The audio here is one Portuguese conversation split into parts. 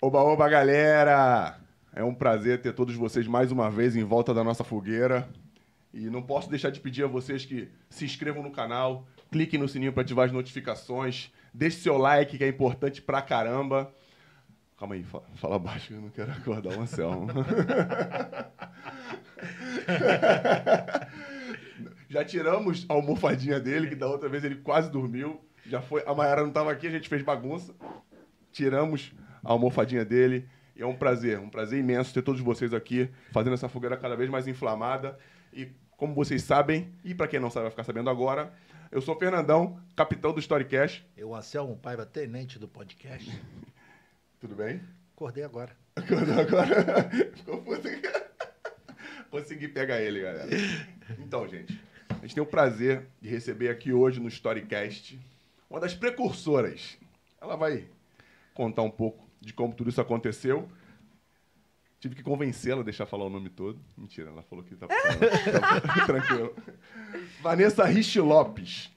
Oba, oba, galera! É um prazer ter todos vocês mais uma vez em volta da nossa fogueira. E não posso deixar de pedir a vocês que se inscrevam no canal, cliquem no sininho para ativar as notificações, deixe seu like, que é importante pra caramba. Calma aí, fala baixo, que eu não quero acordar o Anselmo. Já tiramos a almofadinha dele, que da outra vez ele quase dormiu. Já foi, a Mayara não estava aqui, a gente fez bagunça. Tiramos a almofadinha dele. E é um prazer imenso ter todos vocês aqui, fazendo essa fogueira cada vez mais inflamada. E como vocês sabem, e para quem não sabe vai ficar sabendo agora, eu sou o Fernandão, capitão do Storycast. Eu, Anselmo Paiva, tenente do podcast. Tudo bem? Acordei agora. Acordou agora? Ficou puto. Consegui pegar ele, galera. Então, gente, a gente tem o prazer de receber aqui hoje no Storycast uma das precursoras. Ela vai contar um pouco de como tudo isso aconteceu. Tive que convencê-la a deixar falar o nome todo. Mentira, ela falou que tá tranquilo. Vanessa Rich Lopes.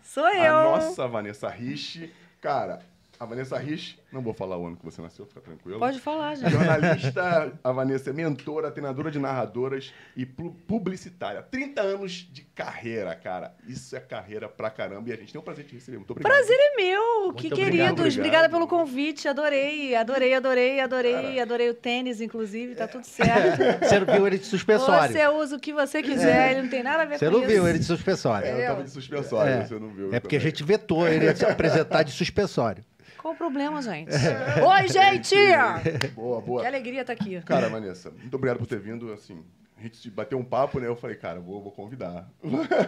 Sou eu. A nossa Vanessa Rich. Cara, a Vanessa Rich, não vou falar o ano que você nasceu, fica tranquilo. Pode falar, gente. Jornalista, a Vanessa é mentora, treinadora de narradoras e publicitária. 30 anos de carreira, cara. Isso é carreira pra caramba e a gente tem o prazer de te receber. Muito obrigado. Prazer é meu. Muito Que obrigado. queridos. Obrigada pelo convite. Adorei. Adorei o tênis, inclusive. Tá tudo certo. Você não viu ele de suspensório. Você usa o que você quiser. Ele não tem nada a ver Você com não isso. viu ele de suspensório. Eu tava de suspensório, É. você não viu. É porque a também. gente vetou ele de se apresentar de suspensório. Qual o problema, gente? Oi, gente! Boa, boa. Que alegria tá aqui. Cara, Vanessa, muito obrigado por ter vindo. Assim, a gente bateu um papo, né? Eu falei, cara, vou convidar.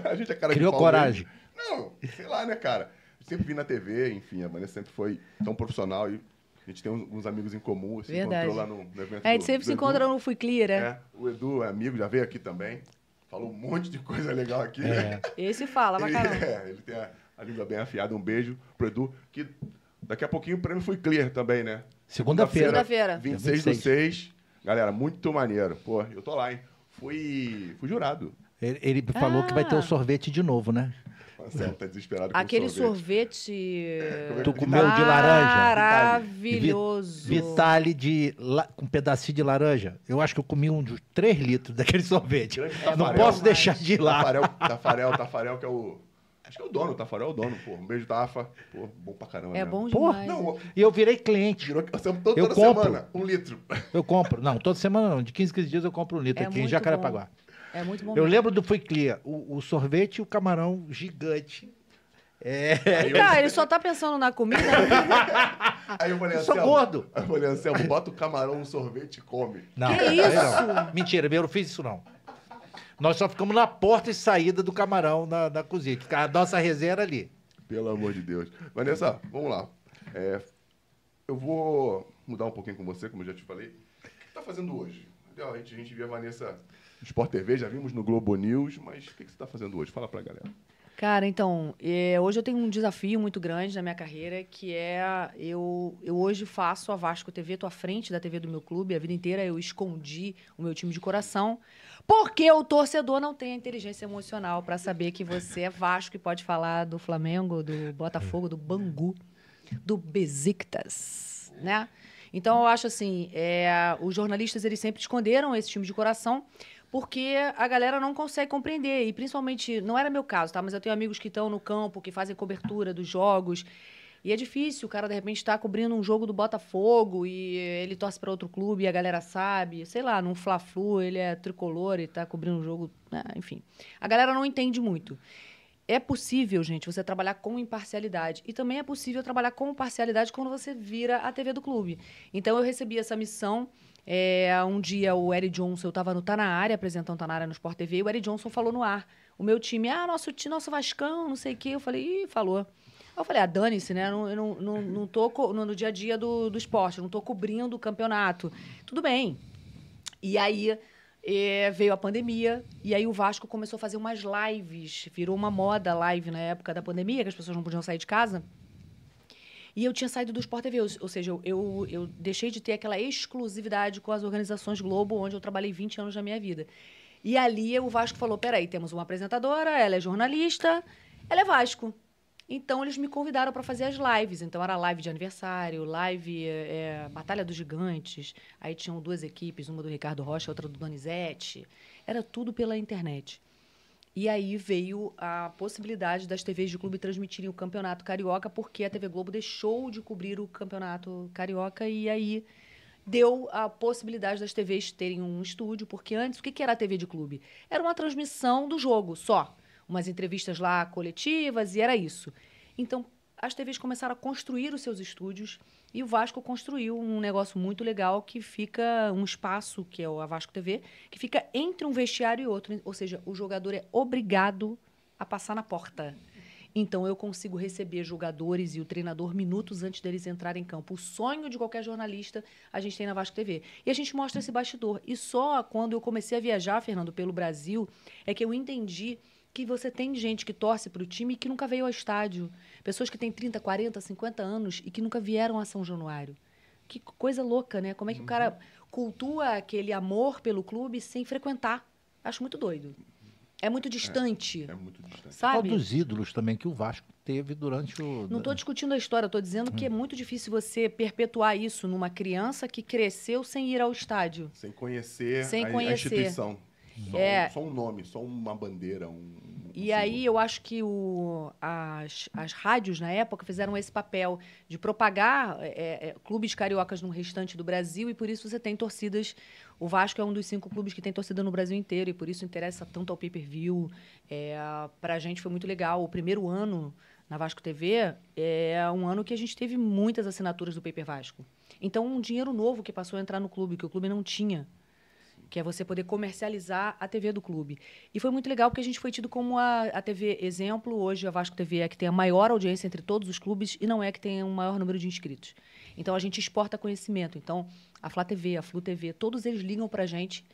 A gente é cara Criou de pau coragem. mesmo. Não, sei lá, né, cara? Eu sempre vi na TV, enfim, a Vanessa sempre foi tão profissional e a gente tem uns amigos em comum. Se Verdade. encontrou lá no evento A gente do sempre se Edu. encontra no Fui Clear, né? É, o Edu é amigo, já veio aqui também. Falou um monte de coisa legal aqui. É. Esse fala pra caramba. Ele tem a língua bem afiada. Um beijo pro Edu, que daqui a pouquinho o prêmio foi clear também, né? Segunda-feira. Segunda-feira. 26/6. Galera, muito maneiro. Pô, eu tô lá, hein? Fui jurado. Ele falou que vai ter o sorvete de novo, né? Marcelo tá desesperado com Aquele o sorvete. sorvete... Tu comeu de laranja? Maravilhoso. Vitale com um pedacinho de laranja. Eu acho que eu comi um de 3 litros daquele sorvete. Grande Não Tafarel. posso deixar de ir lá. Tafarel, que é o... Acho que é o dono, o Tafarel é o dono, pô. Um beijo, Tafa. Pô, bom pra caramba. É mesmo. bom Porra, demais. Não, E eu virei cliente. virou toda Eu compro. semana, 1 litro. Eu compro. Não, toda semana não. De 15 em 15 dias eu compro 1 litro É aqui em muito Jacarepaguá. É muito bom. Eu mesmo. lembro do Fui Clear. O sorvete e o camarão gigante. Aí eu, Cara, ele só tá pensando na comida. aí eu falei, Eu sou Anselmo, gordo. Aí eu falei, Anselmo, bota o camarão no sorvete e come. Não, Que aí isso? não. Mentira, eu não fiz isso não. Nós só ficamos na porta e saída do camarão na cozinha. A nossa resenha era ali. Pelo amor de Deus. Vanessa, vamos lá. Eu vou mudar um pouquinho com você, como eu já te falei. O que você tá fazendo hoje? A gente via a Vanessa no Sport TV, já vimos no Globo News, mas o que você tá fazendo hoje? Fala pra galera. Cara, então, hoje eu tenho um desafio muito grande na minha carreira, que é eu hoje faço a Vasco TV, tô à frente da TV do meu clube, a vida inteira eu escondi o meu time de coração, porque o torcedor não tem a inteligência emocional para saber que você é Vasco e pode falar do Flamengo, do Botafogo, do Bangu, do Besiktas, né? Então, eu acho assim, os jornalistas, eles sempre esconderam esse time de coração, porque a galera não consegue compreender, e principalmente, não era meu caso, tá? Mas eu tenho amigos que estão no campo, que fazem cobertura dos jogos, e é difícil, o cara, de repente, tá cobrindo um jogo do Botafogo, e ele torce para outro clube, e a galera sabe, sei lá, num Fla-Flu, ele é tricolor e tá cobrindo um jogo, né? Enfim. A galera não entende muito. É possível, gente, você trabalhar com imparcialidade. E também é possível trabalhar com parcialidade quando você vira a TV do clube. Então, eu recebi essa missão. Um dia, o Eric Johnson, eu estava no Tá Na Área, apresentando Tá Na Área no Sport TV, e o Eric Johnson falou no ar. O meu time, nosso Vascão, não sei o quê. Eu falei, falou. Eu falei, dane-se, né? Eu não tô no dia a dia do esporte, eu não tô cobrindo o campeonato. Tudo bem. E aí... veio a pandemia, e aí o Vasco começou a fazer umas lives, virou uma moda live na época da pandemia, que as pessoas não podiam sair de casa. E eu tinha saído do Sport TV, ou seja, eu deixei de ter aquela exclusividade com as organizações Globo, onde eu trabalhei 20 anos da minha vida. E ali o Vasco falou, peraí, temos uma apresentadora, ela é jornalista, ela é Vasco. Então, eles me convidaram para fazer as lives. Então, era live de aniversário, live Batalha dos Gigantes. Aí tinham 2 equipes, uma do Ricardo Rocha, outra do Donizete. Era tudo pela internet. E aí veio a possibilidade das TVs de clube transmitirem o Campeonato Carioca, porque a TV Globo deixou de cobrir o Campeonato Carioca e aí deu a possibilidade das TVs terem um estúdio, porque antes, o que era a TV de clube? Era uma transmissão do jogo, só. Umas entrevistas lá coletivas e era isso. Então, as TVs começaram a construir os seus estúdios e o Vasco construiu um negócio muito legal que fica um espaço, que é a Vasco TV, que fica entre um vestiário e outro. Ou seja, o jogador é obrigado a passar na porta. Então, eu consigo receber jogadores e o treinador minutos antes deles entrarem em campo. O sonho de qualquer jornalista a gente tem na Vasco TV. E a gente mostra esse bastidor. E só quando eu comecei a viajar, Fernando, pelo Brasil, é que eu entendi que você tem gente que torce para o time e que nunca veio ao estádio. Pessoas que têm 30, 40, 50 anos e que nunca vieram a São Januário. Que coisa louca, né? Como é que o cara cultua aquele amor pelo clube sem frequentar? Acho muito doido. É muito distante. É muito distante. Sabe? Qual dos ídolos também que o Vasco teve durante o... Não estou discutindo a história, estou dizendo que é muito difícil você perpetuar isso numa criança que cresceu sem ir ao estádio. Sem conhecer, Sem a conhecer. instituição. Só um nome, só uma bandeira. E aí eu acho que as rádios, na época, fizeram esse papel de propagar clubes cariocas no restante do Brasil e por isso você tem torcidas. O Vasco é um dos 5 clubes que tem torcida no Brasil inteiro e por isso interessa tanto ao pay-per-view. Pra gente foi muito legal. O primeiro ano na Vasco TV é um ano que a gente teve muitas assinaturas do Paper Vasco. Então, um dinheiro novo que passou a entrar no clube, que o clube não tinha. Que é você poder comercializar a TV do clube. E foi muito legal porque a gente foi tido como a TV exemplo. Hoje a Vasco TV é a que tem a maior audiência entre todos os clubes e não é a que tem o maior número de inscritos. Então a gente exporta conhecimento. Então a Flá TV, a Flu TV, todos eles ligam pra gente.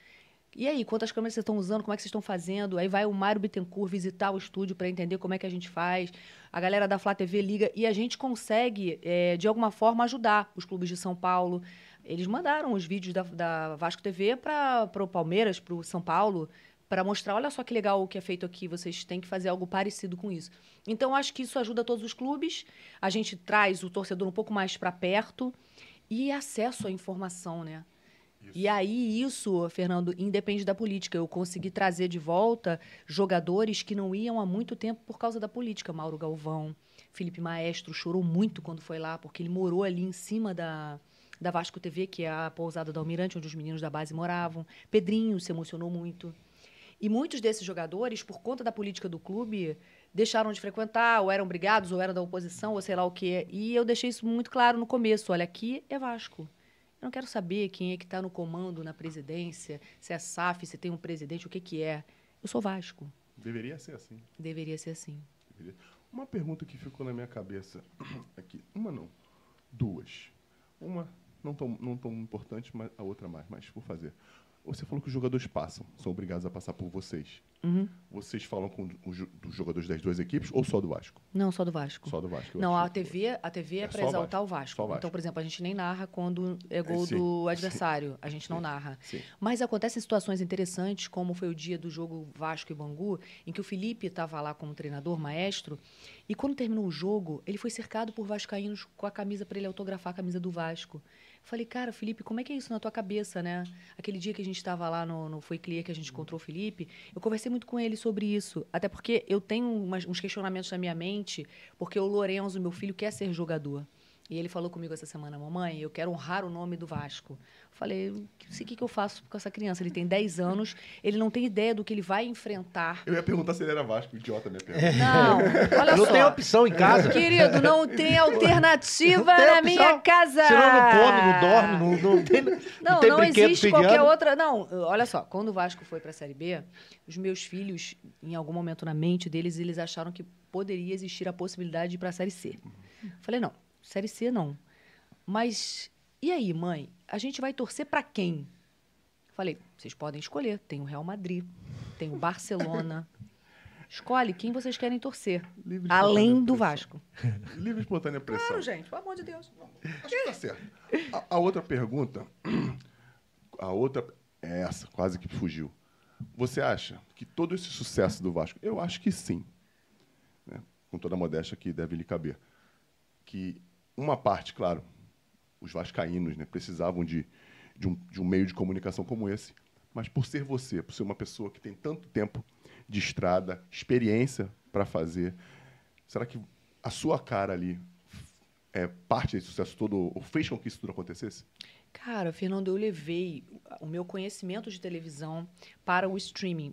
E aí, quantas câmeras vocês estão usando? Como é que vocês estão fazendo? Aí vai o Mário Bittencourt visitar o estúdio para entender como é que a gente faz. A galera da Flá TV liga e a gente consegue, de alguma forma, ajudar os clubes de São Paulo. Eles mandaram os vídeos da Vasco TV para o Palmeiras, para o São Paulo, para mostrar, olha só que legal o que é feito aqui, vocês têm que fazer algo parecido com isso. Então, acho que isso ajuda todos os clubes, a gente traz o torcedor um pouco mais para perto e acesso à informação, né? Isso. E aí, isso, Fernando, independe da política. Eu consegui trazer de volta jogadores que não iam há muito tempo por causa da política. Mauro Galvão, Felipe Maestro chorou muito quando foi lá, porque ele morou ali em cima da Vasco TV, que é a pousada da Almirante, onde os meninos da base moravam. Pedrinho se emocionou muito. E muitos desses jogadores, por conta da política do clube, deixaram de frequentar, ou eram brigados, ou eram da oposição, ou sei lá o quê. E eu deixei isso muito claro no começo. Olha, aqui é Vasco. Eu não quero saber quem é que está no comando, na presidência, se é SAF, se tem um presidente, o que é. Eu sou Vasco. Deveria ser assim. Deveria ser assim. Uma pergunta que ficou na minha cabeça aqui. Uma não. 2. Uma não tão importante, mas a outra mais. Mas vou fazer. Você falou que os jogadores são obrigados a passar por vocês. Uhum. Vocês falam com os jogadores das 2 equipes ou só do Vasco? Não, só do Vasco. Só do Vasco. Não, a TV é para exaltar o Vasco. Só o Vasco. Então, por exemplo, a gente nem narra quando é gol do adversário. A gente não narra. Sim. Mas acontecem situações interessantes, como foi o dia do jogo Vasco e Bangu, em que o Felipe estava lá como treinador, maestro, e quando terminou o jogo, ele foi cercado por vascaínos com a camisa para ele autografar a camisa do Vasco. Falei, cara, Felipe, como é que é isso na tua cabeça, né? Aquele dia que a gente estava lá no Foi Clear, que a gente encontrou o Felipe, eu conversei muito com ele sobre isso. Até porque eu tenho uns questionamentos na minha mente, porque o Lorenzo, meu filho, quer ser jogador. E ele falou comigo essa semana, mamãe, eu quero honrar o nome do Vasco. Falei, não sei o que eu faço com essa criança. Ele tem 10 anos, ele não tem ideia do que ele vai enfrentar. Eu ia perguntar se ele era Vasco, idiota minha pergunta. Não, olha não só. tem opção em casa. Querido, não tem alternativa Não tem na opção. minha casa. Senão não come, não dorme, não tem Não, tem não brinquedo existe fim de qualquer ano. outra. Não, olha só, quando o Vasco foi para a Série B, os meus filhos, em algum momento na mente deles, eles acharam que poderia existir a possibilidade de ir para a Série C. Falei, não, Série C não. Mas, e aí, mãe? A gente vai torcer para quem? Falei, vocês podem escolher. Tem o Real Madrid, tem o Barcelona. Escolhe quem vocês querem torcer. Além do Vasco. Livre e espontânea pressão. Claro, gente, pelo amor de Deus. Acho que tá certo. A outra pergunta, é essa, quase que fugiu. Você acha que todo esse sucesso do Vasco, eu acho que sim, né? com toda a modéstia que deve lhe caber, que uma parte, claro, os vascaínos, né, precisavam de um meio de comunicação como esse, mas por ser você, por ser uma pessoa que tem tanto tempo de estrada, experiência para fazer, será que a sua cara ali é parte desse sucesso todo, ou fez com que isso tudo acontecesse? Cara, Fernando, eu levei o meu conhecimento de televisão para o streaming.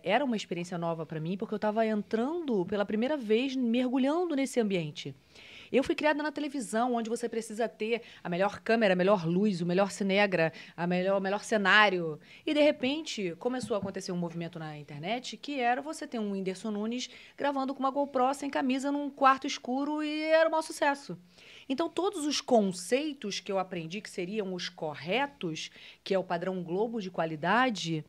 Era uma experiência nova para mim, porque eu estava entrando pela primeira vez, mergulhando nesse ambiente. Eu fui criada na televisão, onde você precisa ter a melhor câmera, a melhor luz, o melhor cinegra, o melhor cenário. E, de repente, começou a acontecer um movimento na internet, que era você ter um Whindersson Nunes gravando com uma GoPro sem camisa num quarto escuro, e era um maior sucesso. Então, todos os conceitos que eu aprendi, que seriam os corretos, que é o padrão Globo de qualidade,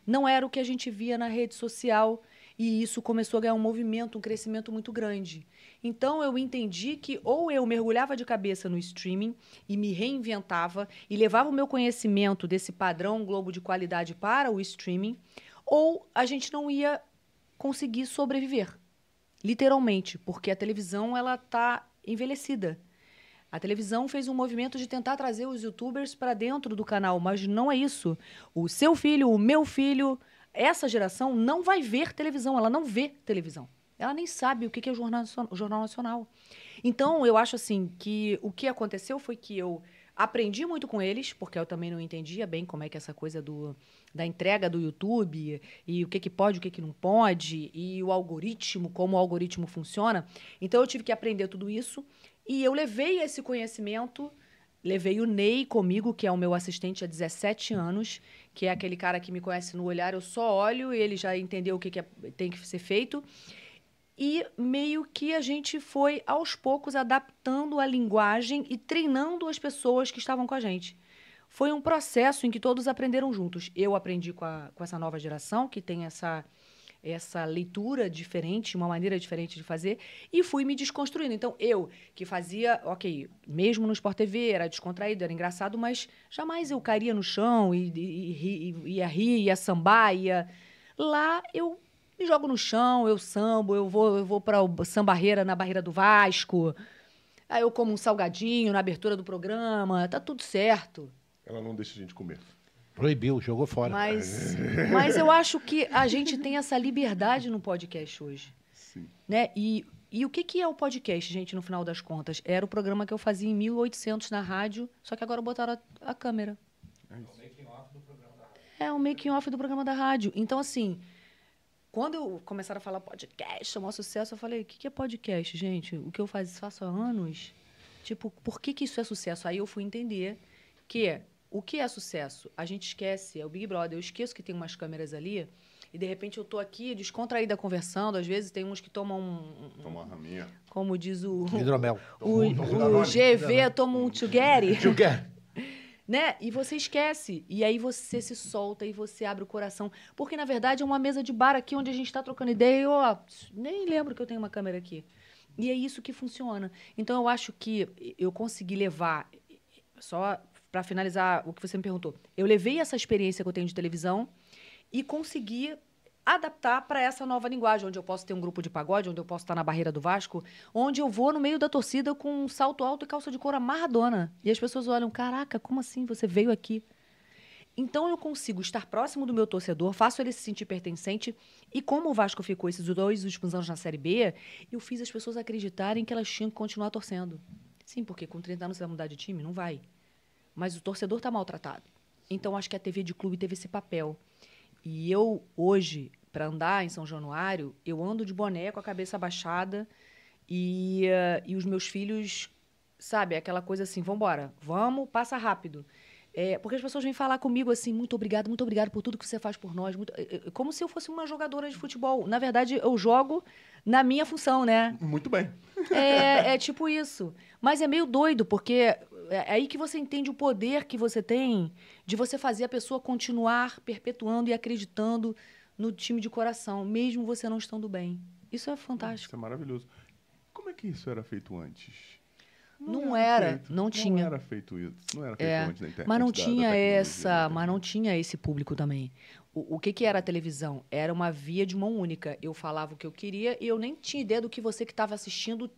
não era o que a gente via na rede social. E isso começou a ganhar um movimento, um crescimento muito grande. Então, eu entendi que ou eu mergulhava de cabeça no streaming e me reinventava e levava o meu conhecimento desse padrão Globo de qualidade para o streaming, ou a gente não ia conseguir sobreviver, literalmente, porque a televisão ela está envelhecida. A televisão fez um movimento de tentar trazer os youtubers para dentro do canal, mas não é isso. O seu filho, o meu filho, essa geração não vai ver televisão, ela não vê televisão. Ela nem sabe o que é o Jornal Nacional. Então, eu acho assim que o que aconteceu foi que eu aprendi muito com eles, porque eu também não entendia bem como é que essa coisa da entrega do YouTube e o que pode, o que não pode, e o algoritmo, como o algoritmo funciona. Então, eu tive que aprender tudo isso. E eu levei esse conhecimento, levei o Ney comigo, que é o meu assistente há 17 anos, que é aquele cara que me conhece no olhar, eu só olho e ele já entendeu o que tem que ser feito. E meio que a gente foi, aos poucos, adaptando a linguagem e treinando as pessoas que estavam com a gente. Foi um processo em que todos aprenderam juntos. Eu aprendi com essa nova geração, que tem essa leitura diferente, uma maneira diferente de fazer, e fui me desconstruindo. Então, eu, que fazia, ok, mesmo no Sport TV, era descontraído, era engraçado, mas jamais eu cairia no chão e ia rir, ia sambar, ia... Lá, eu me jogo no chão, eu sambo, eu vou para o sambarreira na barreira do Vasco, aí eu como um salgadinho na abertura do programa, tá tudo certo. Ela não deixa a gente comer. Proibiu, jogou fora. Mas eu acho que a gente tem essa liberdade no podcast hoje. Sim. Né? E o que é o podcast, gente, no final das contas? Era o programa que eu fazia em 1800 na rádio, só que agora botaram a câmera. É isso. É o making-off do programa da rádio. Então, assim, quando eu começaram a falar podcast, é o maior sucesso, eu falei, o que é podcast, gente? O que eu faço há anos? Tipo, por que isso é sucesso? Aí eu fui entender que... O que é sucesso? A gente esquece, é o Big Brother. Eu esqueço que tem umas câmeras ali e, de repente, eu tô aqui descontraída conversando. Às vezes, tem uns que tomam Toma uma raminha. como diz o Hidromel. o GV, toma um Tugeri. Tchuguer. Né? E você esquece. E aí você se solta e você abre o coração. Porque, na verdade, é uma mesa de bar aqui onde a gente está trocando ideia e eu nem lembro que eu tenho uma câmera aqui. E é isso que funciona. Então, eu acho que eu consegui levar... Só... Para finalizar o que você me perguntou, eu levei essa experiência que eu tenho de televisão e consegui adaptar para essa nova linguagem, onde eu posso ter um grupo de pagode, onde eu posso estar na barreira do Vasco, onde eu vou no meio da torcida com um salto alto e calça de couro amarradona. E as pessoas olham, caraca, como assim? Você veio aqui? Então, eu consigo estar próximo do meu torcedor, faço ele se sentir pertencente. E como o Vasco ficou esses 2 últimos anos na Série B, eu fiz as pessoas acreditarem que elas tinham que continuar torcendo. Sim, porque com 30 anos você vai mudar de time? Não vai. Mas o torcedor está maltratado. Então, acho que a TV de clube teve esse papel. E eu, hoje, para andar em São Januário, eu ando de boné com a cabeça abaixada e os meus filhos, sabe, aquela coisa assim, vambora, vamos, passa rápido. Porque as pessoas vêm falar comigo assim, muito obrigado por tudo que você faz por nós. Como se eu fosse uma jogadora de futebol. Na verdade, eu jogo na minha função, né? Muito bem. É tipo isso. Mas é meio doido, porque é aí que você entende o poder que você tem de você fazer a pessoa continuar perpetuando e acreditando no time de coração, mesmo você não estando bem. Isso é fantástico. Isso é maravilhoso. Como é que isso era feito antes? Não era, feito. não tinha. Não era feito isso. Não era feito antes da internet. Mas não da tinha tecnologia, mas não tinha esse público também. O que era a televisão? Era uma via de mão única. Eu falava o que eu queria e eu nem tinha ideia do que você que estava assistindo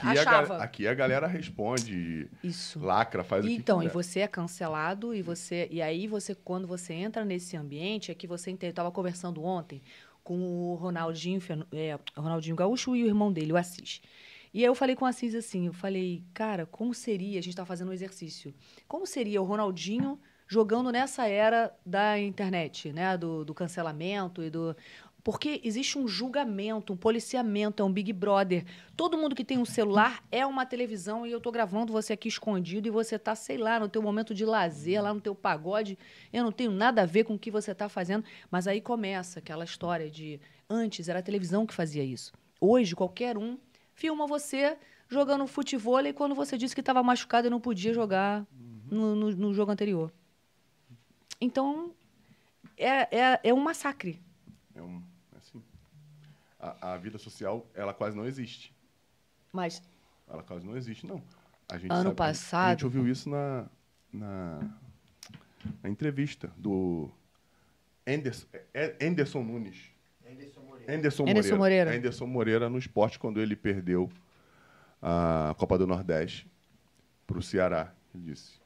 achava. Aqui a galera responde, Isso. lacra, faz o que Então, quiser. e você é cancelado e aí você, quando você entra nesse ambiente, é que você entende. Eu estava conversando ontem com o Ronaldinho Gaúcho e o irmão dele, o Assis. E aí eu falei com o Assis assim, eu falei, cara, como seria, a gente estava fazendo um exercício, como seria o Ronaldinho jogando nessa era da internet, né, do cancelamento e do... Porque existe um julgamento, um policiamento, é um Big Brother. Todo mundo que tem um celular é uma televisão e eu tô gravando você aqui escondido e você tá, sei lá, no teu momento de lazer, lá no teu pagode. Eu não tenho nada a ver com o que você tá fazendo. Mas aí começa aquela história de... Antes era a televisão que fazia isso. Hoje, qualquer um filma você jogando futevôlei quando você disse que estava machucado e não podia jogar no jogo anterior. Então, é um massacre. Assim, a vida social, ela quase não existe. Mas, Ela quase não existe, não. A gente ano A passado... gente ouviu isso na entrevista do Anderson Nunes. Anderson Moreira. Anderson Moreira no esporte, quando ele perdeu a Copa do Nordeste para o Ceará. Ele disse,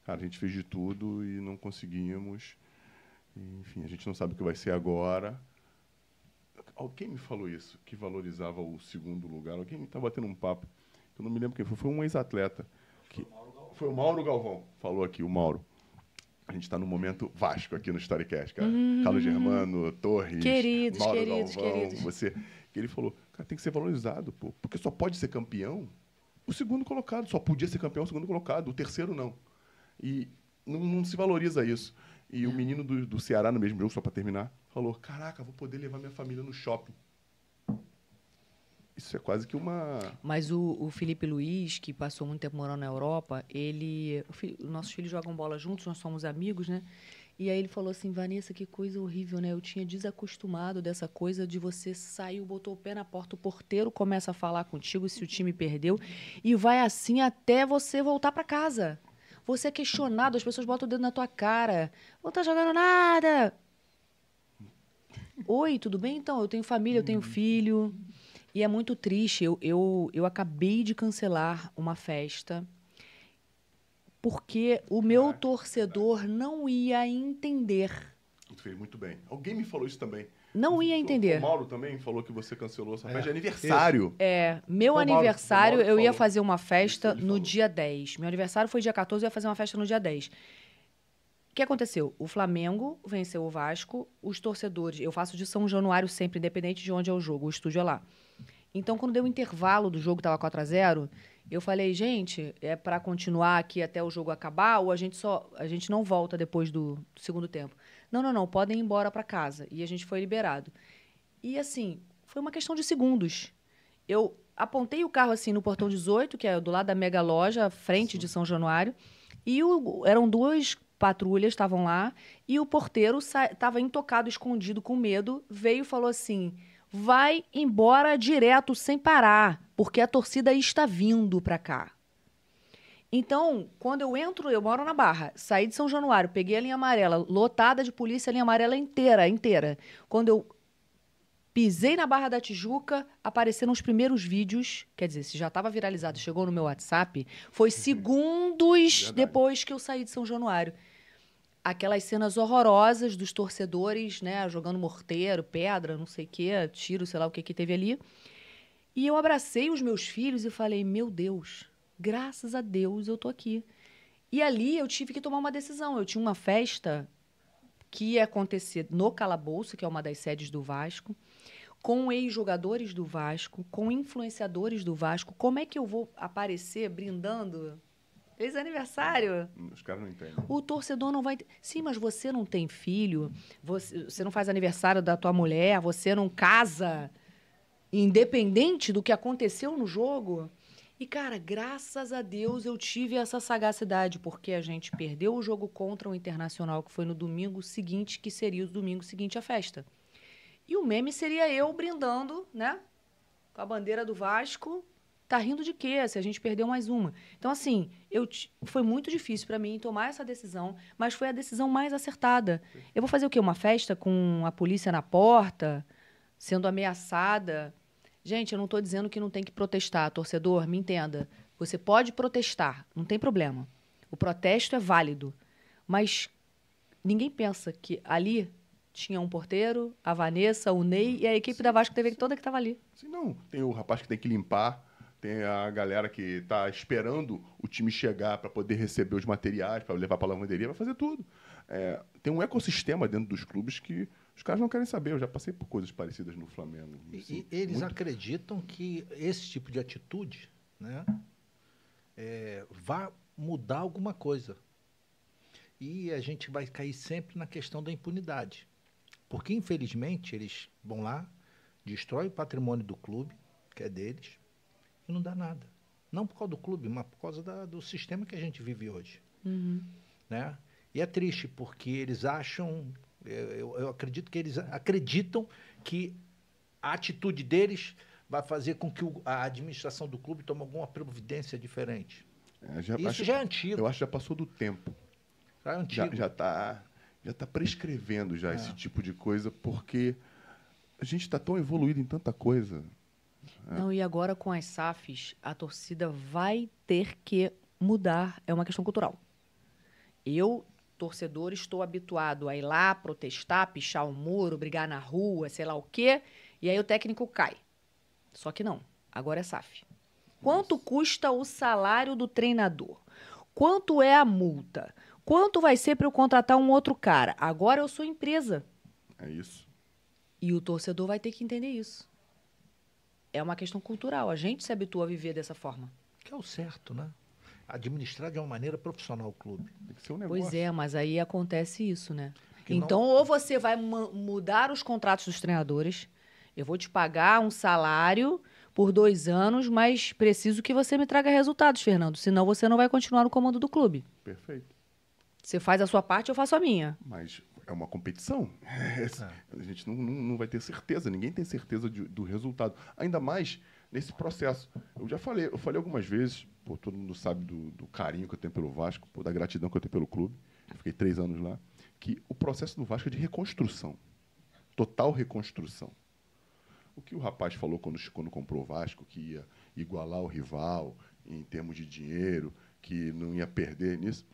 cara, a gente fez de tudo e não conseguimos. Enfim, a gente não sabe o que vai ser agora. Alguém me falou isso, que valorizava o segundo lugar. Alguém estava batendo um papo. Eu não me lembro quem foi. Foi um ex-atleta. Foi o Mauro Galvão. Falou aqui, o Mauro. A gente está no momento Vasco aqui no Storycast, cara. Carlos Germano, Torres, Mauro Galvão, você. Que ele falou, cara, tem que ser valorizado, pô. Porque só pode ser campeão o segundo colocado. Só podia ser campeão o segundo colocado. O terceiro, não. E não se valoriza isso. E o menino do Ceará, no mesmo jogo, só para terminar, falou, caraca, vou poder levar minha família no shopping. Isso é quase que uma... Mas o Felipe Luiz, que passou muito tempo morando na Europa, nossos filhos jogam bola juntos, nós somos amigos, né? E aí ele falou assim, Vanessa, que coisa horrível, né? Eu tinha desacostumado dessa coisa de você sair, botou o pé na porta, o porteiro começa a falar contigo se o time perdeu, e vai assim até você voltar para casa. Você é questionado, as pessoas botam o dedo na tua cara. Não tá jogando nada. Oi, tudo bem? Então, eu tenho família, eu tenho filho. E é muito triste. Eu acabei de cancelar uma festa porque o meu torcedor não ia entender. Fez muito bem. Alguém me falou isso também. Não ia entender. O Mauro também falou que você cancelou essa festa de aniversário. Meu aniversário, eu ia fazer uma festa no falou. dia 10. Meu aniversário foi dia 14, eu ia fazer uma festa no dia 10. O que aconteceu? O Flamengo venceu o Vasco, os torcedores... Eu faço de São Januário sempre, independente de onde é o jogo, o estúdio é lá. Então, quando deu o intervalo do jogo, estava 4-0, eu falei, gente, é para continuar aqui até o jogo acabar ou a gente não volta depois do segundo tempo? Não, podem ir embora para casa. E a gente foi liberado. E, assim, foi uma questão de segundos. Eu apontei o carro, assim, no portão 18, que é do lado da mega loja, à frente de São Januário, e eram duas patrulhas, estavam lá, e o porteiro estava intocado, escondido, com medo, veio e falou assim... Vai embora direto, sem parar, porque a torcida está vindo para cá. Então, quando eu moro na Barra, saí de São Januário, peguei a linha amarela, lotada de polícia, a linha amarela inteira. Quando eu pisei na Barra da Tijuca, apareceram os primeiros vídeos, quer dizer, se já estava viralizado, chegou no meu WhatsApp, foi segundos depois que eu saí de São Januário. Aquelas cenas horrorosas dos torcedores, né, jogando morteiro, pedra, não sei o quê, tiro, sei lá o que teve ali. E eu abracei os meus filhos e falei, meu Deus, graças a Deus eu tô aqui. E ali eu tive que tomar uma decisão. Eu tinha uma festa que ia acontecer no Calabouço, que é uma das sedes do Vasco, com ex-jogadores do Vasco, com influenciadores do Vasco. Como é que eu vou aparecer brindando... Fez aniversário. Os caras não entendem. O torcedor não vai... Sim, mas você não tem filho, você não faz aniversário da tua mulher, você não casa, independente do que aconteceu no jogo. E, cara, graças a Deus eu tive essa sagacidade, porque a gente perdeu o jogo contra o Internacional, que foi no domingo seguinte, que seria o domingo seguinte à festa. E o meme seria eu brindando, né? Com a bandeira do Vasco... Tá rindo de quê se a gente perdeu mais uma? Então, assim, foi muito difícil para mim tomar essa decisão, mas foi a decisão mais acertada. Eu vou fazer o quê? Uma festa com a polícia na porta, sendo ameaçada? Gente, eu não estou dizendo que não tem que protestar. Torcedor, me entenda. Você pode protestar, não tem problema. O protesto é válido. Mas ninguém pensa que ali tinha um porteiro, a Vanessa, o Ney e a equipe da Vasco TV toda que estava ali. Sim, não. Tem o rapaz que tem que limpar, tem a galera que está esperando o time chegar para poder receber os materiais, para levar para a lavanderia, vai fazer tudo. Tem um ecossistema dentro dos clubes que os caras não querem saber. Eu já passei por coisas parecidas no Flamengo. Assim, e eles acreditam que esse tipo de atitude, né, vai mudar alguma coisa. E a gente vai cair sempre na questão da impunidade. Porque, infelizmente, eles vão lá, destroem o patrimônio do clube, que é deles, e não dá nada. Não por causa do clube, mas por causa do sistema que a gente vive hoje. Uhum. Né? E é triste, porque eles acham... Eu acredito que eles acreditam que a atitude deles vai fazer com que a administração do clube tome alguma providência diferente. Isso já é antigo. Eu acho que já passou do tempo. Já é antigo. Já tá prescrevendo já esse tipo de coisa, porque a gente está tão evoluído em tanta coisa. Não, e agora com as SAFs, a torcida vai ter que mudar. É uma questão cultural. Eu, torcedor, estou habituado a ir lá, protestar, pichar o muro, brigar na rua, sei lá o quê, e aí o técnico cai. Só que não. Agora é SAF. Quanto custa o salário do treinador? Quanto é a multa? Quanto vai ser para eu contratar um outro cara? Agora eu sou empresa. É isso. E o torcedor vai ter que entender isso. É uma questão cultural. A gente se habitua a viver dessa forma. Que é o certo, né? Administrar de uma maneira profissional o clube. Tem que ser um negócio. Pois é, mas aí acontece isso, né? Que então, não... ou você vai mudar os contratos dos treinadores, eu vou te pagar um salário por 2 anos, mas preciso que você me traga resultados, Fernando. Senão você não vai continuar no comando do clube. Perfeito. Você faz a sua parte, eu faço a minha. Mas é uma competição. A gente não vai ter certeza, ninguém tem certeza do resultado. Ainda mais nesse processo. Eu falei algumas vezes, todo mundo sabe do carinho que eu tenho pelo Vasco, da gratidão que eu tenho pelo clube. Eu fiquei 3 anos lá. Que o processo do Vasco é de reconstrução. Total reconstrução. O que o rapaz falou quando comprou o Vasco, que ia igualar o rival em termos de dinheiro, que não ia perder nisso,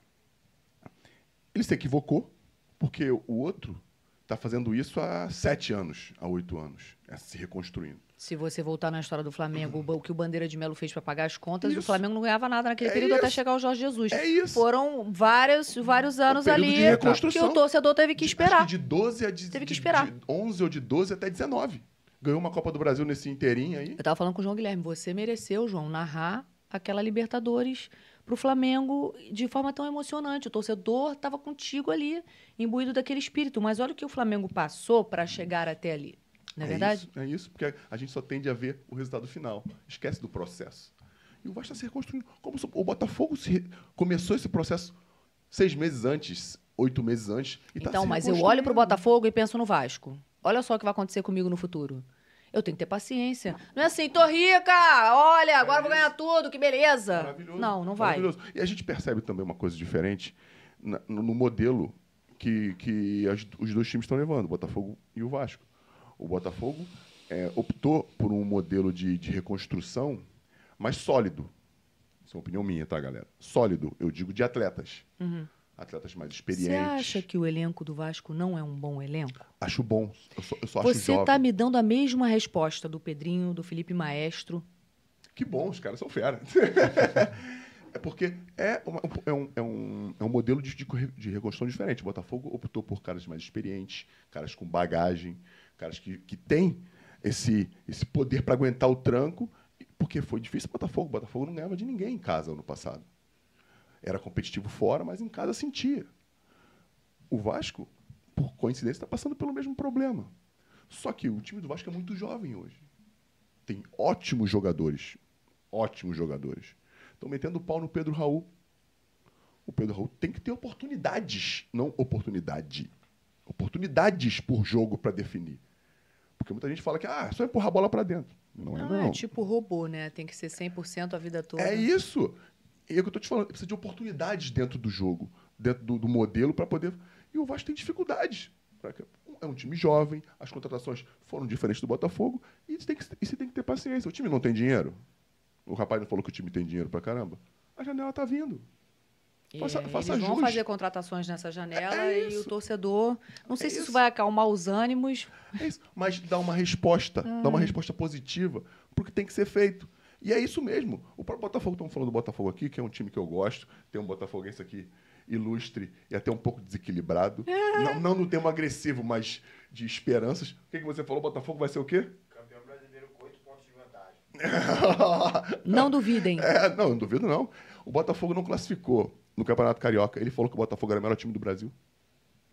ele se equivocou, porque o outro está fazendo isso há 7 anos, há 8 anos, se reconstruindo. Se você voltar na história do Flamengo, o que o Bandeira de Melo fez para pagar as contas, Isso. o Flamengo não ganhava nada naquele período até chegar o Jorge Jesus. É isso. Foram vários anos ali que o torcedor teve que esperar. Acho que de 12 a teve que esperar. De 11 ou de 12 até 19. Ganhou uma Copa do Brasil nesse inteirinho aí. Eu tava falando com o João Guilherme, você mereceu, João, narrar aquela Libertadores pro Flamengo de forma tão emocionante. O torcedor estava contigo ali, imbuído daquele espírito. Mas olha o que o Flamengo passou para chegar até ali. Não é verdade? É isso, porque a gente só tende a ver o resultado final. Esquece do processo. E o Vasco está se reconstruindo. Como o Botafogo começou esse processo 6 meses antes, 8 meses antes. Então, mas eu olho pro Botafogo e penso no Vasco. Olha só o que vai acontecer comigo no futuro. Eu tenho que ter paciência. Não é assim, tô rica, olha, agora vou ganhar tudo, que beleza. Maravilhoso. Não vai. Maravilhoso. E a gente percebe também uma coisa diferente no modelo que os dois times estão levando, o Botafogo e o Vasco. O Botafogo optou por um modelo de reconstrução mais sólido. Isso é uma opinião minha, tá, galera? Sólido, eu digo de atletas. Uhum. Atletas mais experientes. Você acha que o elenco do Vasco não é um bom elenco? Acho bom. Eu só acho Você jovem. está me dando a mesma resposta do Pedrinho, do Felipe Maestro. Que bom, os caras são fera. É porque é um modelo de reconstrução diferente. O Botafogo optou por caras mais experientes, caras com bagagem, caras que têm esse poder para aguentar o tranco, porque foi difícil o Botafogo. O Botafogo não ganhava de ninguém em casa ano passado. Era competitivo fora, mas em casa sentia. O Vasco, por coincidência, está passando pelo mesmo problema. Só que o time do Vasco é muito jovem hoje. Tem ótimos jogadores. Ótimos jogadores. Estão metendo o pau no Pedro Raul. O Pedro Raul tem que ter oportunidades, não oportunidade. Oportunidades por jogo para definir. Porque muita gente fala que é só empurrar a bola pra dentro. Não é, não. É tipo robô, né? Tem que ser 100% a vida toda. É isso. E é o que eu tô te falando. Precisa de oportunidades dentro do jogo, dentro do modelo para poder... E o Vasco tem dificuldades. É um time jovem, as contratações foram diferentes do Botafogo, e você tem que ter paciência. O time não tem dinheiro. O rapaz não falou que o time tem dinheiro pra caramba. A janela tá vindo. Faça eles vão jus. fazer contratações nessa janela É e o isso. torcedor... Não sei se isso. isso vai acalmar os ânimos. É isso. Mas dá uma resposta positiva porque tem que ser feito. E é isso mesmo. O próprio Botafogo, estamos falando do Botafogo aqui, que é um time que eu gosto. Tem um botafoguense aqui ilustre e até um pouco desequilibrado. Não no termo agressivo, mas de esperanças. O que você falou? O Botafogo vai ser o quê? Campeão brasileiro com 8 pontos de vantagem. Não duvidem. Não duvido não. O Botafogo não classificou no Campeonato Carioca. Ele falou que o Botafogo era o melhor time do Brasil.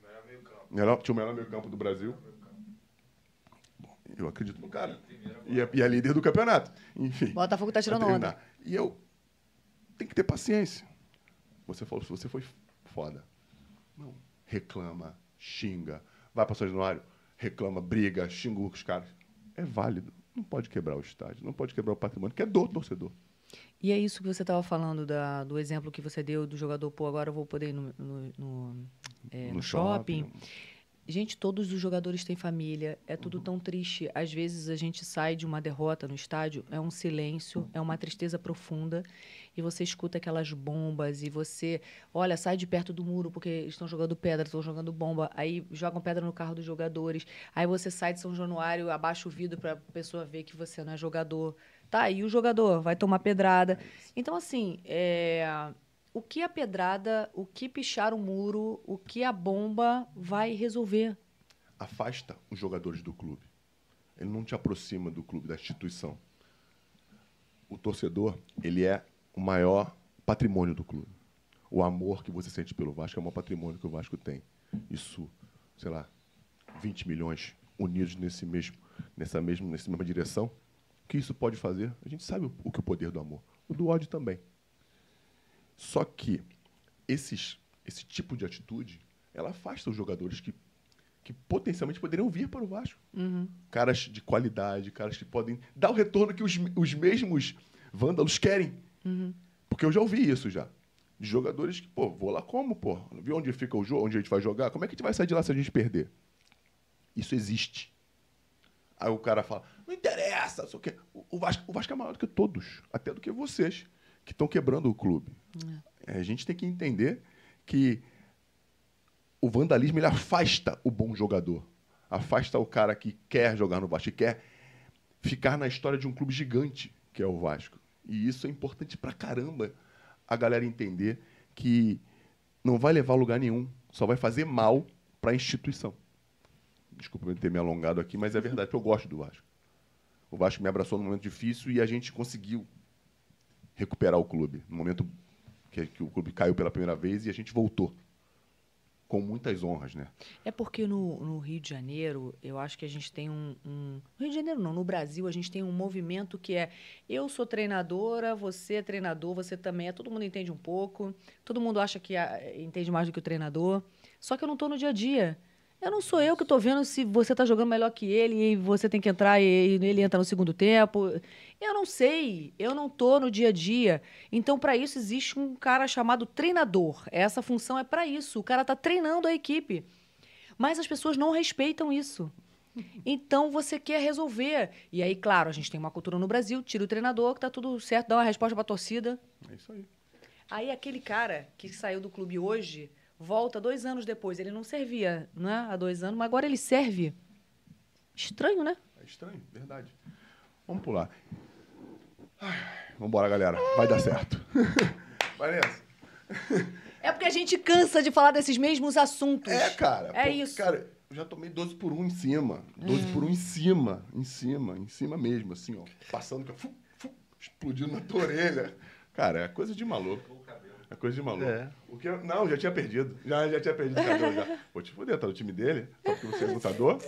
Melhor meio campo. Tinha o melhor meio campo do Brasil. Bom, eu acredito no cara. E é líder do campeonato. Enfim. Botafogo tá tirando Pra onda. terminar. E eu tenho que ter paciência. Você falou, se você foi foda. Não. Reclama, xinga, vai para São Januário, reclama, briga, xinga os caras. É válido. Não pode quebrar o estádio, não pode quebrar o patrimônio, que é do torcedor. E é isso que você estava falando do exemplo que você deu do jogador, agora eu vou poder ir no shopping. Gente, todos os jogadores têm família, é tudo tão triste. Às vezes a gente sai de uma derrota no estádio, é um silêncio, é uma tristeza profunda, e você escuta aquelas bombas, e você, olha, sai de perto do muro, porque estão jogando pedra, estão jogando bomba, aí jogam pedra no carro dos jogadores, aí você sai de São Januário, abaixa o vidro para a pessoa ver que você não é jogador. Tá, e o jogador vai tomar pedrada. Então, assim, o que a pedrada, o que pichar o muro, o que a bomba vai resolver? Afasta os jogadores do clube. Ele não te aproxima do clube, da instituição. O torcedor, ele é o maior patrimônio do clube. O amor que você sente pelo Vasco é o maior patrimônio que o Vasco tem. Isso, sei lá, 20 milhões unidos nessa mesma direção. O que isso pode fazer? A gente sabe o que o poder do amor. O do ódio também. Só que esse tipo de atitude, ela afasta os jogadores que potencialmente poderiam vir para o Vasco. Uhum. Caras de qualidade, caras que podem dar o retorno que os mesmos vândalos querem. Uhum. Porque eu já ouvi isso já. De jogadores que, vou lá como, Viu onde fica o jogo, onde a gente vai jogar? Como é que a gente vai sair de lá se a gente perder? Isso existe. Aí o cara fala, não interessa, só que o Vasco é maior do que todos, até do que vocês, que estão quebrando o clube. A gente tem que entender que o vandalismo ele afasta o bom jogador, afasta o cara que quer jogar no Vasco, que quer ficar na história de um clube gigante, que é o Vasco. E isso é importante pra caramba a galera entender que não vai levar a lugar nenhum, só vai fazer mal para a instituição. Desculpa ter me alongado aqui, mas é verdade, porque eu gosto do Vasco. O Vasco me abraçou num momento difícil e a gente conseguiu recuperar o clube. No momento que o clube caiu pela primeira vez e a gente voltou. Com muitas honras, né? É porque no Rio de Janeiro, eu acho que a gente tem no Rio de Janeiro não, no Brasil, a gente tem um movimento que é eu sou treinadora, você é treinador, você também é, todo mundo entende um pouco, todo mundo acha que entende mais do que o treinador, só que eu não estou no dia a dia. Eu não sou eu que estou vendo se você está jogando melhor que ele e você tem que entrar e ele entra no segundo tempo. Eu não sei, eu não estou no dia a dia. Então, para isso, existe um cara chamado treinador. Essa função é para isso. O cara está treinando a equipe. Mas as pessoas não respeitam isso. Então, você quer resolver. E aí, claro, a gente tem uma cultura no Brasil, tira o treinador, que está tudo certo, dá uma resposta para a torcida. É isso aí. Aí, aquele cara que saiu do clube hoje... volta 2 anos depois. Ele não servia, né, há 2 anos, mas agora ele serve. Estranho, né? É estranho, verdade. Vamos pular. Vamos embora, galera. Vai dar certo. Vai nessa. É porque a gente cansa de falar desses mesmos assuntos. Cara. É isso. Cara, eu já tomei 12 por 1 em cima. 12 por 1 em cima. Em cima mesmo, assim, ó. Passando, explodindo na tua orelha. Cara, é coisa de maluco. É coisa de maluco. Não, já tinha perdido. Já tinha perdido o cabelo já. Vou te fuder, tá no time dele? Só porque você é lutador?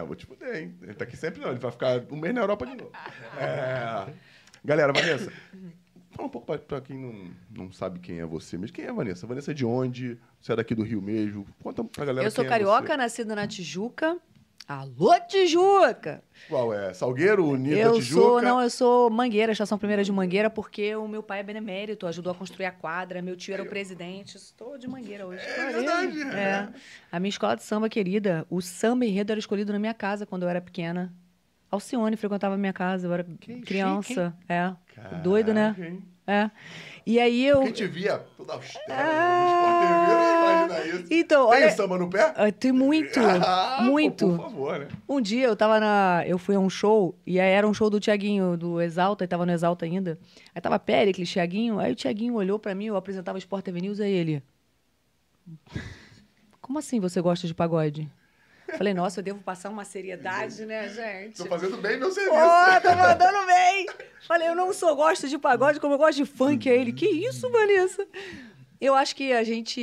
Vou te fuder, hein? Ele tá aqui sempre não, ele vai ficar um mês na Europa de novo. Galera, Vanessa, fala um pouco pra quem não sabe quem é você mesmo. Quem é a Vanessa? Vanessa é de onde? Você é daqui do Rio mesmo? Conta pra galera Eu sou quem carioca, é você. nascida na Tijuca. Alô, Tijuca! Qual é? Salgueiro, Unida, Tijuca? Eu sou Mangueira, Estação Primeira de Mangueira, porque o meu pai é benemérito, ajudou a construir a quadra, meu tio era o presidente, estou de Mangueira hoje. É verdade. É. A minha escola de samba querida, o samba enredo era escolhido na minha casa quando eu era pequena. Alcione frequentava a minha casa, eu era criança. Caraca, Doido, né? Hein? É. E aí eu... Quem te via toda austera no Sport TV, não imagina isso. Então, Tem olha... samba no pé? Tem muito, muito. Pô, por favor, né? Um dia eu fui a um show, e aí era um show do Thiaguinho, do Exalta, e tava no Exalta ainda. Aí tava Péricles, Thiaguinho, aí o Thiaguinho olhou pra mim, eu apresentava o Sport TV News, aí ele... Como assim você gosta de pagode? Falei, nossa, eu devo passar uma seriedade, né, gente? Tô fazendo bem meu serviço. Tô mandando bem. Falei, eu não só gosto de pagode, como eu gosto de funk. Aí ele, que isso, Vanessa? Eu acho que a gente...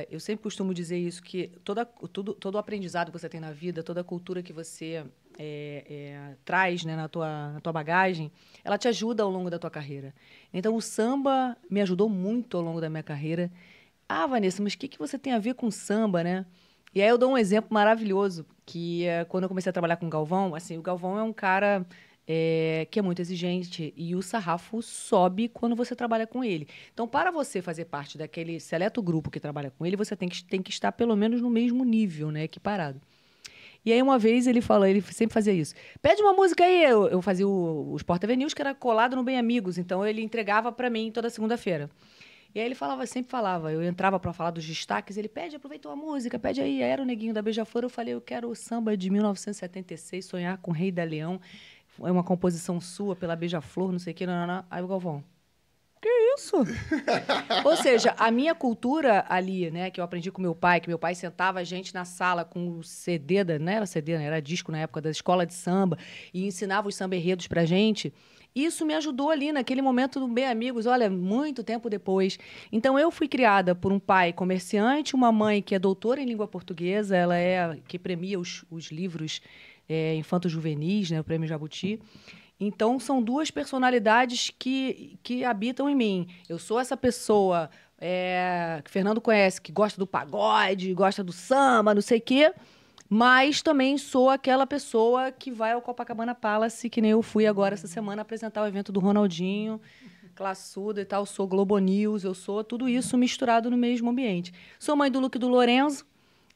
eu sempre costumo dizer isso, que todo o aprendizado que você tem na vida, toda a cultura que você traz, né, na tua bagagem, ela te ajuda ao longo da tua carreira. Então, o samba me ajudou muito ao longo da minha carreira. Ah, Vanessa, mas o que você tem a ver com samba, né? E aí eu dou um exemplo maravilhoso, que quando eu comecei a trabalhar com o Galvão, assim, o Galvão é um cara que é muito exigente e o sarrafo sobe quando você trabalha com ele. Então, para você fazer parte daquele seleto grupo que trabalha com ele, você tem que estar pelo menos no mesmo nível, né, equiparado. E aí, uma vez, ele sempre fazia isso. Pede uma música aí. Eu fazia o Sport TV News, que era colado no Bem Amigos, então ele entregava para mim toda segunda-feira. E aí ele sempre falava, eu entrava para falar dos destaques, ele aproveitou a música, pede aí. Aí era o Neguinho da Beija-Flor, eu falei, eu quero o samba de 1976, Sonhar com o Rei da Leão. É uma composição sua pela Beija-Flor, não sei o que, não. Aí o Galvão, que isso? Ou seja, a minha cultura ali, né, que eu aprendi com meu pai, que meu pai sentava a gente na sala com o CD, não era CD, né, era disco na época da escola de samba, e ensinava os samba-enredos pra gente. Isso me ajudou ali naquele momento do Bem Amigos, olha, muito tempo depois. Então, eu fui criada por um pai comerciante, uma mãe que é doutora em língua portuguesa, ela que premia os livros infanto-juvenis, né, o Prêmio Jabuti. Então, são duas personalidades que habitam em mim. Eu sou essa pessoa que Fernando conhece, que gosta do pagode, gosta do samba, não sei o quê, mas também sou aquela pessoa que vai ao Copacabana Palace, que nem eu fui agora essa semana apresentar o evento do Ronaldinho, classuda e tal. Sou Globo News, eu sou tudo isso misturado no mesmo ambiente. Sou mãe do Luke e do Lorenzo,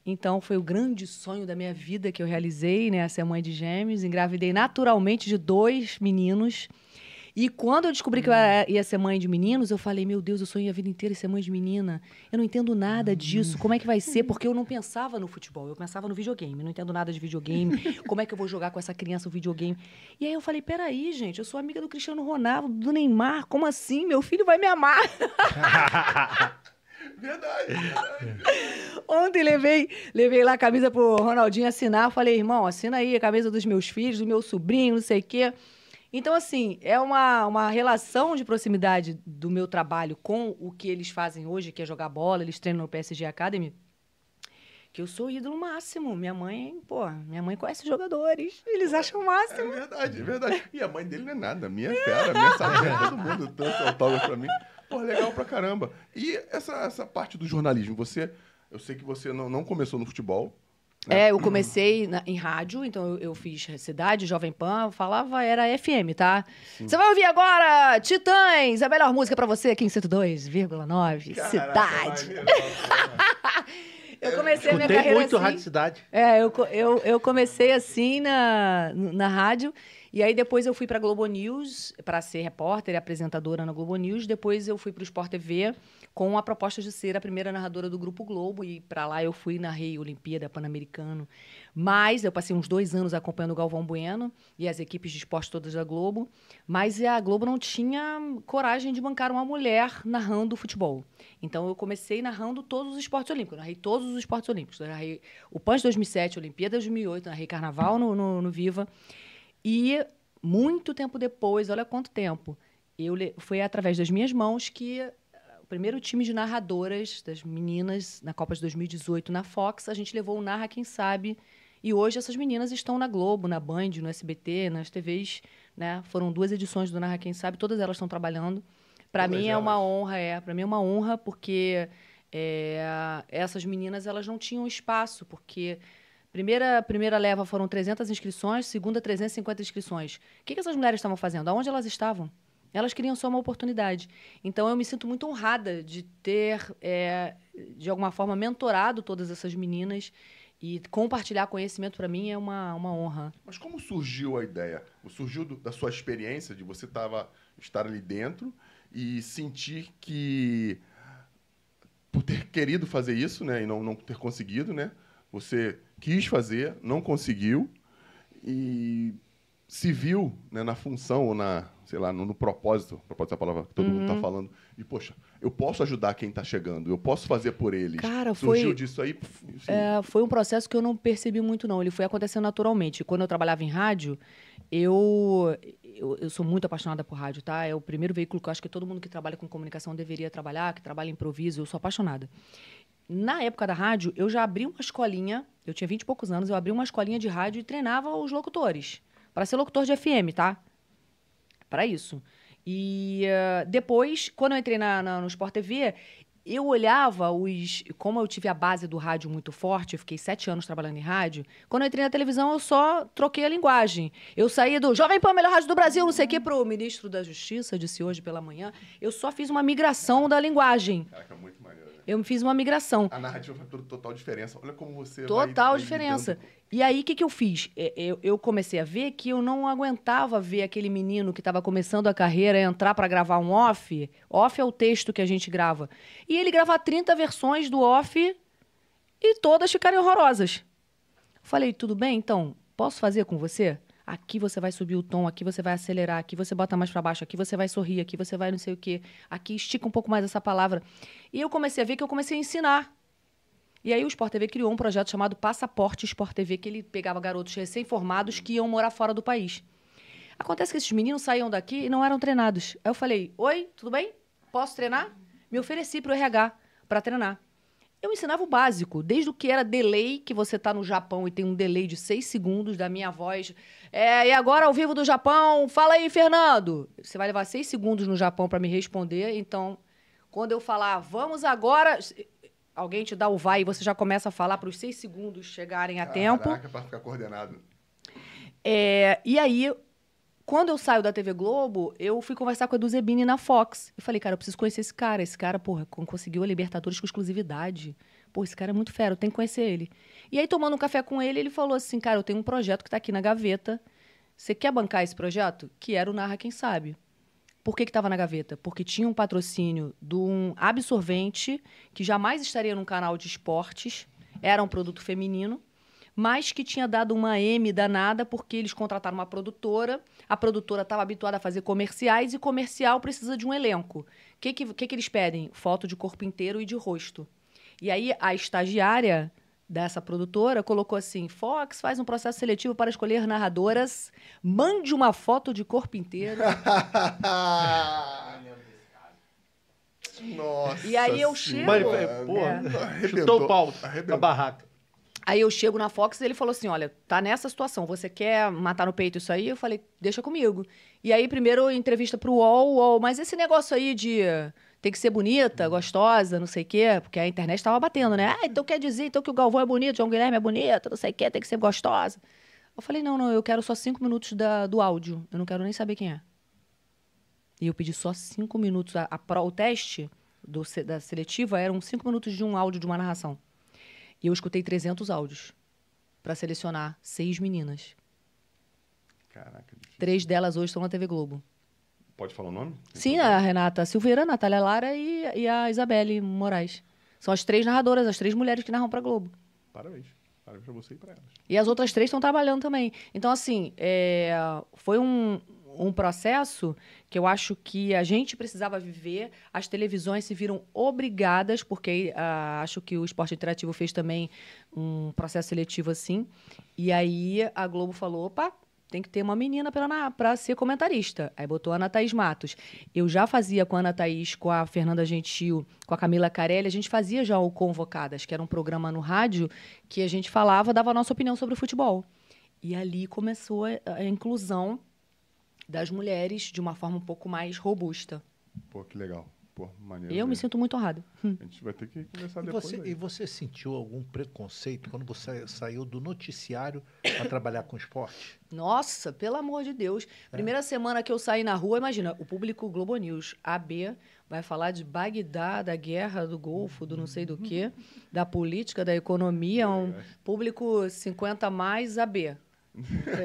então foi o grande sonho da minha vida que eu realizei, né? Ser mãe de gêmeos. Engravidei naturalmente de 2 meninos. E quando eu descobri que eu ia ser mãe de meninos, eu falei, meu Deus, eu sonhei a vida inteira em ser mãe de menina. Eu não entendo nada disso. Como é que vai ser? Porque eu não pensava no futebol, eu pensava no videogame. Não entendo nada de videogame. Como é que eu vou jogar com essa criança o videogame? E aí eu falei, peraí, gente, eu sou amiga do Cristiano Ronaldo, do Neymar. Como assim? Meu filho vai me amar. Verdade. Ontem levei lá a camisa pro Ronaldinho assinar. Falei, irmão, assina aí a camisa dos meus filhos, do meu sobrinho, não sei o quê. Então, assim, é uma relação de proximidade do meu trabalho com o que eles fazem hoje, que é jogar bola, eles treinam no PSG Academy, que eu sou o ídolo máximo. Minha mãe conhece os jogadores, eles acham o máximo. É verdade. E a mãe dele não é nada, minha fera, minha sargento, todo mundo tanto autógrafo pra mim. Pô, legal pra caramba. E essa parte do jornalismo, eu sei que você não começou no futebol, né? Eu comecei em rádio, então eu fiz Cidade, Jovem Pan, era FM, tá? Sim. Você vai ouvir agora Titãs, a melhor música pra você aqui em 102,9, Cidade. Eu comecei a minha carreira muito assim. Rádio Cidade. Eu comecei assim na rádio, e aí depois eu fui pra Globo News para ser repórter e apresentadora na Globo News. Depois eu fui pro Sport TV com a proposta de ser a primeira narradora do Grupo Globo, e para lá eu narrei Olimpíada, Pan-Americano. Mas eu passei uns 2 anos acompanhando o Galvão Bueno e as equipes de esporte todas da Globo, mas a Globo não tinha coragem de bancar uma mulher narrando futebol. Então eu comecei narrando todos os esportes olímpicos, eu narrei todos os esportes olímpicos. Eu narrei o PAN de 2007, Olimpíada de 2008, narrei Carnaval no Viva. E muito tempo depois, olha quanto tempo, foi através das minhas mãos que o primeiro time de narradoras das meninas na Copa de 2018 na Fox, a gente levou o Narra Quem Sabe, e hoje essas meninas estão na Globo, na Band, no SBT, nas TVs, né? Foram 2 edições do Narra Quem Sabe, todas elas estão trabalhando. Para mim é uma honra, para mim é uma honra, porque essas meninas elas não tinham espaço, porque Primeira leva foram 300 inscrições, segunda 350 inscrições. O que essas mulheres estavam fazendo? Aonde elas estavam? Elas queriam só uma oportunidade. Então, eu me sinto muito honrada de ter, de alguma forma, mentorado todas essas meninas. E compartilhar conhecimento, para mim, é uma honra. Mas como surgiu a ideia? Surgiu da sua experiência, de você estar ali dentro e sentir que, por ter querido fazer isso, né, e não ter conseguido, né, você quis fazer, não conseguiu e se viu, né, na função ou sei lá, no propósito é a palavra que todo mundo está falando, e, poxa, eu posso ajudar quem está chegando, eu posso fazer por eles. Cara, surgiu disso aí? Foi um processo que eu não percebi muito, não. Ele foi acontecendo naturalmente. Quando eu trabalhava em rádio, eu sou muito apaixonada por rádio, tá? É o primeiro veículo que eu acho que todo mundo que trabalha com comunicação deveria trabalhar, que trabalha em improviso, eu sou apaixonada. Na época da rádio, eu já abri uma escolinha, eu tinha 20 e poucos anos, eu abri uma escolinha de rádio e treinava os locutores. Para ser locutor de FM, tá? Para isso. E depois, quando eu entrei no Sport TV, eu olhava como eu tive a base do rádio muito forte, eu fiquei 7 anos trabalhando em rádio, quando eu entrei na televisão, eu só troquei a linguagem. Eu saí do Jovem Pan, melhor rádio do Brasil, não sei o quê, pro ministro da Justiça, disse hoje pela manhã. Eu só fiz uma migração da linguagem. Caraca, muito maneiro. Eu fiz uma migração. A narrativa faz total diferença. Olha como você Total vai diferença. lidando. E aí, o que eu fiz? Eu comecei a ver que eu não aguentava ver aquele menino que estava começando a carreira entrar para gravar um off. Off é o texto que a gente grava. E ele gravar 30 versões do off e todas ficarem horrorosas. Falei, tudo bem, então, posso fazer com você? Aqui você vai subir o tom, aqui você vai acelerar, aqui você bota mais para baixo, aqui você vai sorrir, aqui você vai não sei o quê, aqui estica um pouco mais essa palavra. E eu comecei a ver que eu comecei a ensinar. E aí o Sport TV criou um projeto chamado Passaporte Sport TV, que ele pegava garotos recém-formados que iam morar fora do país. Acontece que esses meninos saíam daqui e não eram treinados. Aí eu falei, oi, tudo bem? Posso treinar? Me ofereci para o RH para treinar. Eu ensinava o básico, desde o que era delay, que você está no Japão e tem um delay de 6 segundos da minha voz. E agora ao vivo do Japão, fala aí, Fernando. Você vai levar 6 segundos no Japão para me responder, então, quando eu falar, vamos agora... Alguém te dá o vai e você já começa a falar para os 6 segundos chegarem a tempo. Caraca, para ficar coordenado. E aí, quando eu saio da TV Globo, eu fui conversar com a Edu Zebini na Fox. Eu falei, cara, eu preciso conhecer esse cara. Esse cara, porra, conseguiu a Libertadores com exclusividade. Pô, esse cara é muito fera, eu tenho que conhecer ele. E aí, tomando um café com ele, ele falou assim, cara, eu tenho um projeto que tá aqui na gaveta. Você quer bancar esse projeto? Que era o Narra Quem Sabe. Por que estava na gaveta? Porque tinha um patrocínio de um absorvente que jamais estaria num canal de esportes, era um produto feminino, mas que tinha dado uma M danada porque eles contrataram uma produtora, a produtora estava habituada a fazer comerciais e comercial precisa de um elenco. O que eles pedem? Foto de corpo inteiro e de rosto. E aí a estagiária dessa produtora colocou assim, Fox faz um processo seletivo para escolher narradoras, mande uma foto de corpo inteiro. Nossa. E aí eu chego... Chutou o pau da barraca. Aí eu chego na Fox e ele falou assim, olha, tá nessa situação, você quer matar no peito isso aí? Eu falei, deixa comigo. E aí primeiro entrevista pro UOL, mas esse negócio aí de... Tem que ser bonita, gostosa, não sei o quê, porque a internet estava batendo, né? Então quer dizer então que o Galvão é bonito, João Guilherme é bonito, não sei o quê, tem que ser gostosa. Eu falei, não, eu quero só 5 minutos do áudio, eu não quero nem saber quem é. E eu pedi só 5 minutos. O teste da seletiva eram 5 minutos de um áudio de uma narração. E eu escutei 300 áudios para selecionar 6 meninas. Caraca, difícil. 3 delas hoje estão na TV Globo. Pode falar o nome? Sim, a Renata Silveira, a Natália Lara e a Isabelle Moraes. São as 3 narradoras, as 3 mulheres que narram para Globo. Parabéns. Parabéns para você e para elas. E as outras 3 estão trabalhando também. Então, assim, foi um processo que eu acho que a gente precisava viver. As televisões se viram obrigadas, porque acho que o Esporte Interativo fez também um processo seletivo assim. E aí a Globo falou, opa, tem que ter uma menina para ser comentarista. Aí botou a Ana Thaís Matos. Eu já fazia com a Ana Thaís, com a Fernanda Gentil, com a Camila Carelli, a gente fazia já o Convocadas, que era um programa no rádio que a gente falava, dava a nossa opinião sobre o futebol. E ali começou a inclusão das mulheres de uma forma um pouco mais robusta. Pô, que legal. Pô, maneiro. Eu me mesmo. sinto muito honrada. A gente vai ter que conversar depois. E você sentiu algum preconceito quando você saiu do noticiário para trabalhar com esporte? Nossa, pelo amor de Deus. Primeira semana que eu saí na rua, imagina, o público Globo News, AB, vai falar de Bagdá, da guerra do Golfo, do não sei do quê, da política, da economia, um público 50 mais AB.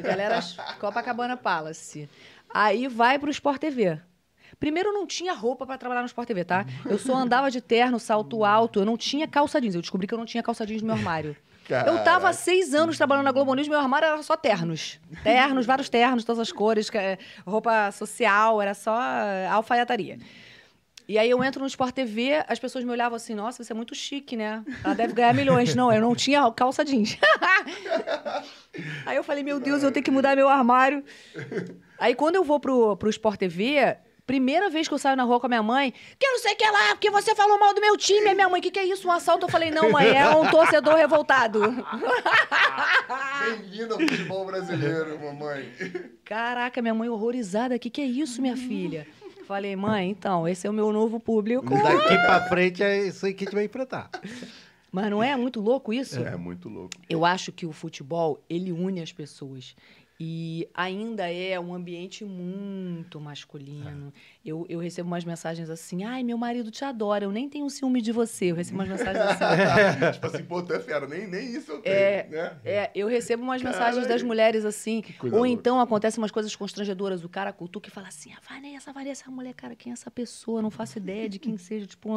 Galera, Copacabana Palace. Aí vai pro Sport TV. Primeiro, eu não tinha roupa para trabalhar no Sport TV, tá? Eu só andava de terno, salto alto, eu não tinha calça jeans. Eu descobri que eu não tinha calça jeans no meu armário. Eu tava há 6 anos trabalhando na Globo News, meu armário era só ternos. Ternos, vários ternos, todas as cores, roupa social, era só alfaiataria. E aí eu entro no Sport TV, as pessoas me olhavam assim, nossa, você é muito chique, né? Ela deve ganhar milhões. Não, eu não tinha calça jeans. Aí eu falei, meu Deus, eu tenho que mudar meu armário. Aí quando eu vou pro Sport TV, primeira vez que eu saio na rua com a minha mãe, que eu não sei o que lá, porque você falou mal do meu time. A minha mãe, o que é isso? Um assalto? Eu falei, não, mãe, é um torcedor revoltado. Bem-vindo ao futebol brasileiro, mamãe. Caraca, minha mãe horrorizada, o que é isso, minha filha? Falei, mãe, então, esse é o meu novo público. Daqui pra frente é isso aí que a gente vai enfrentar. Mas não é muito louco isso? É muito louco. Eu acho que o futebol, ele une as pessoas. E ainda é um ambiente muito masculino. Eu recebo umas mensagens assim, ai, meu marido te adora, eu nem tenho ciúme de você. Eu recebo umas mensagens assim. Tipo assim, pô, tu é fera, nem isso eu tenho, né? Eu recebo umas mensagens das mulheres assim. coisa Ou louca. então acontecem umas coisas constrangedoras. O cara cutuca e fala assim, Vanessa, essa mulher, cara, quem é essa pessoa? Não faço ideia de quem seja. Tipo,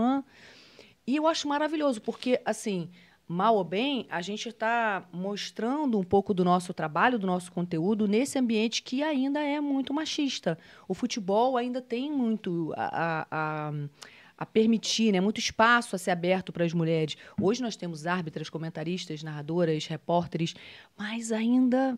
E eu acho maravilhoso, porque, assim, mal ou bem, a gente está mostrando um pouco do nosso trabalho, do nosso conteúdo, nesse ambiente que ainda é muito machista. O futebol ainda tem muito a permitir, né? Muito espaço a ser aberto para as mulheres. Hoje nós temos árbitras, comentaristas, narradoras, repórteres, mas ainda...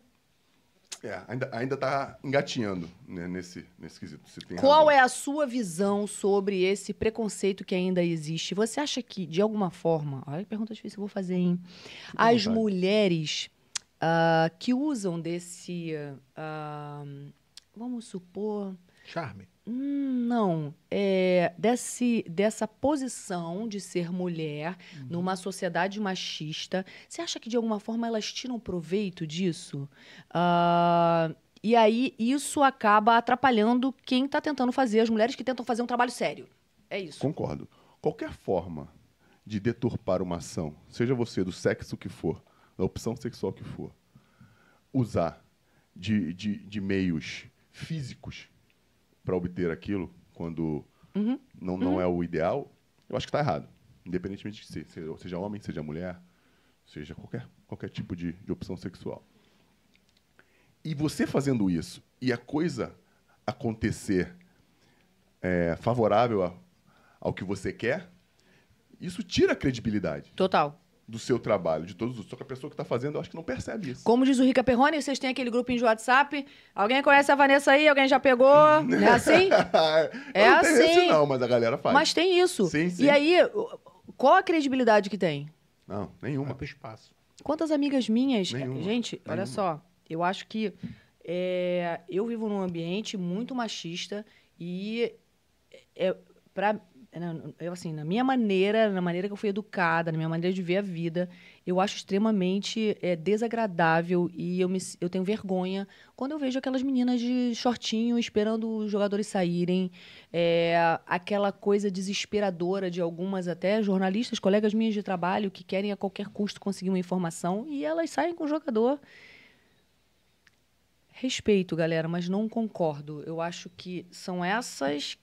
Ainda tá engatinhando, né, nesse quesito. Você tem Qual razão. é a sua visão sobre esse preconceito que ainda existe? Você acha que, de alguma forma... Olha que pergunta difícil que eu vou fazer, hein? à As vontade. mulheres que usam desse... vamos supor... Charme. Não. Dessa posição de ser mulher numa sociedade machista, você acha que, de alguma forma, elas tiram proveito disso? E aí, isso acaba atrapalhando quem está tentando fazer, as mulheres que tentam fazer um trabalho sério. É isso. Concordo. Qualquer forma de deturpar uma ação, seja você do sexo que for, da opção sexual que for, usar de meios físicos para obter aquilo, quando não é o ideal, eu acho que está errado. Independentemente de seja homem, seja mulher, seja qualquer tipo de opção sexual. E você fazendo isso, e a coisa acontecer favorável ao que você quer, isso tira a credibilidade Total. do seu trabalho, de todos os... Só que a pessoa que está fazendo, eu acho que não percebe isso. Como diz o Rica Perrone, vocês têm aquele grupinho de WhatsApp. Alguém conhece a Vanessa aí? Alguém já pegou? Não é assim? É não tem assim. esse não, mas a galera faz. Mas tem isso. Sim, sim. E aí, qual a credibilidade que tem? Não, Vai nenhuma. pro espaço. Quantas amigas minhas... Nenhuma. Gente, olha Nenhuma. só. Eu acho que eu vivo num ambiente muito machista e eu, assim, na minha maneira, na maneira que eu fui educada, na minha maneira de ver a vida, eu acho extremamente desagradável e eu tenho vergonha quando eu vejo aquelas meninas de shortinho esperando os jogadores saírem, aquela coisa desesperadora de algumas até jornalistas, colegas minhas de trabalho, que querem a qualquer custo conseguir uma informação e elas saem com o jogador. Respeito, galera, mas não concordo. Eu acho que são essas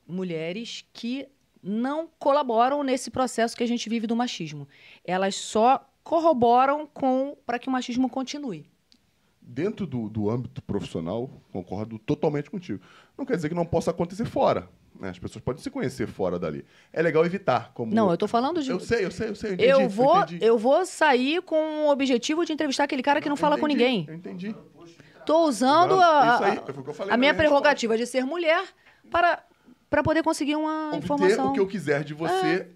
mulheres que não colaboram nesse processo que a gente vive do machismo. Elas só corroboram para que o machismo continue. Dentro do âmbito profissional, concordo totalmente contigo. Não quer dizer que não possa acontecer fora, né? As pessoas podem se conhecer fora dali. É legal evitar. Não, eu tô falando de... Eu sei. Entendi, Eu vou sair com o objetivo de entrevistar aquele cara que não fala com ninguém. Eu entendi. Tô usando Isso aí, foi o que eu falei a na minha minha prerrogativa de ser mulher para poder conseguir uma obter informação. o que eu quiser de você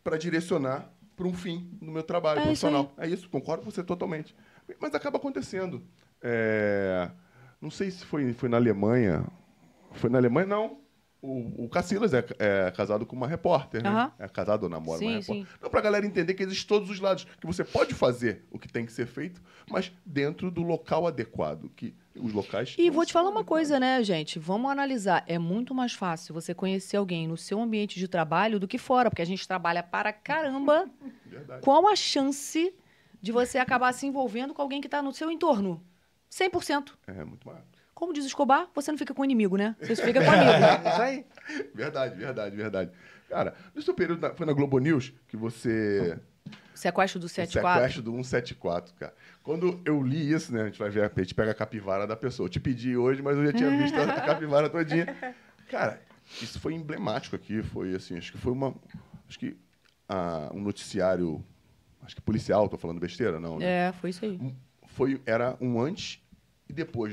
para direcionar para um fim no meu trabalho profissional. É isso, concordo com você totalmente. Mas acaba acontecendo. Não sei se foi na Alemanha. Foi na Alemanha? Não. O Cacillas é casado com uma repórter, né? Aham. É casado ou namora uma Sim, repórter. sim. Então, pra galera entender que existe todos os lados, que você pode fazer o que tem que ser feito, mas dentro do local adequado, que os locais... E não vou te são falar uma adequados. coisa, né, gente? Vamos analisar. É muito mais fácil você conhecer alguém no seu ambiente de trabalho do que fora, porque a gente trabalha para caramba. Verdade. Qual a chance de você acabar se envolvendo com alguém que está no seu entorno? 100%. É, muito maior. Como diz o Escobar, você não fica com inimigo, né? Você fica com amigo. Isso aí. Verdade. Cara, no seu período, foi na Globo News que você... Sequestro do O 74. sequestro do 174, cara. Quando eu li isso, né? A gente vai ver, a gente pega a capivara da pessoa. Eu te pedi hoje, mas eu já tinha visto a capivara todinha. Cara, isso foi emblemático aqui. Foi assim, acho que foi um noticiário, acho que policial, tô falando besteira, não, né? Foi isso aí. Era um antes e depois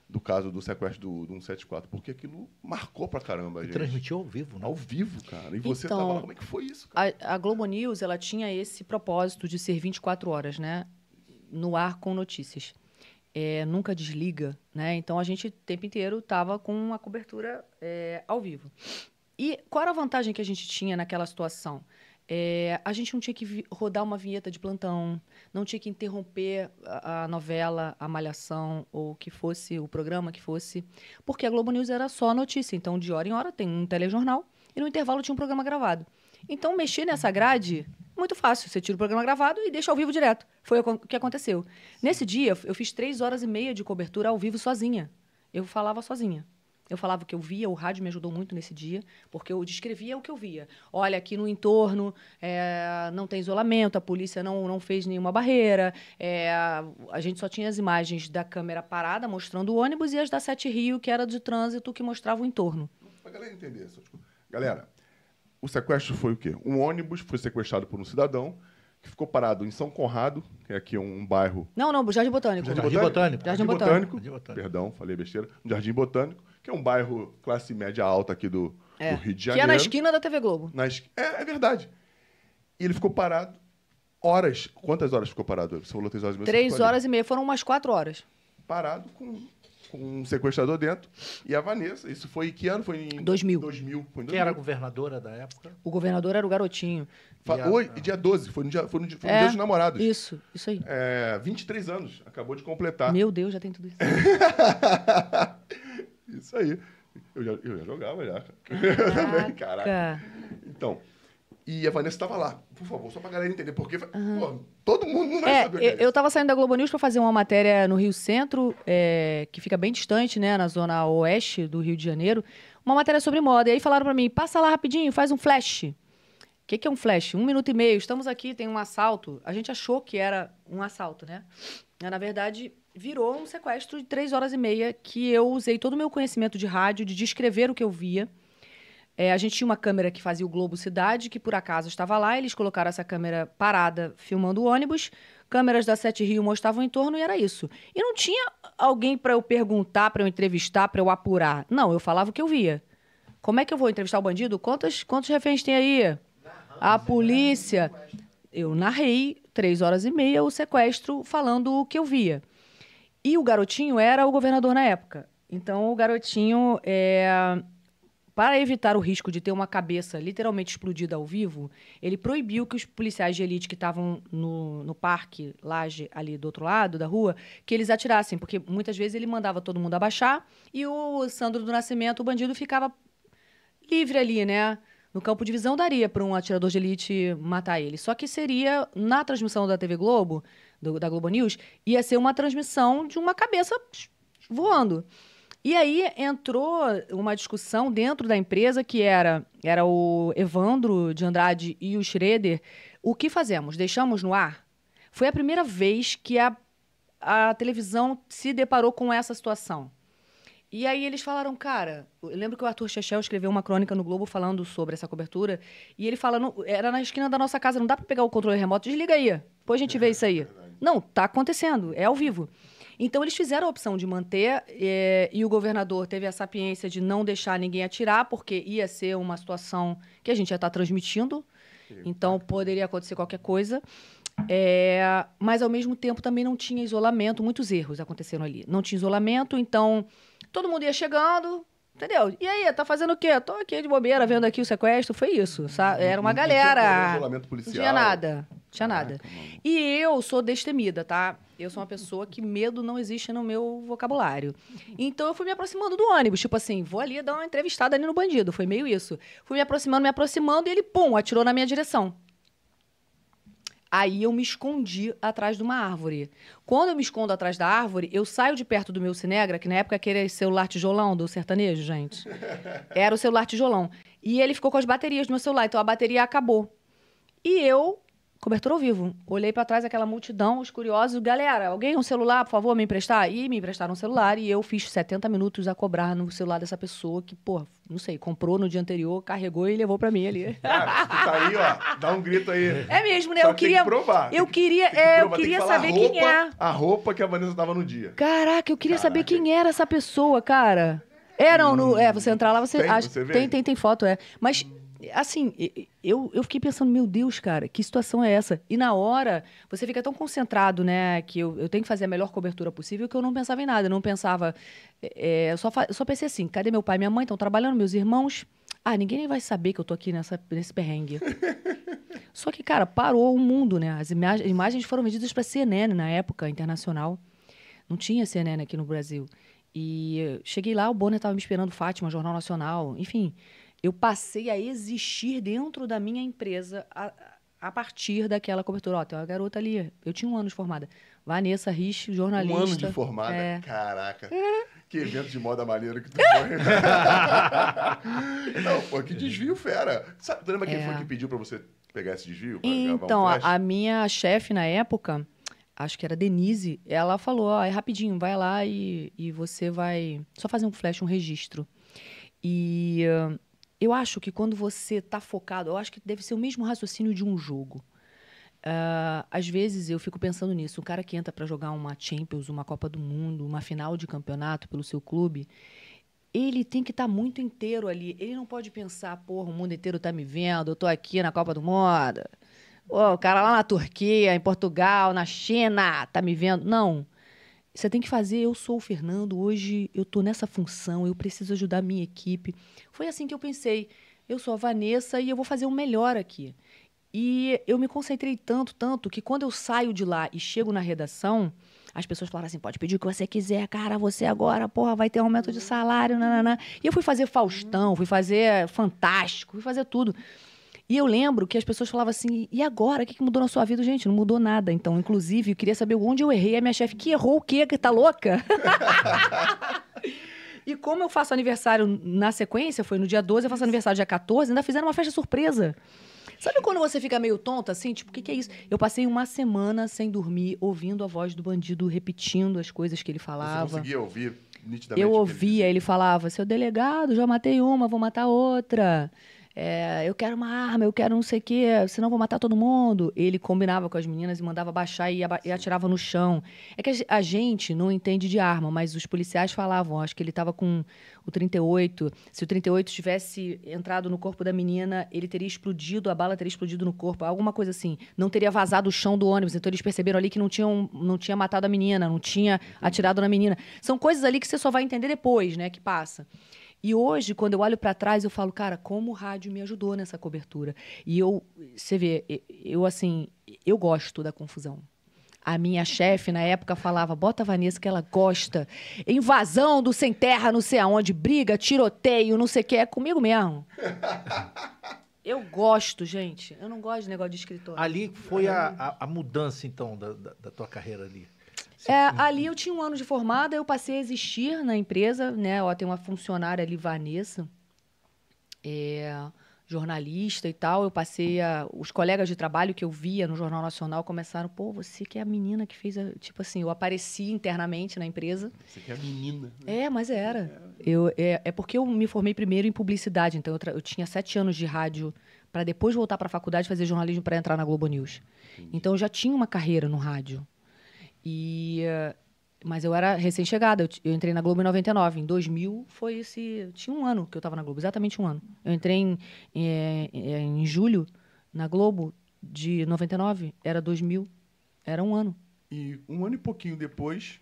do caso do sequestro do 174, porque aquilo marcou pra caramba a E gente. transmitiu ao vivo, né? Ao vivo, cara. E você Então, tava lá, como é que foi isso, cara? A Globo News, ela tinha esse propósito de ser 24 horas, né? No ar com notícias. Nunca desliga, né? Então, a gente o tempo inteiro estava com a cobertura ao vivo. E qual era a vantagem que a gente tinha naquela situação? A gente não tinha que rodar uma vinheta de plantão, não tinha que interromper a novela, a malhação, ou o que fosse, o programa que fosse, porque a Globo News era só notícia. Então, de hora em hora, tem um telejornal e no intervalo tinha um programa gravado. Então, mexer nessa grade, muito fácil. Você tira o programa gravado e deixa ao vivo direto. Foi o que aconteceu. Nesse dia, eu fiz 3 horas e meia de cobertura ao vivo sozinha. Eu falava sozinha. Eu falava o que eu via, o rádio me ajudou muito nesse dia, porque eu descrevia o que eu via. Olha, aqui no entorno não tem isolamento, a polícia não fez nenhuma barreira, a gente só tinha as imagens da câmera parada mostrando o ônibus e as da Sete Rio, que era de trânsito, que mostrava o entorno. Pra galera entender. Galera, o sequestro foi o quê? Um ônibus foi sequestrado por um cidadão que ficou parado em São Conrado, que é aqui um bairro... Não, Jardim Botânico. Jardim Botânico. Jardim Botânico. Perdão, falei besteira. Um Jardim Botânico, que é um bairro classe média alta aqui do Rio de Que Janeiro. é na esquina da TV Globo. É verdade. E ele ficou parado horas. Quantas horas ficou parado? Você falou 3 horas e meia. 3 horas e meia, foram umas 4 horas. Parado com um sequestrador dentro. E a Vanessa, isso foi em que ano? Foi em 2000. 2000. Foi em Quem era a 2000. governadora da época? O governador era o Garotinho. Hoje, dia 12, foi no dia dos namorados. Isso aí. 23 anos, acabou de completar. Meu Deus, já tem tudo isso. Isso aí. Eu já jogava já. Eu também, caraca. Então, e a Vanessa estava lá. Por favor, só pra galera entender. Porque pô, todo mundo não vai saber o que é eu estava saindo da Globo News para fazer uma matéria no Rio Centro, que fica bem distante, né, na zona oeste do Rio de Janeiro, uma matéria sobre moda. E aí falaram para mim, passa lá rapidinho, faz um flash. O que é um flash? 1 minuto e meio, estamos aqui, tem um assalto. A gente achou que era um assalto, né? Mas, na verdade, virou um sequestro de 3 horas e meia, que eu usei todo o meu conhecimento de rádio, de descrever o que eu via. A gente tinha uma câmera que fazia o Globo Cidade, que por acaso estava lá, eles colocaram essa câmera parada, filmando o ônibus, câmeras da Sete Rio mostravam o entorno e era isso. E não tinha alguém para eu perguntar, para eu entrevistar, para eu apurar. Não, eu falava o que eu via. Como é que eu vou entrevistar o bandido? Quantos reféns tem aí? A polícia. Eu narrei 3 horas e meia o sequestro falando o que eu via. E o Garotinho era o governador na época. Então, o Garotinho, para evitar o risco de ter uma cabeça literalmente explodida ao vivo, ele proibiu que os policiais de elite que estavam no parque, laje, ali do outro lado da rua, que eles atirassem, porque muitas vezes ele mandava todo mundo abaixar e o Sandro do Nascimento, o bandido, ficava livre ali, né? No campo de visão daria para um atirador de elite matar ele. Só que seria, na transmissão da TV Globo, da Globo News, ia ser uma transmissão de uma cabeça voando. E aí entrou uma discussão dentro da empresa que era o Evandro de Andrade e o Schroeder. O que fazemos? Deixamos no ar? Foi a primeira vez que a televisão se deparou com essa situação. E aí eles falaram, cara... Eu lembro que o Arthur Chechel escreveu uma crônica no Globo falando sobre essa cobertura. E ele fala, era na esquina da nossa casa, não dá para pegar o controle remoto, desliga aí. Depois a gente vê isso aí. Não, tá acontecendo, é ao vivo. Então, eles fizeram a opção de manter, e o governador teve a sapiência de não deixar ninguém atirar, porque ia ser uma situação que a gente ia estar transmitindo, então poderia acontecer qualquer coisa. Mas, ao mesmo tempo, também não tinha isolamento, muitos erros aconteceram ali. Não tinha isolamento, então todo mundo ia chegando, Entendeu? E aí, tá fazendo o quê? Tô aqui de bobeira, vendo aqui o sequestro. Foi isso, sabe? Era uma Não tinha galera. isolamento Não policial. tinha nada. Tinha Caraca, nada. mano. E eu sou destemida, tá? Eu sou uma pessoa que medo não existe no meu vocabulário. Então eu fui me aproximando do ônibus. Tipo assim, vou ali dar uma entrevistada ali no bandido. Foi meio isso. Fui me aproximando e ele, pum, atirou na minha direção. Aí eu me escondi atrás de uma árvore. Quando eu me escondo atrás da árvore, eu saio de perto do meu Cinegra, que na época aquele celular tijolão do sertanejo, gente. Era o celular tijolão. E ele ficou com as baterias do meu celular, então a bateria acabou. E eu, cobertura ao vivo, olhei pra trás aquela multidão, os curiosos, galera, alguém um celular, por favor, me emprestar? E me emprestaram um celular e eu fiz 70 minutos a cobrar no celular dessa pessoa que, pô, não sei, comprou no dia anterior, carregou e levou pra mim ali. Cara, se tu tá aí, ó, dá um grito aí. É mesmo, né? Só Eu que tem queria que provar. Eu queria, Tem que provar, eu tem que queria falar saber quem é. A roupa que a Vanessa tava no dia. Caraca, eu queria saber Caraca. quem era essa pessoa, cara. Não, você entrar lá, você Tem, acha. você vê? Tem foto, é. Mas, assim, eu fiquei pensando, meu Deus, cara, que situação é essa? E na hora, você fica tão concentrado, né, que eu tenho que fazer a melhor cobertura possível, que eu não pensava em nada. Eu não pensava. Eu só pensei assim: cadê meu pai e minha mãe? Estão trabalhando, meus irmãos. Ninguém nem vai saber que eu tô aqui nesse perrengue. Só que, cara, parou o mundo, né? As imagens foram vendidas para CNN na época, internacional. Não tinha CNN aqui no Brasil. E cheguei lá, o Bonner estava me esperando, Fátima, Jornal Nacional. Enfim, eu passei a existir dentro da minha empresa a partir daquela cobertura. Ó, tem uma garota ali. Eu tinha 1 ano de formada. Vanessa Rich, jornalista. 1 ano de formada? É. Caraca. Que evento de moda maneiro que tu foi. Não, pô, que desvio fera. Sabe, tu lembra quem foi que pediu pra você pegar esse desvio? Pra Então, gravar um flash? a minha chefe na época, acho que era Denise, ela falou, é rapidinho, vai lá e você vai só fazer um flash, um registro. E eu acho que quando você tá focado, eu acho que deve ser o mesmo raciocínio de um jogo. Às vezes eu fico pensando nisso, o cara que entra para jogar uma Champions, uma Copa do Mundo, uma final de campeonato pelo seu clube, ele tem que estar muito inteiro ali. Ele não pode pensar, porra, o mundo inteiro tá me vendo, eu tô aqui na Copa do Mundo. Pô, o cara lá na Turquia, em Portugal, na China, tá me vendo. Não. Você tem que fazer, eu sou o Fernando, hoje eu tô nessa função, eu preciso ajudar a minha equipe. Foi assim que eu pensei. Eu sou a Vanessa e eu vou fazer o melhor aqui. E eu me concentrei tanto, que quando eu saio de lá e chego na redação, as pessoas falaram assim, pode pedir o que você quiser, cara, você agora, porra, vai ter aumento de salário, nananã. E eu fui fazer Faustão, fui fazer Fantástico, fui fazer tudo. E eu lembro que as pessoas falavam assim, e agora, o que mudou na sua vida? Gente, não mudou nada. Então, inclusive, eu queria saber onde eu errei. A minha chefe, que errou o quê? Que tá louca? E como eu faço aniversário na sequência, foi no dia 12, eu faço aniversário dia 14, ainda fizeram uma festa surpresa. Sabe quando você fica meio tonta, assim? Tipo, o que é isso? Eu passei 1 semana sem dormir, ouvindo a voz do bandido, repetindo as coisas que ele falava. Você conseguia ouvir nitidamente? Eu o que ele ouvia, ele falava, seu delegado, já matei uma, vou matar outra. Eu quero uma arma, eu quero não sei o quê, senão vou matar todo mundo. Ele combinava com as meninas e mandava baixar e atirava no chão. É que a gente não entende de arma, mas os policiais falavam, acho que ele estava com o 38. Se o 38 tivesse entrado no corpo da menina, ele teria explodido, a bala teria explodido no corpo, alguma coisa assim. Não teria vazado o chão do ônibus. Então eles perceberam ali que não tinha matado a menina, não tinha atirado na menina. São coisas ali que você só vai entender depois, né, que passa. E hoje, quando eu olho para trás, eu falo, cara, como o rádio me ajudou nessa cobertura. E você vê, eu gosto da confusão. A minha chefe, na época, falava, bota a Vanessa que ela gosta. Invasão do sem terra, não sei aonde, briga, tiroteio, não sei o que, é comigo mesmo. Eu gosto, gente. Eu não gosto de negócio de escritório. Ali foi a mudança, então, da tua carreira ali. Ali eu tinha 1 ano de formada, eu passei a existir na empresa, né? Tem uma funcionária ali, Vanessa, jornalista e tal. Eu passei os colegas de trabalho que eu via no Jornal Nacional começaram, pô, você que é a menina que fez tipo assim, eu apareci internamente na empresa. Você que é a menina. Mas era. É porque eu me formei primeiro em publicidade, então eu tinha 7 anos de rádio para depois voltar para a faculdade fazer jornalismo para entrar na Globo News. Entendi. Então eu já tinha uma carreira no rádio. Mas eu era recém-chegada, eu entrei na Globo em 99. Em 2000 tinha 1 ano que eu estava na Globo, exatamente 1 ano. Eu entrei em julho na Globo de 99, era 2000, era 1 ano. E 1 ano e pouquinho depois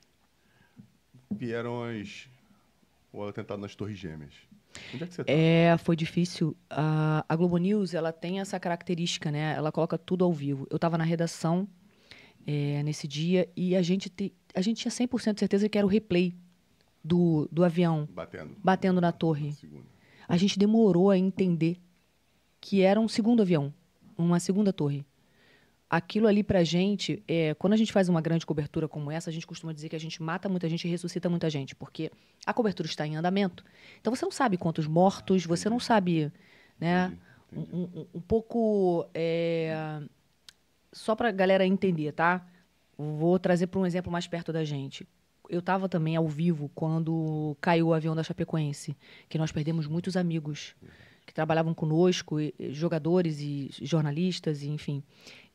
vieram ou atentado nas Torres Gêmeas. Onde é que você tá? Foi difícil. A Globo News, ela tem essa característica, né? Ela coloca tudo ao vivo. Eu estava na redação nesse dia e a gente tinha 100% de certeza que era o replay do avião batendo na torre. A gente demorou a entender que era um segundo avião, uma segunda torre. Aquilo ali pra gente, quando a gente faz uma grande cobertura como essa, a gente costuma dizer que a gente mata muita gente e ressuscita muita gente, porque a cobertura está em andamento. Então você não sabe quantos mortos, você não sabe, né? Entendi. Um pouco, só pra galera entender, tá? Vou trazer para um exemplo mais perto da gente. Eu estava também ao vivo quando caiu o avião da Chapecoense, que nós perdemos muitos amigos que trabalhavam conosco, jogadores e jornalistas, e, enfim.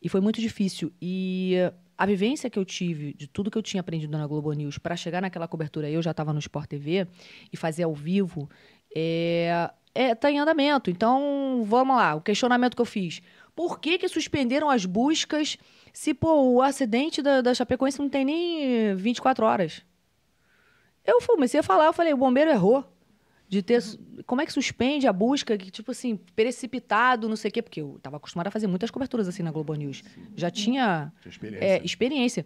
E foi muito difícil. E a vivência que eu tive de tudo que eu tinha aprendido na Globo News para chegar naquela cobertura, eu já estava no Sport TV, e fazer ao vivo, tá em andamento. Então, vamos lá, o questionamento que eu fiz. Por que suspenderam as buscas se, o acidente da Chapecoense não tem nem 24 horas? Eu comecei a falar, eu falei, o bombeiro errou. Como é que suspende a busca, que, tipo assim, precipitado, não sei o quê, porque eu estava acostumada a fazer muitas coberturas assim na Globo News. Já tinha experiência.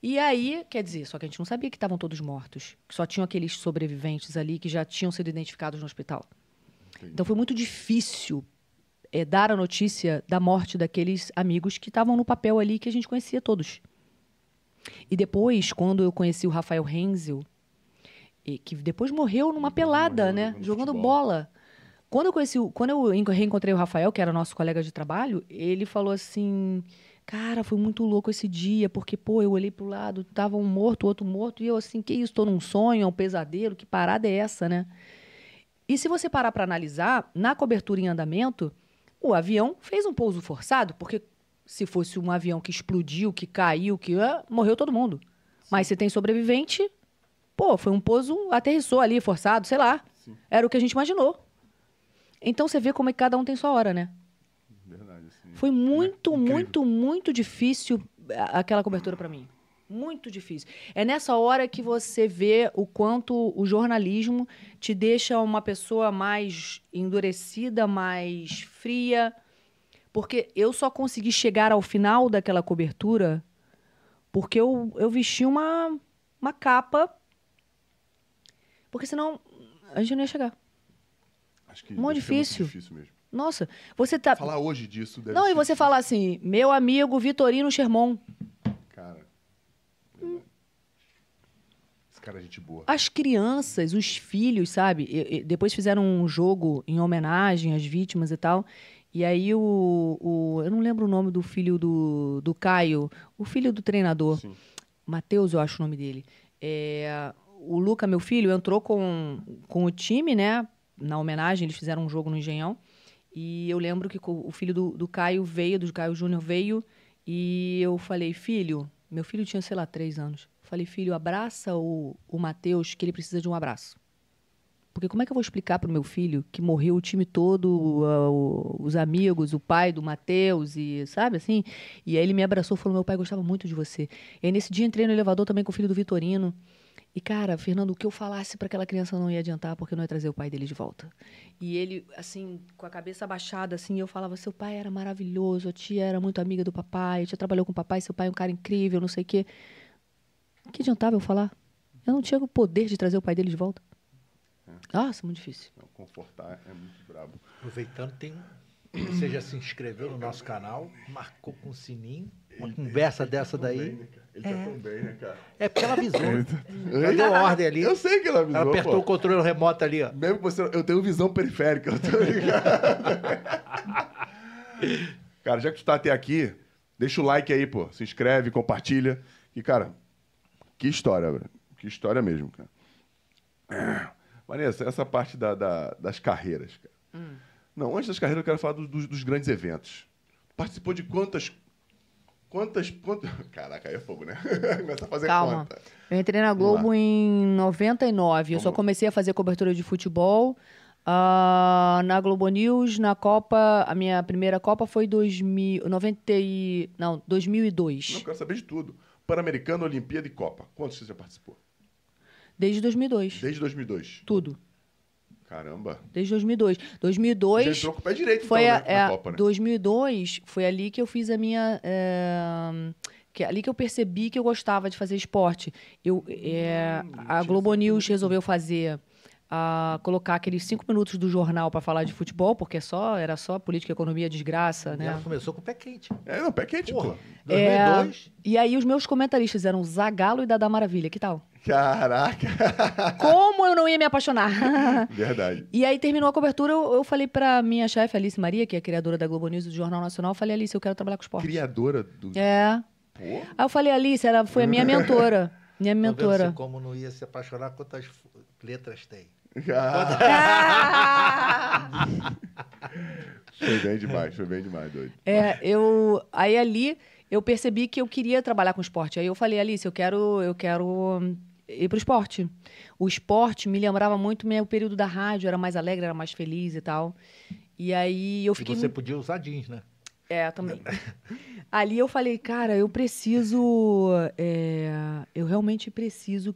E aí, quer dizer, só que a gente não sabia que estavam todos mortos, que só tinham aqueles sobreviventes ali que já tinham sido identificados no hospital. Entendi. Então foi muito difícil dar a notícia da morte daqueles amigos que estavam no papel ali, que a gente conhecia todos. E depois, quando eu conheci o Rafael Renzel, que depois morreu numa pelada, né? Jogando bola. Quando eu reencontrei o Rafael, que era nosso colega de trabalho, ele falou assim, cara, foi muito louco esse dia, porque, eu olhei pro lado, tava um morto, outro morto, e eu assim, que isso, tô num sonho, é um pesadelo, que parada é essa, né? E se você parar para analisar, na cobertura em andamento, o avião fez um pouso forçado, porque se fosse um avião que explodiu, que caiu, morreu todo mundo. Sim. Mas se tem sobrevivente, foi um pouso, aterrissou ali, forçado, sei lá. Sim. Era o que a gente imaginou. Então você vê como é que cada um tem sua hora, né? Verdade, sim. Foi muito difícil aquela cobertura para mim. Muito difícil. É nessa hora que você vê o quanto o jornalismo te deixa uma pessoa mais endurecida, mais fria. Porque eu só consegui chegar ao final daquela cobertura porque eu vesti uma capa. Porque senão a gente não ia chegar. Acho que muito difícil. Muito difícil mesmo. Nossa, você tá... Falar hoje disso deve Não, ser e você difícil. falar assim, meu amigo Vitorino Sherman. Cara, esse cara é gente boa. As crianças, os filhos, sabe? Depois fizeram um jogo em homenagem às vítimas e tal. E aí eu não lembro o nome do filho do Caio, o filho do treinador. Sim. Matheus, eu acho o nome dele. O Luca, meu filho, entrou com o time, né? Na homenagem, eles fizeram um jogo no Engenhão. E eu lembro que o filho do Caio veio, do Caio Júnior veio. E eu falei, filho... Meu filho tinha, 3 anos. Falei, filho, abraça o Matheus, que ele precisa de um abraço. Porque como é que eu vou explicar pro meu filho que morreu o time todo, os amigos, o pai do Matheus, e sabe assim? E aí ele me abraçou e falou, meu pai gostava muito de você. E aí nesse dia entrei no elevador também com o filho do Vitorino. E, cara, Fernando, o que eu falasse para aquela criança não ia adiantar, porque não ia trazer o pai dele de volta. E ele, assim, com a cabeça abaixada, assim, eu falava, seu pai era maravilhoso, a tia era muito amiga do papai, a tia trabalhou com o papai, seu pai é um cara incrível, não sei o quê. O que adiantava eu falar? Eu não tinha o poder de trazer o pai dele de volta. Nossa, muito difícil. Não, confortar é muito brabo. Aproveitando, você já se inscreveu no nosso canal, marcou com o sininho, uma conversa dessa daí. Bem, né, cara? Ele tá tão bem, né, cara? É porque ela avisou. Ela deu ordem ali. Eu sei que ela avisou. Ela apertou o controle remoto ali, ó. Mesmo você, eu tenho visão periférica, eu tô ligado. Cara, já que tu tá até aqui, deixa o like aí, pô. Se inscreve, compartilha. E, cara, que história, velho. Que história mesmo, cara. Vanessa, essa parte das carreiras, cara. Não, antes das carreiras eu quero falar dos grandes eventos. Participou de quantas... Caraca, aí é fogo, né? Começa a fazer Calma. conta. Eu entrei na Globo em 99. Eu só comecei a fazer cobertura de futebol na Globo News, na Copa. A minha primeira Copa foi 2002. Não, quero saber de tudo. Pan-Americano, Olimpíada e Copa. Quantos você já participou? Desde 2002. Desde 2002. Tudo. Caramba. Desde 2002. Já 2002 entrou com o pé direito, foi então, né, na Copa, né? 2002 foi ali que eu fiz a minha... que é ali que eu percebi que eu gostava de fazer esporte. A Globo News resolveu fazer... colocar aqueles 5 minutos do jornal para falar de futebol, porque era só política, economia, desgraça, E né? ela começou com o pé quente. Não, pé quente, Porra, pô. 2002. E aí os meus comentaristas eram Zagallo e Dadá Maravilha, que tal? Caraca. Como eu não ia me apaixonar? Verdade. E aí terminou a cobertura, eu falei pra minha chefe, Alice Maria, que é a criadora da Globo News e do Jornal Nacional, eu falei, Alice, eu quero trabalhar com esporte. Criadora do... É. Pô. Aí eu falei, Alice, ela foi a minha mentora. Minha Tô vendo mentora. você como não ia se apaixonar, quantas letras tem. Foi bem demais, doido. Aí ali eu percebi que eu queria trabalhar com esporte. Aí eu falei, Alice, eu quero ir pro esporte. O esporte me lembrava muito meu período da rádio, era mais alegre, era mais feliz e tal. E aí eu E fiquei... você podia usar jeans, né? Também. Ali eu falei, cara, eu preciso... eu realmente preciso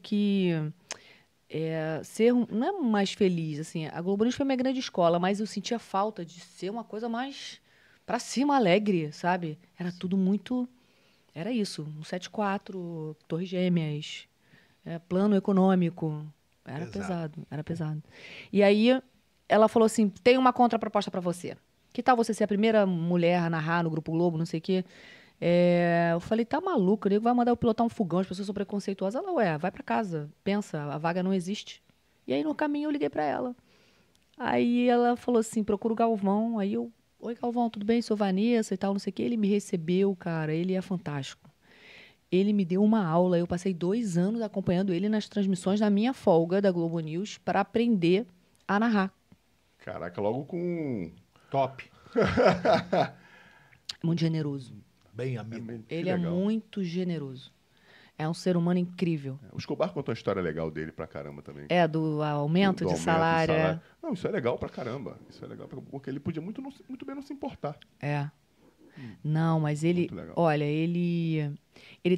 ser não é mais feliz, assim, a Globo News foi minha grande escola, mas eu sentia falta de ser uma coisa mais pra cima, alegre, sabe? Era tudo muito, era isso, 174, Torres Gêmeas, plano econômico, era pesado. E aí ela falou assim, tem uma contraproposta pra você, que tal você ser a primeira mulher a narrar no Grupo Globo, não sei o quê? Eu falei, tá maluco, o nego vai mandar eu pilotar um fogão, as pessoas são preconceituosas. Ela, vai pra casa, pensa, a vaga não existe. E aí no caminho eu liguei pra ela. Aí ela falou assim, procura o Galvão. Aí eu, oi Galvão, tudo bem? Sou Vanessa e tal, não sei o quê. Ele me recebeu, cara, ele é fantástico. Ele me deu uma aula, eu passei 2 anos acompanhando ele nas transmissões da minha folga da Globo News para aprender a narrar. Caraca, logo com... Top. Muito generoso. Bem amigo. Ele é muito generoso. É um ser humano incrível. O Escobar contou uma história legal dele pra caramba também. Do aumento de salário. Não, isso é legal pra caramba. Isso é legal, porque ele podia muito bem não se importar. Não, mas ele... Olha, ele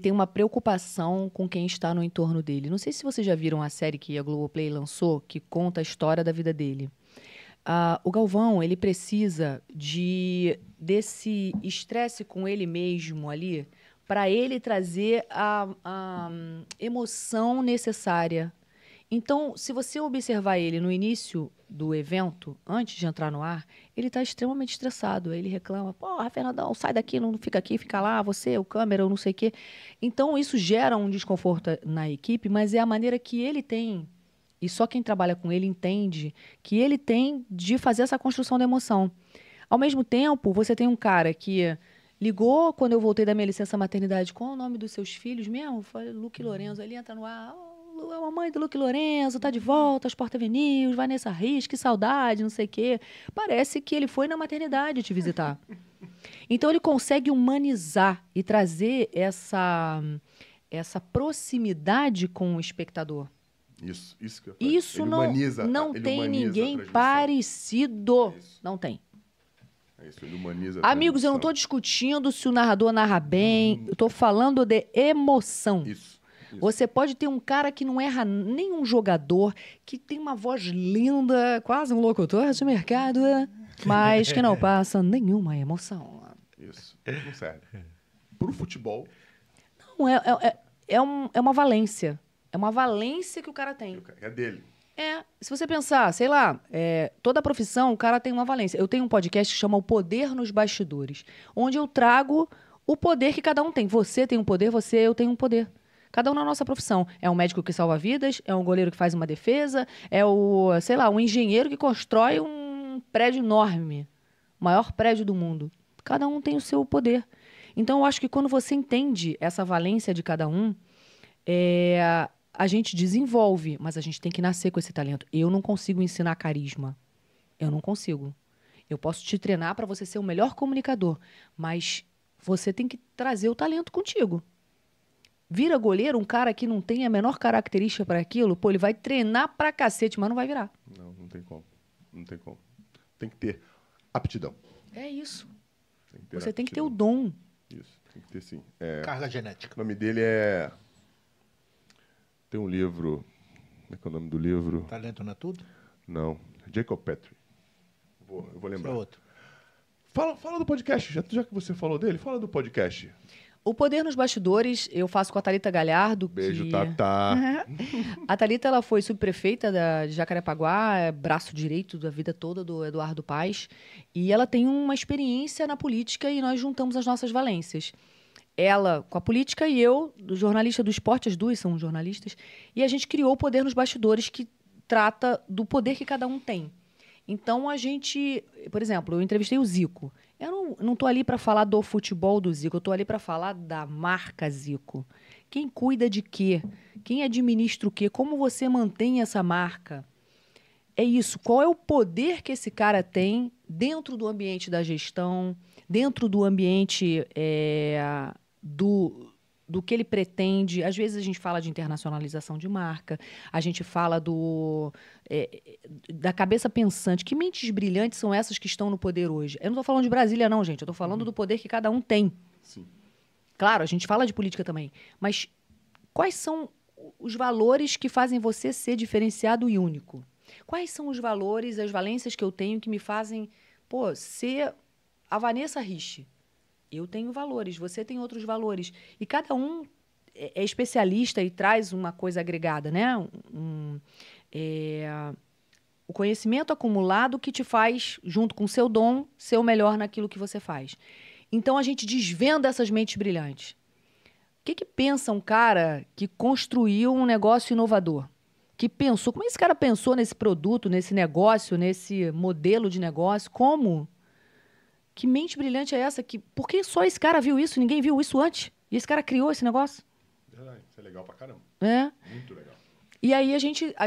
tem uma preocupação com quem está no entorno dele. Não sei se vocês já viram a série que a Globoplay lançou, que conta a história da vida dele. O Galvão, ele precisa desse estresse com ele mesmo ali, para ele trazer a emoção necessária. Então, se você observar ele no início do evento, antes de entrar no ar, ele está extremamente estressado. Aí ele reclama, porra, Fernandão, sai daqui, não fica aqui, fica lá, você, o câmera, eu não sei o quê. Então, isso gera um desconforto na equipe, mas é a maneira que ele tem... E só quem trabalha com ele entende que ele tem de fazer essa construção da emoção. Ao mesmo tempo, você tem um cara que ligou quando eu voltei da minha licença maternidade. Qual é o nome dos seus filhos mesmo? Foi Luque Lourenço. Ele entra no ar. A mamãe do Luque Lourenço tá de volta, aos Porta Avenil, Vanessa Rios, que saudade, não sei o quê. Parece que ele foi na maternidade te visitar. Então, ele consegue humanizar e trazer essa proximidade com o espectador. Isso que eu falei. Isso não tem ninguém parecido. Isso. Não tem. Isso, ele humaniza a Amigos, eu não estou discutindo se o narrador narra bem. Eu estou falando de emoção. Isso. Você pode ter um cara que não erra nenhum jogador, que tem uma voz linda, quase um locutor de mercado, mas que não passa nenhuma emoção. Isso. Não serve. Pro futebol... Não, é uma valência. É uma valência que o cara tem. É dele. Se você pensar, sei lá, toda profissão, o cara tem uma valência. Eu tenho um podcast que chama O Poder nos Bastidores, onde eu trago o poder que cada um tem. Você tem um poder, eu tenho um poder. Cada um na nossa profissão. É um médico que salva vidas, é um goleiro que faz uma defesa, é um engenheiro que constrói um prédio enorme, o maior prédio do mundo. Cada um tem o seu poder. Então, eu acho que quando você entende essa valência de cada um, a gente desenvolve, mas a gente tem que nascer com esse talento. Eu não consigo ensinar carisma. Eu não consigo. Eu posso te treinar para você ser o melhor comunicador, mas você tem que trazer o talento contigo. Vira goleiro, um cara que não tem a menor característica para aquilo, ele vai treinar pra cacete, mas não vai virar. Não tem como. Não tem como. Tem que ter aptidão. É isso. Você tem que ter o dom. Isso, tem que ter sim. Carga genética. O nome dele tem um livro Como é que é o nome do livro? Talento não é tudo? Não. Jacob Petrie. Eu vou Esse é lembrar. outro. Fala do podcast. Já que você falou dele, fala do podcast. O Poder nos Bastidores, eu faço com a Thalita Galhardo. Beijo, que... Tatá. A Thalita, ela foi subprefeita de Jacarepaguá, é braço direito da vida toda do Eduardo Paes. E ela tem uma experiência na política e nós juntamos as nossas valências. Ela com a política e eu, do jornalista do esporte, as duas são jornalistas. E a gente criou o Poder nos Bastidores, que trata do poder que cada um tem. Então, a gente... Por exemplo, eu entrevistei o Zico. Eu não estou ali para falar do futebol do Zico, eu estou ali para falar da marca Zico. Quem cuida de quê? Quem administra o quê? Como você mantém essa marca? É isso. Qual é o poder que esse cara tem dentro do ambiente da gestão, dentro do ambiente do que ele pretende? Às vezes a gente fala de internacionalização de marca, a gente fala da cabeça pensante. Que mentes brilhantes são essas que estão no poder hoje? Eu não estou falando de Brasília, não, gente. Eu estou falando do poder que cada um tem. Sim. Claro, a gente fala de política também. Mas quais são os valores que fazem você ser diferenciado e único? Quais são os valores, as valências que eu tenho que me fazem, ser a Vanessa Rich? Eu tenho valores, você tem outros valores. E cada um é especialista e traz uma coisa agregada, né? O conhecimento acumulado que te faz, junto com o seu dom, ser o melhor naquilo que você faz. Então, a gente desvenda essas mentes brilhantes. O que pensa um cara que construiu um negócio inovador? Que pensou, como esse cara pensou nesse produto, nesse negócio, nesse modelo de negócio? Como? Que mente brilhante é essa? Por que só esse cara viu isso? Ninguém viu isso antes? E esse cara criou esse negócio? Verdade, isso é legal pra caramba. É. Muito legal. E aí a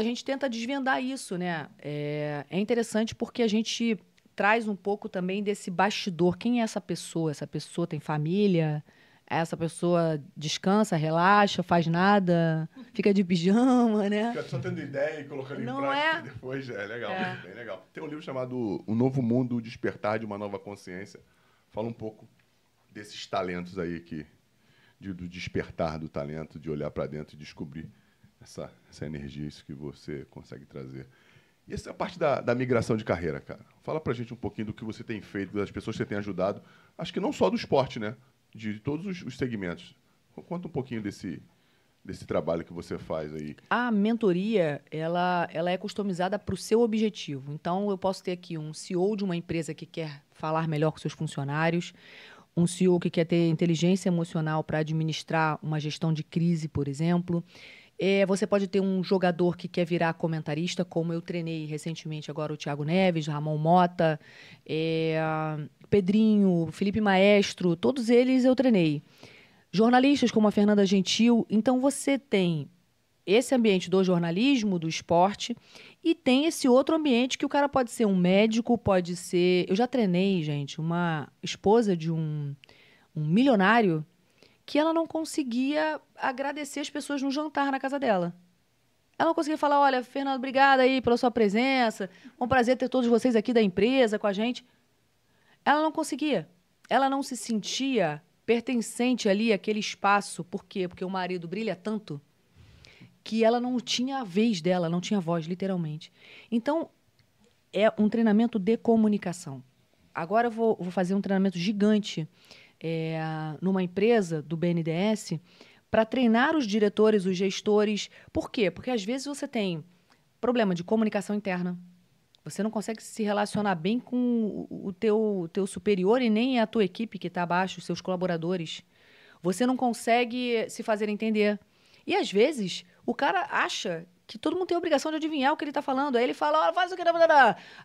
gente tenta desvendar isso, né? É interessante porque a gente traz um pouco também desse bastidor. Quem é essa pessoa? Essa pessoa tem família? Essa pessoa descansa, relaxa, faz nada, fica de pijama, né? Fica só tendo ideia e colocando Não em prática é? depois. É legal, É. bem legal. Tem um livro chamado O Novo Mundo, o Despertar de uma Nova Consciência. Fala um pouco desses talentos aí do despertar do talento, de olhar para dentro e descobrir essa energia, isso que você consegue trazer. E essa é a parte da migração de carreira, cara. Fala pra gente um pouquinho do que você tem feito, das pessoas que você tem ajudado. Acho que não só do esporte, né? De todos os segmentos. Conta um pouquinho desse trabalho que você faz aí. A mentoria, ela é customizada para o seu objetivo. Então, eu posso ter aqui um CEO de uma empresa que quer falar melhor com seus funcionários, um CEO que quer ter inteligência emocional para administrar uma gestão de crise, por exemplo. Você pode ter um jogador que quer virar comentarista, como eu treinei recentemente agora o Thiago Neves, Ramon Mota, Pedrinho, Felipe Maestro, todos eles eu treinei. Jornalistas como a Fernanda Gentil. Então, você tem esse ambiente do jornalismo, do esporte, e tem esse outro ambiente que o cara pode ser um médico, pode ser... Eu já treinei, gente, uma esposa de um milionário que ela não conseguia agradecer as pessoas no jantar na casa dela. Ela não conseguia falar, olha, Fernando, obrigada aí pela sua presença, é um prazer ter todos vocês aqui da empresa com a gente. Ela não conseguia. Ela não se sentia pertencente ali àquele espaço. Por quê? Porque o marido brilha tanto que ela não tinha a vez dela, não tinha voz, literalmente. Então, é um treinamento de comunicação. Agora eu vou fazer um treinamento gigante numa empresa do BNDES para treinar os diretores, os gestores. Por quê? Porque às vezes você tem problema de comunicação interna. Você não consegue se relacionar bem com o teu superior e nem a tua equipe que está abaixo, os seus colaboradores. Você não consegue se fazer entender. E, às vezes, o cara acha que todo mundo tem a obrigação de adivinhar o que ele está falando. Aí ele fala, faz o que...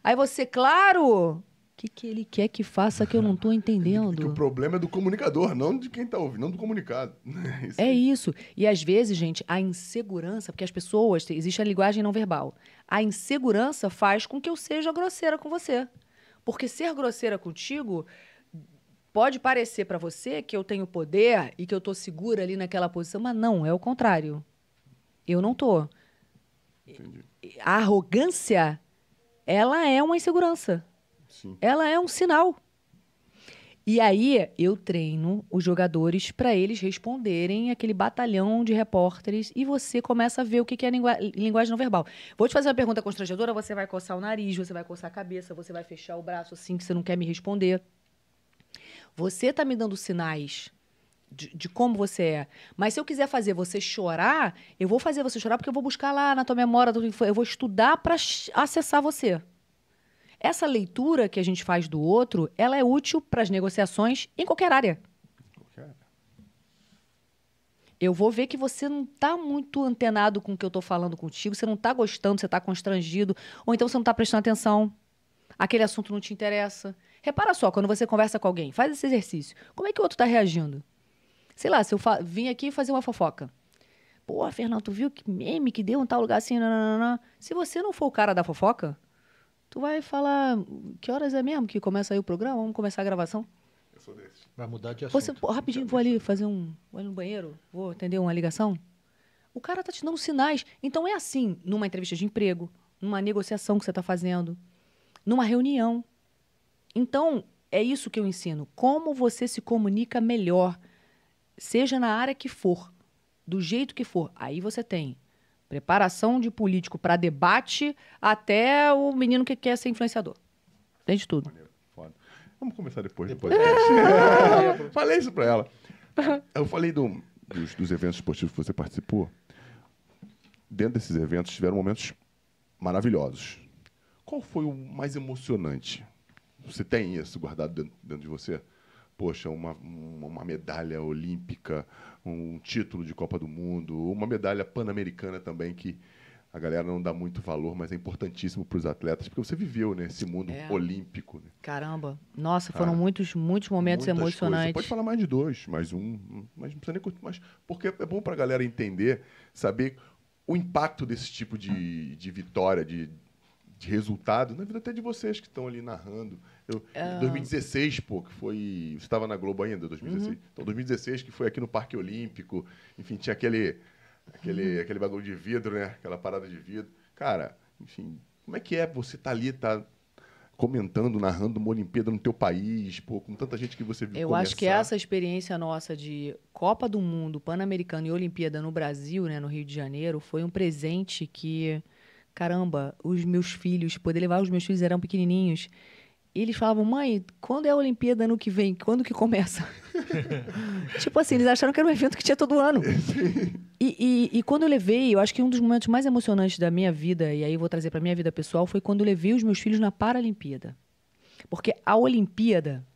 Aí você, claro... O que ele quer que faça que eu não estou entendendo? Que o problema é do comunicador, não de quem está ouvindo, não do comunicado. Isso. E, às vezes, gente, a insegurança... Porque as pessoas... Existe a linguagem não verbal. A insegurança faz com que eu seja grosseira com você. Porque ser grosseira contigo pode parecer para você que eu tenho poder e que eu estou segura ali naquela posição, mas não, é o contrário. Eu não estou. A arrogância, ela é uma insegurança. Sim. Ela é um sinal. E aí eu treino os jogadores para eles responderem aquele batalhão de repórteres e você começa a ver o que é linguagem não verbal. Vou te fazer uma pergunta constrangedora, você vai coçar o nariz, você vai coçar a cabeça, você vai fechar o braço assim que você não quer me responder. Você tá me dando sinais de como você é. Mas se eu quiser fazer você chorar, eu vou fazer você chorar porque eu vou buscar lá na tua memória, eu vou estudar para acessar você. Essa leitura que a gente faz do outro, ela é útil para as negociações em qualquer área. Eu vou ver que você não está muito antenado com o que eu estou falando contigo, você não está gostando, você está constrangido, ou então você não está prestando atenção, aquele assunto não te interessa. Repara só, quando você conversa com alguém, faz esse exercício. Como é que o outro está reagindo? Sei lá, se eu vim aqui fazer uma fofoca. Pô, Fernando, tu viu que meme que deu um tal lugar assim? Nananana. Se você não for o cara da fofoca, tu vai falar, que horas é mesmo que começa aí o programa? Vamos começar a gravação? Eu sou desse. Vai mudar de assunto. Você, pô, rapidinho, vou ali fazer vou ali no banheiro, vou atender uma ligação. O cara tá te dando sinais. Então é assim, numa entrevista de emprego, numa negociação que você tá fazendo, numa reunião. Então, é isso que eu ensino. Como você se comunica melhor, seja na área que for, do jeito que for. Aí você tem preparação de político para debate até o menino que quer ser influenciador. Tem de tudo. Foda. Vamos começar depois. Falei isso pra ela. Eu falei dos eventos esportivos que você participou. Dentro desses eventos tiveram momentos maravilhosos. Qual foi o mais emocionante? Você tem isso guardado dentro de você? Poxa, uma medalha olímpica, um título de Copa do Mundo, uma medalha pan-americana também, que a galera não dá muito valor, mas é importantíssimo para os atletas, porque você viveu nesse mundo olímpico. Né? Caramba. Nossa, foram muitos momentos emocionantes. Coisas. Você pode falar mais de dois, mais um, mas não precisa nem... Mas, porque é bom para a galera entender, saber o impacto desse tipo de vitória, de resultado, na vida até de vocês que estão ali narrando. Em 2016, pô, que foi... Você estava na Globo ainda, 2016? Então, 2016, que foi aqui no Parque Olímpico, enfim, tinha aquele bagulho de vidro, né? Aquela parada de vidro. Cara, enfim, como é que é você tá ali, tá comentando, narrando uma Olimpíada no teu país, pô, com tanta gente que você viu Eu acho que essa experiência nossa de Copa do Mundo, Pan-Americano e Olimpíada no Brasil, né, no Rio de Janeiro, foi um presente que... Caramba, os meus filhos, poder levar os meus filhos eram pequenininhos. Eles falavam, mãe, quando é a Olimpíada ano que vem? Quando que começa? Tipo assim, eles acharam que era um evento que tinha todo ano. E quando eu levei, eu acho que um dos momentos mais emocionantes da minha vida, e aí eu vou trazer para minha vida pessoal, foi quando eu levei os meus filhos na Paralimpíada. Porque a Olimpíada,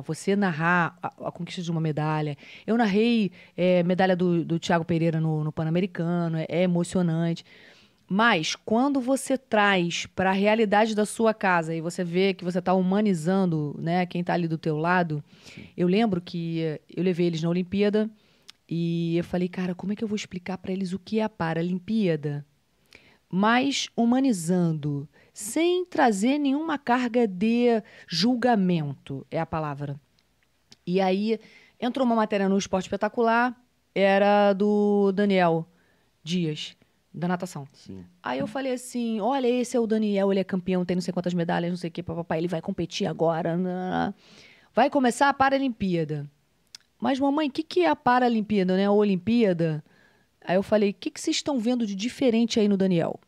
você narrar a conquista de uma medalha. Eu narrei medalha do Thiago Pereira no Pan-Americano, é emocionante. Mas, quando você traz para a realidade da sua casa e você vê que você está humanizando, né, quem está ali do teu lado, eu lembro que eu levei eles na Olimpíada e eu falei, cara, como é que eu vou explicar para eles o que é a Paralimpíada? Mas humanizando, sem trazer nenhuma carga de julgamento, é a palavra. E aí, entrou uma matéria no Esporte Espetacular, era do Daniel Dias, da natação. Sim. Aí eu falei assim, olha, esse é o Daniel, ele é campeão, tem não sei quantas medalhas, não sei o que, papapá, ele vai competir agora. Vai começar a Paralimpíada. Mas, mamãe, o que é a Paralimpíada, né? A Olimpíada? Aí eu falei, o que vocês estão vendo de diferente aí no Daniel?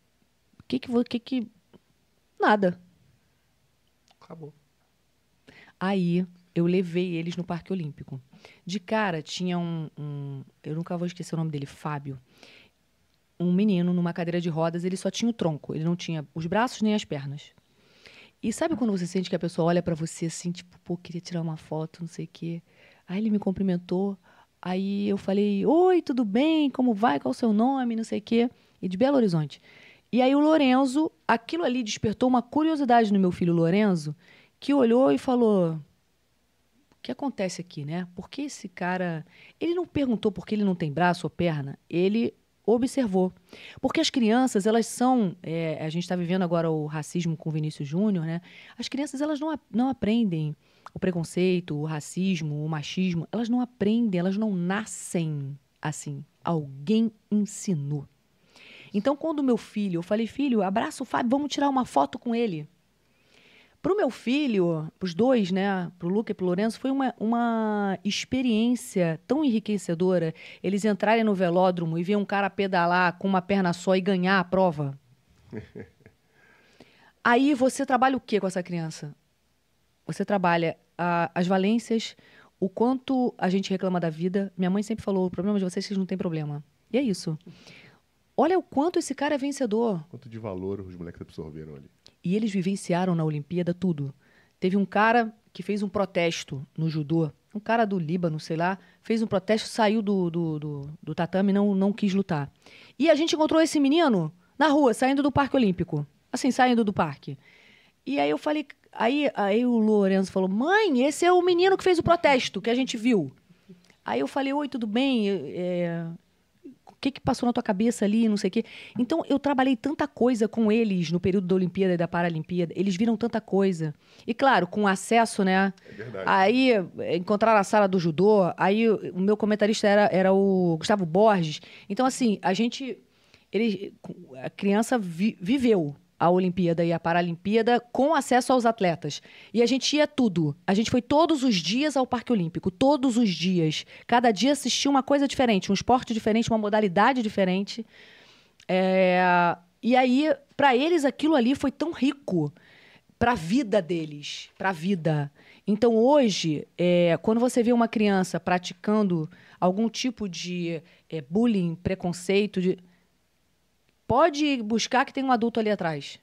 Nada. Acabou. Aí eu levei eles no Parque Olímpico. De cara, tinha eu nunca vou esquecer o nome dele, Fábio. Um menino numa cadeira de rodas, ele só tinha o tronco, ele não tinha os braços nem as pernas. E sabe quando você sente que a pessoa olha pra você assim, tipo, pô, queria tirar uma foto, não sei o quê. Aí ele me cumprimentou, aí eu falei, oi, tudo bem, como vai, qual o seu nome, não sei o quê. E de Belo Horizonte. E aí o Lorenzo, aquilo ali despertou uma curiosidade no meu filho Lorenzo, que olhou e falou, o que acontece aqui, né? Por que esse cara... Ele não perguntou por que ele não tem braço ou perna, ele observou. Porque as crianças, elas são... a gente está vivendo agora o racismo com o Vinícius Júnior, né? As crianças, elas não aprendem o preconceito, o racismo, o machismo. Elas não aprendem, elas não nascem assim. Alguém ensinou. Então, quando meu filho... Eu falei, filho, abraça o Fábio, vamos tirar uma foto com ele. Pro meu filho, pros dois, né? Pro Luca e pro Lourenço, foi uma experiência tão enriquecedora eles entrarem no velódromo e ver um cara pedalar com uma perna só e ganhar a prova. Aí você trabalha o quê com essa criança? Você trabalha as valências, o quanto a gente reclama da vida. Minha mãe sempre falou, o problema de vocês é que vocês não têm problema. E é isso. Olha o quanto esse cara é vencedor. Quanto de valor os moleques absorveram ali. E eles vivenciaram na Olimpíada tudo. Teve um cara que fez um protesto no judô, um cara do Líbano, sei lá, fez um protesto, saiu do tatame e não quis lutar. E a gente encontrou esse menino na rua, saindo do Parque Olímpico. Assim, saindo do parque. E aí eu falei... Aí o Lourenço falou, mãe, esse é o menino que fez o protesto, que a gente viu. Aí eu falei, oi, tudo bem? O que passou na tua cabeça ali, não sei o quê. Então, eu trabalhei tanta coisa com eles no período da Olimpíada e da Paralimpíada. Eles viram tanta coisa. E, claro, com acesso, né? É verdade. Aí, encontraram a sala do judô. Aí, o meu comentarista era o Gustavo Borges. Então, assim, a criança viveu a Olimpíada e a Paralimpíada com acesso aos atletas. E a gente ia tudo. A gente foi todos os dias ao Parque Olímpico, todos os dias. Cada dia assistia uma coisa diferente, um esporte diferente, uma modalidade diferente. E aí, para eles, aquilo ali foi tão rico para a vida deles, para a vida. Então, hoje, quando você vê uma criança praticando algum tipo de bullying, preconceito... Pode buscar que tem um adulto ali atrás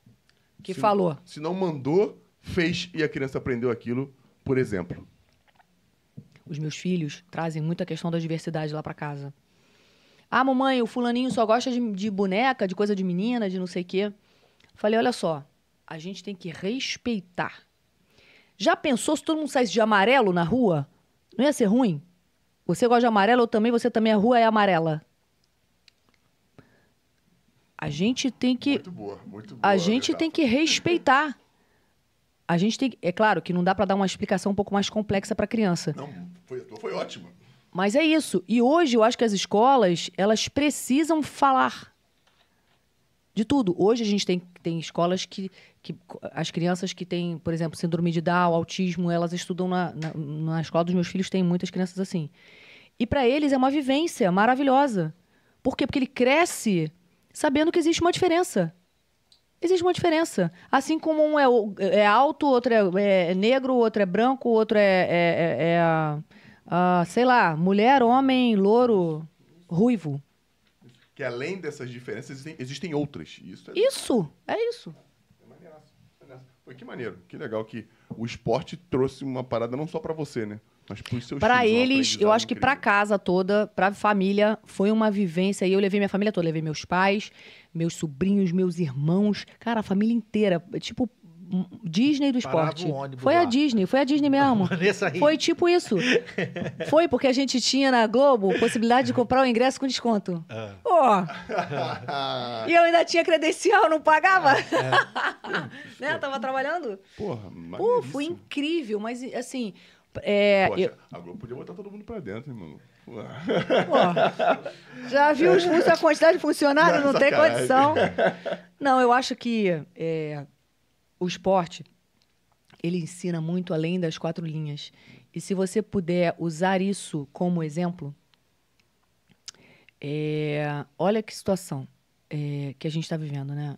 que falou. Se não mandou, fez e a criança aprendeu aquilo, por exemplo. Os meus filhos trazem muita questão da diversidade lá para casa. Ah, mamãe, o fulaninho só gosta de boneca, de coisa de menina, de não sei o quê. Falei, olha só, a gente tem que respeitar. Já pensou se todo mundo saísse de amarelo na rua? Não ia ser ruim? Você gosta de amarelo, você também, a rua é amarela. A gente tem que... Muito boa. A gente tem que respeitar. A gente tem... É claro que não dá para dar uma explicação um pouco mais complexa para a criança. Não, foi ótimo. Mas é isso. E hoje eu acho que as escolas, elas precisam falar de tudo. Hoje a gente tem escolas que as crianças que têm, por exemplo, síndrome de Down, autismo, elas estudam na escola dos meus filhos, tem muitas crianças assim. E para eles é uma vivência maravilhosa. Por quê? Porque ele cresce... sabendo que existe uma diferença. Existe uma diferença. Assim como um é alto, outro é negro, outro é branco, outro sei lá, mulher, homem, louro, ruivo. Que além dessas diferenças, existem outras. Isso. É isso. É maneiraço. Foi que maneiro. Que legal que o esporte trouxe uma parada não só pra você, né? Mas pros seus Para filhos, eles, eu acho que para casa toda, para a família, foi uma vivência. E eu levei minha família toda. Levei meus pais, meus sobrinhos, meus irmãos. Cara, a família inteira. Tipo, Disney do esporte. Parava um ônibus Foi lá. a Disney mesmo. Vanessa ri. Foi tipo isso. Foi porque a gente tinha na Globo possibilidade de comprar o ingresso com desconto. E eu ainda tinha credencial, não pagava. Né? Tava trabalhando. Porra, Pô, foi maneiríssimo. incrível. Mas, assim... Poxa, a Globo podia botar todo mundo pra dentro, hein, mano? Já viu a quantidade de funcionários? Não tem Sacanagem. condição. Não, eu acho que o esporte, ele ensina muito além das 4 linhas. E se você puder usar isso como exemplo, olha que situação que a gente está vivendo, né?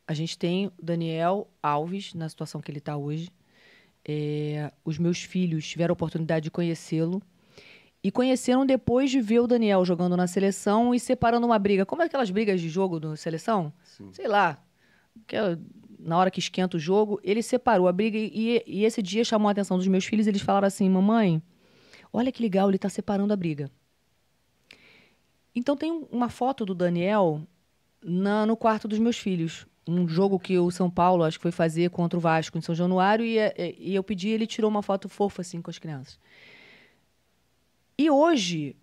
A gente tem o Daniel Alves na situação que ele está hoje. Os meus filhos tiveram a oportunidade de conhecê-lo e conheceram depois de ver o Daniel jogando na seleção e separando uma briga. Como é aquelas brigas de jogo da seleção? Sim. Sei lá. Na hora que esquenta o jogo, ele separou a briga e esse dia chamou a atenção dos meus filhos. Eles falaram assim, mamãe, olha que legal, ele está separando a briga. Então tem uma foto do Daniel no quarto dos meus filhos. Um jogo que o São Paulo, acho que foi fazer contra o Vasco em São Januário, e eu pedi, ele tirou uma foto fofa, assim, com as crianças. E hoje,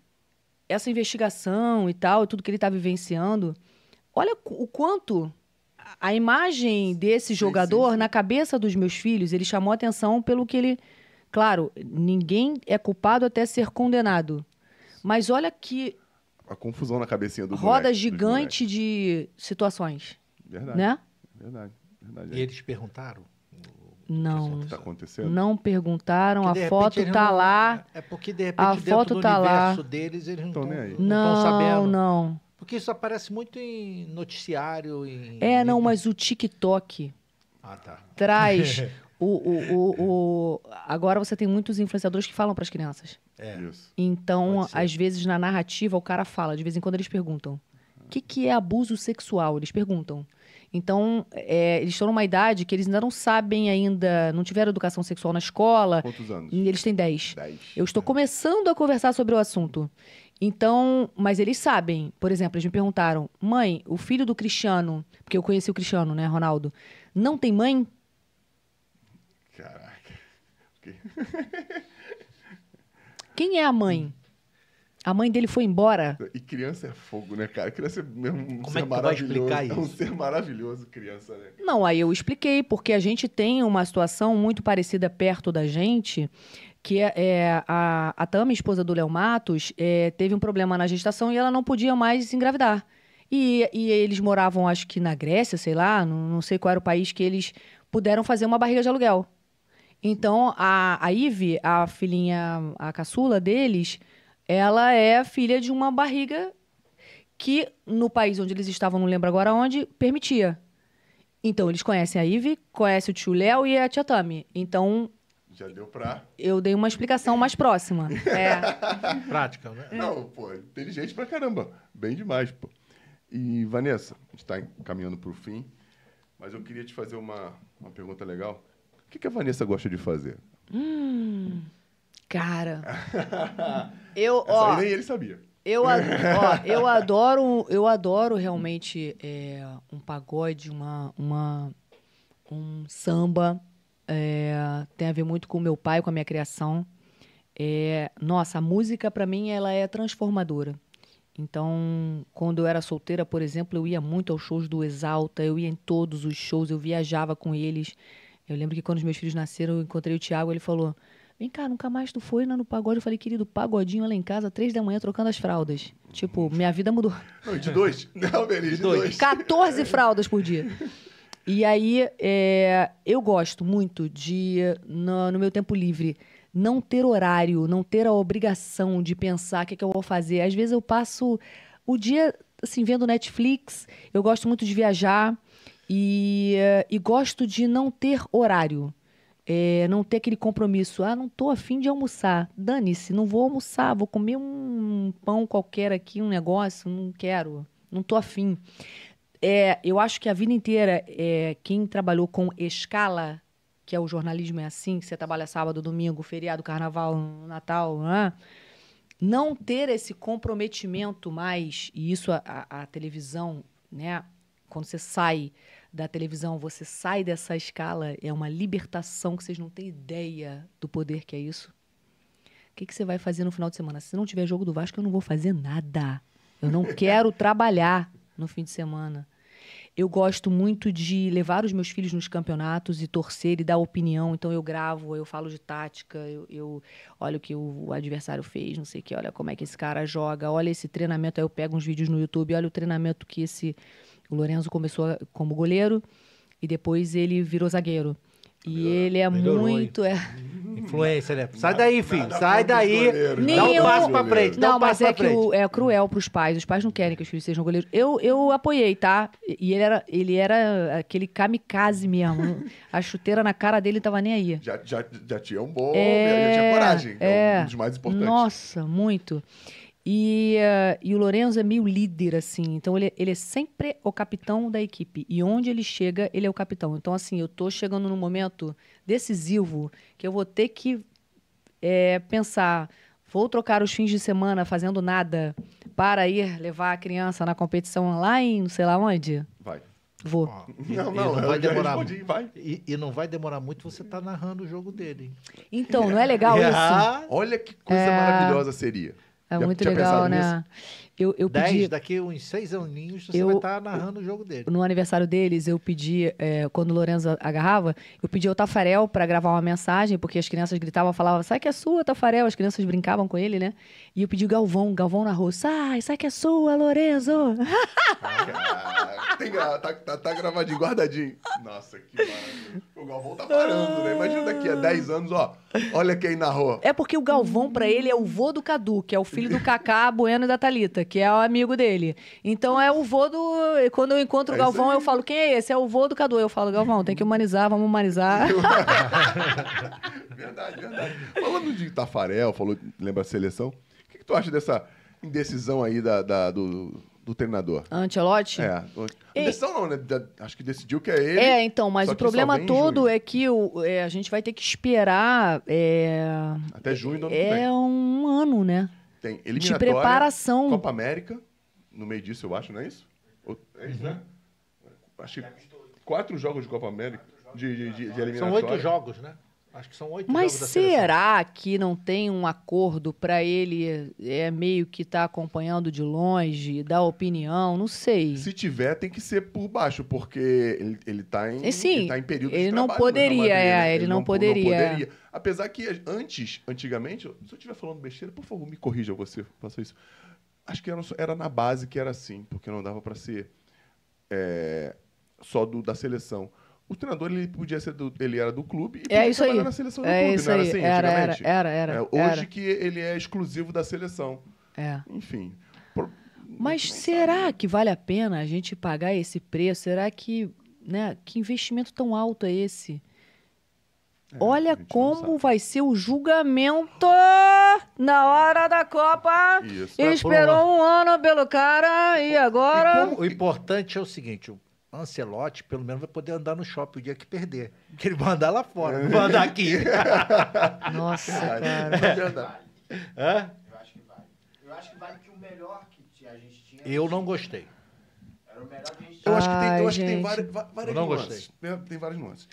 essa investigação e tal, tudo que ele está vivenciando, olha o quanto a imagem desse jogador na cabeça dos meus filhos, ele chamou a atenção pelo que ele... Claro, ninguém é culpado até ser condenado. Mas olha que... A confusão na cabecinha do roda moleque, gigante de situações. Verdade. Né? Verdade. E eles perguntaram? Não. Tá acontecendo? Não perguntaram, Porque, a de repente, foto eles tá não- lá. É porque, de repente, A dentro foto do tá lá. universo deles, eles não Tão estão nem aí. Não, sabendo. não. Porque isso aparece muito em noticiário. Não, mas o TikTok Ah, tá. traz Agora você tem muitos influenciadores que falam para as crianças. Isso. Então, Pode ser. às vezes, na narrativa, o cara fala. De vez em quando eles perguntam. O que é abuso sexual? Eles perguntam. Então, eles estão numa idade que eles ainda não sabem ainda, não tiveram educação sexual na escola. Quantos anos? E eles têm 10. 10. Eu estou começando a conversar sobre o assunto. Então, mas eles sabem. Por exemplo, eles me perguntaram, mãe, o filho do Cristiano, porque eu conheci o Cristiano, né, Ronaldo, não tem mãe? Caraca. Quem é a mãe? A mãe dele foi embora? E criança é fogo, né, cara? Criança é mesmo um Como ser é que tu vai maravilhoso. explicar É um isso? ser maravilhoso, criança, né? Não, aí eu expliquei, porque a gente tem uma situação muito parecida perto da gente, que a Tami, esposa do Léo Matos, teve um problema na gestação e ela não podia mais engravidar. E eles moravam, acho que na Grécia, sei lá, não sei qual era o país que eles puderam fazer uma barriga de aluguel. Então, a Ivy, a filhinha, a caçula deles, ela é filha de uma barriga que, no país onde eles estavam, não lembro agora onde, permitia. Então, eles conhecem a Ivy, conhecem o tio Léo e a tia Tami. Então, Já deu pra... eu dei uma explicação mais próxima. Prática, né? Não, pô, inteligente pra caramba. Bem demais, pô. E, Vanessa, a gente tá caminhando pro fim, mas eu queria te fazer uma pergunta legal. O que a Vanessa gosta de fazer? Cara, Essa aí nem ele sabia. eu adoro realmente um pagode, um samba. Tem a ver muito com o meu pai, com a minha criação. Nossa, a música para mim ela é transformadora. Então, quando eu era solteira, por exemplo, eu ia muito aos shows do Exalta, eu ia em todos os shows, eu viajava com eles. Eu lembro que quando os meus filhos nasceram, eu encontrei o Thiago, ele falou: vem cá, nunca mais tu foi no pagode? Eu falei, querido, pagodinho lá em casa, 3 da manhã, trocando as fraldas. Tipo, minha vida mudou. Não, de 2? Não, Belis, de 2. 14 fraldas por dia. E aí, eu gosto muito de, no meu tempo livre, não ter horário, não ter a obrigação de pensar o que eu vou fazer. Às vezes eu passo o dia, assim, vendo Netflix. Eu gosto muito de viajar e gosto de não ter horário. Não ter aquele compromisso. Não tô afim de almoçar. Dane-se, não vou almoçar. Vou comer um pão qualquer aqui, um negócio. Não quero. Não tô afim. Eu acho que a vida inteira, quem trabalhou com escala, que é o jornalismo é assim, que você trabalha sábado, domingo, feriado, carnaval, Natal, não ter esse comprometimento mais, e isso a televisão, né? Quando você sai da televisão, você sai dessa escala, é uma libertação que vocês não têm ideia do poder que é isso. O que você vai fazer no final de semana? Se não tiver jogo do Vasco, eu não vou fazer nada. Eu não quero trabalhar no fim de semana. Eu gosto muito de levar os meus filhos nos campeonatos e torcer e dar opinião. Então, eu gravo, eu falo de tática, eu olho o que o adversário fez, não sei o que, olha como é que esse cara joga, olha esse treinamento. Aí eu pego uns vídeos no YouTube, olha o treinamento que o Lorenzo começou como goleiro e depois ele virou zagueiro. E ele é Melhorou, muito... Influência, né? Sai daí, filho. Sai daí. Nem Dá um eu- passo pra frente. Dá Não, um mas passo é pra que frente. é cruel pros pais. Os pais não querem que os filhos sejam goleiros. Eu apoiei, tá? E ele era aquele kamikaze mesmo. A chuteira na cara dele tava nem aí. Já tinha um bom... Já tinha coragem. É um dos mais importantes. Nossa, muito. E o Lorenzo é meio líder, assim. Então, ele é sempre o capitão da equipe. E onde ele chega, ele é o capitão. Então, assim, eu tô chegando num momento decisivo que eu vou ter que pensar... Vou trocar os fins de semana fazendo nada para ir levar a criança na competição lá em não sei lá onde? Vai. Vou. Ó, Não, não eu vai já demorar. respondi, vai. E não vai demorar muito, você tá narrando o jogo dele. Então, não é legal isso? Olha que coisa maravilhosa seria. É Já muito tinha legal, pensado né? Eu pedi... Daqui uns 6 aninhos, você Eu- vai estar narrando o jogo dele. No aniversário deles, eu pedi, quando o Lorenzo agarrava, eu pedi ao Tafarel pra gravar uma mensagem, porque as crianças gritavam, falavam, sai que é sua, Tafarel. As crianças brincavam com ele, né? E eu pedi o Galvão narrou, sai que é sua, Lorenzo. Tá gravadinho, guardadinho. Nossa, que maravilha. O Galvão tá parando, né? Imagina daqui a 10 anos, ó. Olha quem narrou. É porque o Galvão, pra ele, é o vô do Cadu, que é o filho do Cacá, Bueno e da Thalita, que é o amigo dele. Então é o vô do... Quando eu encontro o É isso Galvão, aí. eu falo, quem é esse? É o vô do Cadu. Eu falo, Galvão, tem que humanizar, vamos humanizar. Verdade. Falando de Tafarel, lembra a seleção? O que tu acha dessa indecisão aí do treinador? Ancelotti? Indecisão não, né? Acho que decidiu que é ele. Então, mas só o que só problema vem em todo junho. é que a gente vai ter que esperar Até junho do ano que vem. um ano, né? Tem De eliminatória, preparação. Copa América, no meio disso, eu acho, não é isso? É isso, né? Acho que 4 jogos de Copa América, de eliminatória. São 8 jogos, né? Acho que são 8 Mas jogos da seleção. será que não tem um acordo para ele meio que tá acompanhando de longe, dar opinião? Não sei. Se tiver, tem que ser por baixo, porque ele tá em, Sim, ele tá em período ele de não trabalho no Real poderia, Madrid, né? ele não poderia. Apesar que antigamente, se eu estiver falando besteira, por favor, me corrija você, faça isso. Acho que era na base que era assim, porque não dava para ser só da seleção. O treinador, ele podia ser ele era do clube e podia Isso aí. trabalhar na seleção do É clube, isso não era aí. assim Era. antigamente? Hoje era. que ele é exclusivo da seleção. É. Enfim. Mas será que vale a pena a gente pagar esse preço? Será que, né, que investimento tão alto é esse? Olha a gente não como sabe. vai ser o julgamento na hora da Copa. Isso. Ele esperou um ano pelo cara e agora... O importante é o seguinte, o Ancelotti, pelo menos, vai poder andar no shopping o dia que perder. Porque ele vai andar lá fora, não vai andar aqui. Nossa, cara. É verdade. Hã? Eu acho que vale. Eu acho que vale que o melhor que a gente tinha... Eu não gostei. Era o melhor que a gente Eu tinha. acho que tem, Ai, tem gente. várias Eu não nuances. gostei. Né? Tem várias nuances.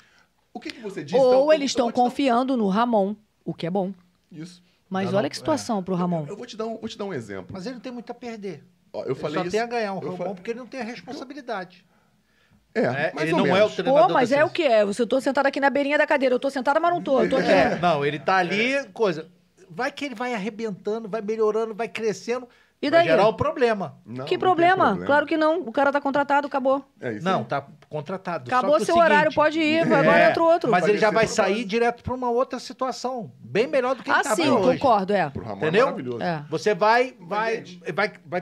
O que você disse? Ou então, eles estão eu vou te dar confiando no Ramon, o que é bom. Isso. Mas Não, olha que situação pro Ramon. Eu vou te dar um exemplo. Mas ele não tem muito a perder. Ó, eu Ele falei só isso. tem a ganhar um eu Ramon porque ele não tem a responsabilidade. mais ele ou não é o menos. treinador Pô, mas da é o seleção. que é? Eu tô sentada aqui na beirinha da cadeira. Eu tô sentada, mas não tô. Eu tô aqui. Não, ele tá ali, coisa. Vai que ele vai arrebentando, vai melhorando, vai crescendo. E Vai daí? gerar o problema. Não, Que não tem problema? Claro que não. O cara tá contratado, acabou. É isso Não, aí. tá contratado. Acabou Só que seu o seguinte, horário, pode ir. Agora entra outro. Mas ele já Vai vai descer pra sair base. direto pra uma outra situação. Bem melhor do que ele Ah, tava sim, hoje. concordo, Pro Ramon Entendeu? é maravilhoso. É. Você vai gente.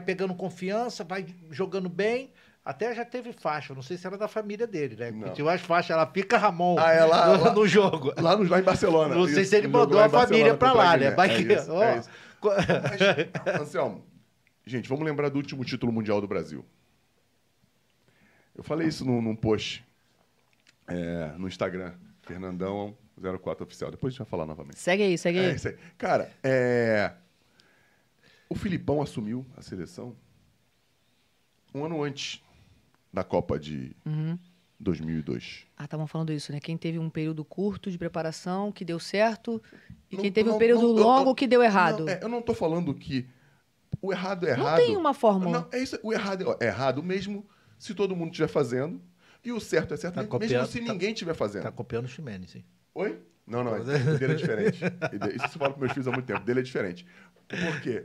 pegando confiança, vai jogando bem. Até já teve faixa. Não sei se era da família dele, né? Não. Porque tinha umas faixas, ela fica Ramon lá- no jogo. Lá em Barcelona. Não sei Isso, se ele no jogo mandou lá a em Barcelona família pra contra a lá, Guiné. né? Vai É que... isso, ó. é isso. Mas, Anselmo, gente, vamos lembrar do último título mundial do Brasil. Eu falei isso num post no Instagram, Fernandão04 Oficial. Depois a gente vai falar novamente. Segue aí, segue É aí. isso aí. Cara, o Filipão assumiu a seleção um ano antes da Copa de 2002. Ah, estavam falando isso, né? Quem teve um período curto de preparação, que deu certo, e Não- quem teve um não- período não- longo, que deu errado. Não, eu não tô falando que o errado é Não errado. tem uma fórmula. Não, é isso. O errado é errado mesmo se todo mundo estiver fazendo. E o certo é certo Tá mesmo copiando, se tá- ninguém estiver fazendo. Tá copiando o Ximenes, sim. Oi? Não, o dele é diferente. Isso eu falo para meus filhos há muito tempo. O dele é diferente. Por quê?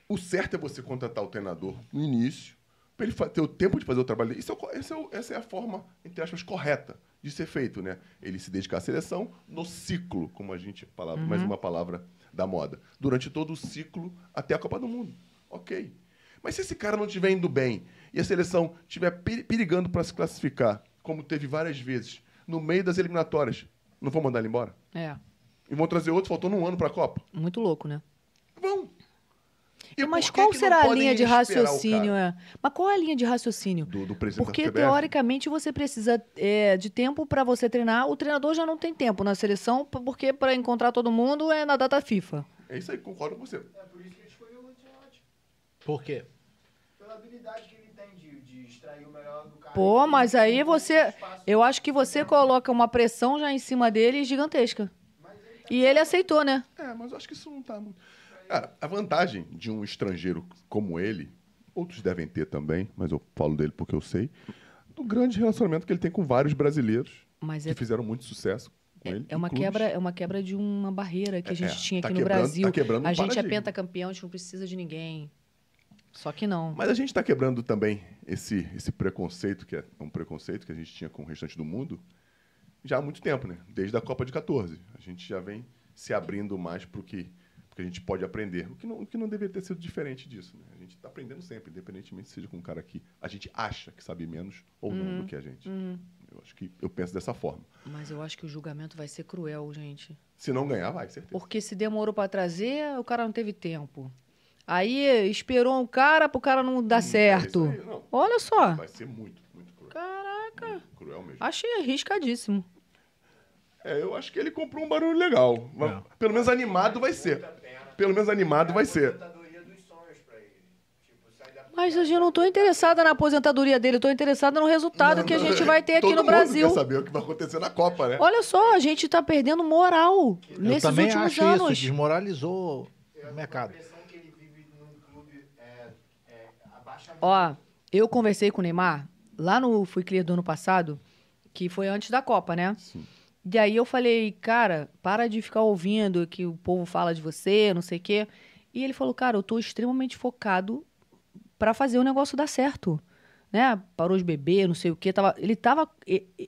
O certo é você contratar o treinador no início, para ele ter o tempo de fazer o trabalho dele. Essa é a forma, entre aspas, correta de ser feito, né? Ele se dedicar à seleção no ciclo, como a gente falava, mais uma palavra da moda. Durante todo o ciclo até a Copa do Mundo. Ok. Mas se esse cara não estiver indo bem e a seleção estiver perigando para se classificar, como teve várias vezes, no meio das eliminatórias, não vão mandar ele embora? É, E vão trazer outro, faltando um ano para a Copa? muito louco, né? Vão. E Mas por que qual que não será a podem linha de esperar o raciocínio? cara? Mas qual é a linha de raciocínio? Do presidente Porque, da CBF? teoricamente, você precisa de tempo para você treinar. O treinador já não tem tempo na seleção, porque para encontrar todo mundo é na data FIFA. É isso aí, concordo com você. É por isso que ele escolheu o Ancelotti. Por quê? Pela habilidade que ele tem de extrair o melhor do cara. Pô, E mas aí tem você... espaço. Eu acho que você coloca uma pressão já em cima dele gigantesca. E ele aceitou, né? Mas eu acho que isso não tá muito... Cara, a vantagem de um estrangeiro como ele, outros devem ter também, mas eu falo dele porque eu sei, do grande relacionamento que ele tem com vários brasileiros Mas que fizeram muito sucesso com ele. é uma quebra de uma barreira que a gente tinha tá aqui no quebrando- Brasil. tá quebrando um A gente é paradigma. pentacampeão, a gente não precisa de ninguém. Só que não. Mas a gente está quebrando também esse preconceito, que é um preconceito que a gente tinha com o restante do mundo, já há muito tempo, né? Desde a Copa de 14. A gente já vem se abrindo mais para o que a gente pode aprender. O que não deveria ter sido diferente disso, né? A gente está aprendendo sempre, independentemente seja com um cara que a gente acha que sabe menos ou não do que a gente. Eu acho que eu penso dessa forma. Mas eu acho que o julgamento vai ser cruel, gente. Se não ganhar, vai, certeza. Porque se demorou para trazer, o cara não teve tempo. Aí esperou um cara pro cara não dar certo. É isso aí, não. Olha só. Vai ser muito, muito cruel. Caraca. Muito cruel mesmo. Achei arriscadíssimo. Eu acho que ele comprou um barulho legal. Pelo menos animado vai ser. Pelo menos animado vai ser. Aposentadoria dos sonhos pra ele. Tipo, sai da Mas eu não tô interessada na aposentadoria dele, eu tô interessada no resultado que a gente vai ter aqui Todo no mundo Brasil. quer saber o que vai acontecer na Copa, né? Olha só, a gente tá perdendo moral Eu nesses também últimos acho anos. isso, desmoralizou Eu o tenho mercado. a impressão que ele vive num clube abaixo a Ó, eu conversei com o Neymar lá no Fui Clear do ano passado, que foi antes da Copa, né? Sim. E aí eu falei, cara, para de ficar ouvindo que o povo fala de você, não sei o quê. E ele falou, cara, eu tô extremamente focado pra fazer o negócio dar certo. Né? Parou de beber, não sei o quê.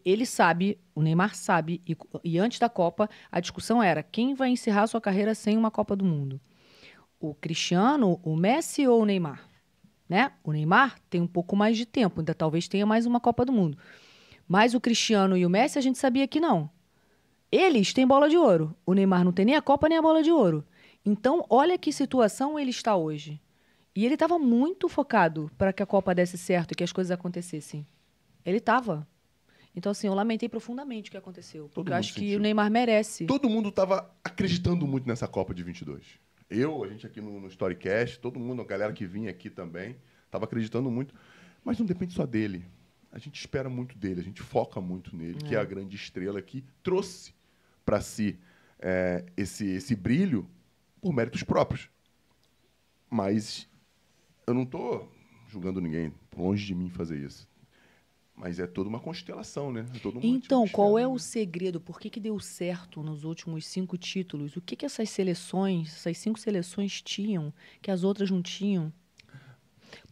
Ele sabe, o Neymar sabe, e antes da Copa, a discussão era quem vai encerrar sua carreira sem uma Copa do Mundo? O Cristiano, o Messi ou o Neymar? Né? O Neymar tem um pouco mais de tempo, ainda talvez tenha mais uma Copa do Mundo. Mas o Cristiano e o Messi a gente sabia que não. Eles têm bola de ouro. O Neymar não tem nem a Copa nem a bola de ouro. Então, olha que situação ele está hoje. E ele estava muito focado para que a Copa desse certo e que as coisas acontecessem. Ele estava. Então, assim, eu lamentei profundamente o que aconteceu. Todo Porque eu mundo acho que sentiu. o Neymar merece. Todo mundo estava acreditando muito nessa Copa de 22. A gente aqui no Storycast, todo mundo, a galera que vinha aqui também, estava acreditando muito. Mas não depende só dele. A gente espera muito dele, a gente foca muito nele, que é a grande estrela que trouxe para si esse brilho por méritos próprios. Mas eu não estou julgando ninguém, longe de mim fazer isso. Mas é toda uma constelação, né? É toda uma Então, qual é atmosfera, o né? segredo? Por que deu certo nos últimos 5 títulos? O que essas seleções, essas 5 seleções tinham que as outras não tinham?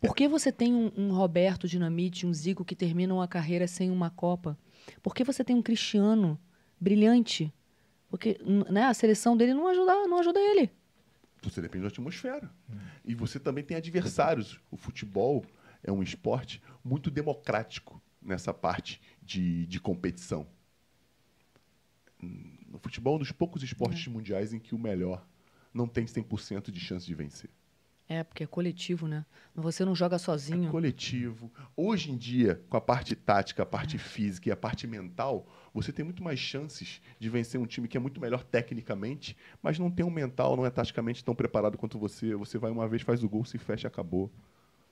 Por que você tem um Roberto Dinamite, um Zico que terminam a carreira sem uma Copa? Por que você tem um Cristiano brilhante? Porque né, a seleção dele não ajuda ele. Você depende da atmosfera. E você também tem adversários. O futebol é um esporte muito democrático nessa parte de competição. No futebol é um dos poucos esportes mundiais em que o melhor não tem 100% de chance de vencer. Porque é coletivo, né? Você não joga sozinho. É coletivo. Hoje em dia, com a parte tática, a parte física e a parte mental, você tem muito mais chances de vencer um time que é muito melhor tecnicamente, mas não tem um mental, não é taticamente tão preparado quanto você. Você vai uma vez, faz o gol, se fecha e acabou.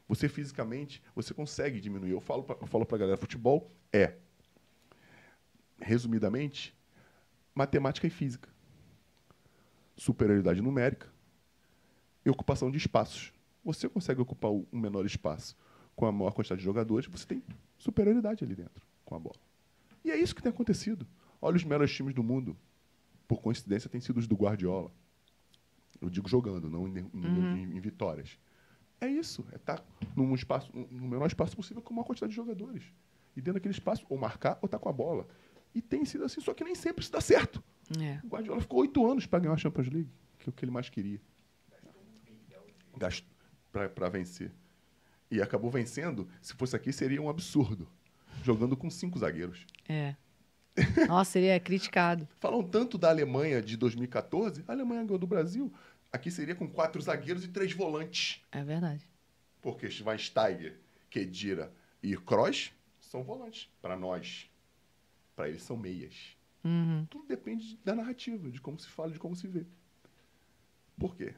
Você fisicamente, você consegue diminuir. Eu falo pra galera, futebol resumidamente, matemática e física. Superioridade numérica e ocupação de espaços. Você consegue ocupar um menor espaço com a maior quantidade de jogadores, você tem superioridade ali dentro com a bola. E é isso que tem acontecido. Olha os melhores times do mundo. Por coincidência, têm sido os do Guardiola. Eu digo jogando, não em vitórias. É isso. É estar no menor espaço possível com a maior quantidade de jogadores. E dentro daquele espaço, ou marcar ou estar com a bola. E tem sido assim, só que nem sempre isso dá certo. O Guardiola ficou 8 anos para ganhar a Champions League, que é o que ele mais queria. Para vencer. E acabou vencendo. Se fosse aqui, seria um absurdo. Jogando com 5 zagueiros. Nossa, ele é criticado. Falam tanto da Alemanha de 2014. A Alemanha ganhou do Brasil. Aqui seria com 4 zagueiros e 3 volantes. É verdade. Porque Schweinsteiger, Khedira e Kroos são volantes. Para nós. Para eles são meias. Tudo depende da narrativa, de como se fala, de como se vê. Por quê?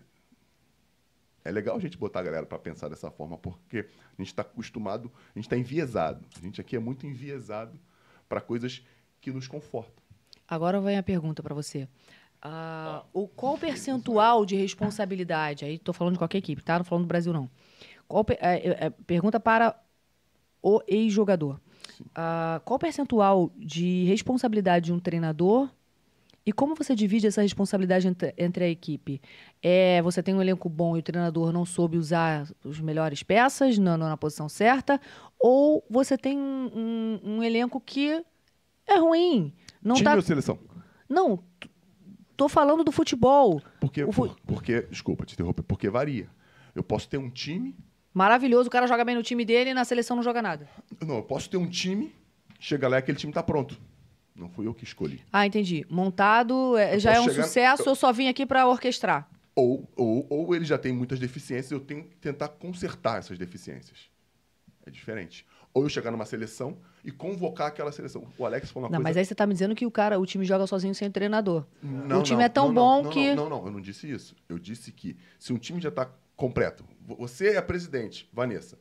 É legal a gente botar a galera para pensar dessa forma, porque a gente está acostumado, a gente está enviesado. A gente aqui é muito enviesado para coisas que nos confortam. Agora vem a pergunta para você. Qual percentual de responsabilidade, aí estou falando de qualquer equipe, tá? Não falando do Brasil, não. Pergunta para o ex-jogador. Qual percentual de responsabilidade de um treinador e como você divide essa responsabilidade entre a equipe? Você tem um elenco bom e o treinador não soube usar as melhores peças na posição certa? Ou você tem um elenco que é ruim? Não Time ou seleção? Não, tô falando do futebol. Porque, desculpa te interromper, porque varia. Eu posso ter um time... Maravilhoso, o cara joga bem no time dele e na seleção não joga nada. Não, eu posso ter um time, chega lá e aquele time tá pronto. Não fui eu que escolhi. Entendi. Montado, já é um sucesso, eu só vim aqui para orquestrar. Ou ele já tem muitas deficiências, eu tenho que tentar consertar essas deficiências. É diferente. Ou eu chegar numa seleção e convocar aquela seleção. O Alex falou uma coisa... Mas aí você tá me dizendo que o time joga sozinho sem o treinador. O time é tão bom que... Não, eu não disse isso. Eu disse que se um time já tá completo, você é a presidente, Vanessa,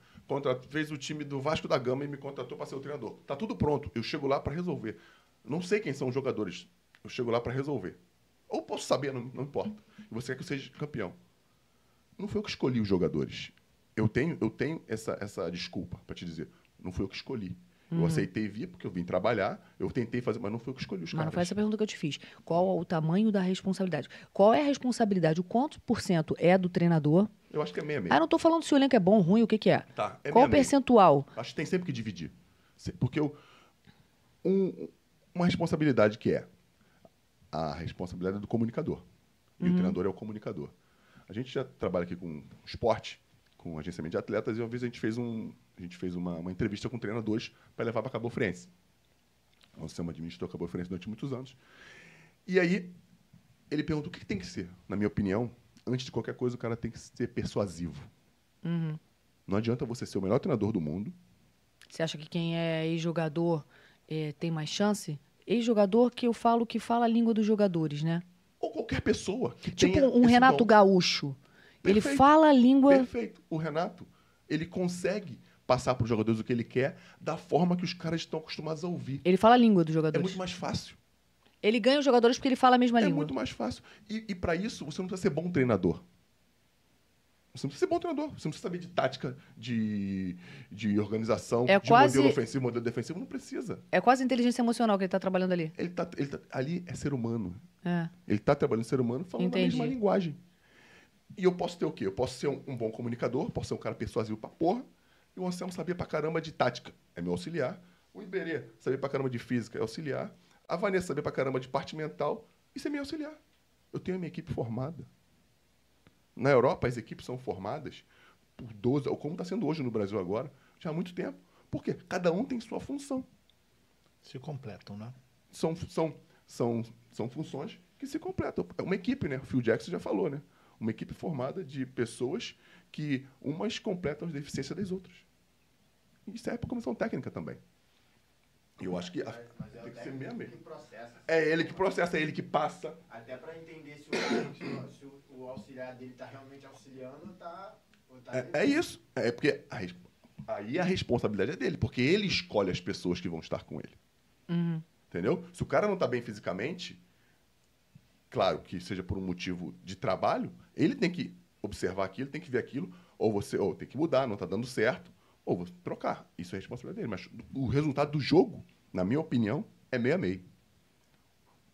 fez o time do Vasco da Gama e me contratou para ser o treinador. Tá tudo pronto. Eu chego lá para resolver. Não sei quem são os jogadores. Eu chego lá para resolver. Ou posso saber, não importa. E você quer que eu seja campeão. Não foi eu que escolhi os jogadores. Eu tenho essa desculpa para te dizer. Não foi eu que escolhi. Eu aceitei vir porque eu vim trabalhar, eu tentei fazer, mas não foi eu que escolhi os caras. Mas não foi essa pergunta que eu te fiz. Qual o tamanho da responsabilidade? Qual é a responsabilidade? O quanto por cento é do treinador? Eu acho que é meia-meia. Eu não estou falando se o elenco é bom, ruim, o que é. Tá, qual o percentual? Acho que tem sempre que dividir. Porque uma responsabilidade que é a responsabilidade do comunicador. E o treinador é o comunicador. A gente já trabalha aqui com esporte, com agenciamento de atletas, e uma vez a gente fez uma entrevista com treinadores para levar para Cabo Friense. O Anselmo administrou Cabo Friense durante muitos anos. E aí, ele perguntou o que tem que ser. Na minha opinião, antes de qualquer coisa, o cara tem que ser persuasivo. Não adianta você ser o melhor treinador do mundo. Você acha que quem é ex-jogador tem mais chance? Ex-jogador que eu falo que fala a língua dos jogadores, né? Ou qualquer pessoa que tipo tenha um Renato dom. Gaúcho. Perfeito. Ele fala a língua... Perfeito. O Renato, ele consegue passar para os jogadores o que ele quer da forma que os caras estão acostumados a ouvir. Ele fala a língua dos É jogadores. muito mais fácil. Ele ganha os jogadores porque ele fala a mesma língua. É muito mais fácil. E para isso, você não precisa ser bom treinador. Você não precisa ser bom treinador. Você não precisa saber de tática, de organização, de modelo ofensivo, modelo defensivo. Não precisa. É quase inteligência emocional que ele está trabalhando ali. Ali é ser humano. É. Ele está trabalhando ser humano falando a mesma linguagem. E eu posso ter o quê? Eu posso ser um bom comunicador, posso ser um cara persuasivo pra porra, e o Anselmo sabia pra caramba de tática, é meu auxiliar. O Iberê sabia pra caramba de física, é auxiliar. A Vanessa sabia pra caramba de parte mental, isso é meu auxiliar. Eu tenho a minha equipe formada. Na Europa, as equipes são formadas por 12, ou como está sendo hoje no Brasil agora, já há muito tempo. Por quê? Cada um tem sua função. Se completam, né? São funções que se completam. É uma equipe, né? O Phil Jackson já falou, né? Uma equipe formada de pessoas que umas completam as deficiências das outras. Isso é para a comissão técnica também. Eu acho que tem que ser meio-meio. É ele que processa, é ele que passa. Até para entender se o auxiliar dele está realmente auxiliando ou está... É isso. É porque aí a responsabilidade é dele, porque ele escolhe as pessoas que vão estar com ele. Entendeu? Se o cara não está bem fisicamente, claro que seja por um motivo de trabalho, ele tem que observar aquilo, tem que ver aquilo, ou tem que mudar, não está dando certo, ou você trocar. Isso é responsabilidade dele. Mas o resultado do jogo, na minha opinião, é meio a meio.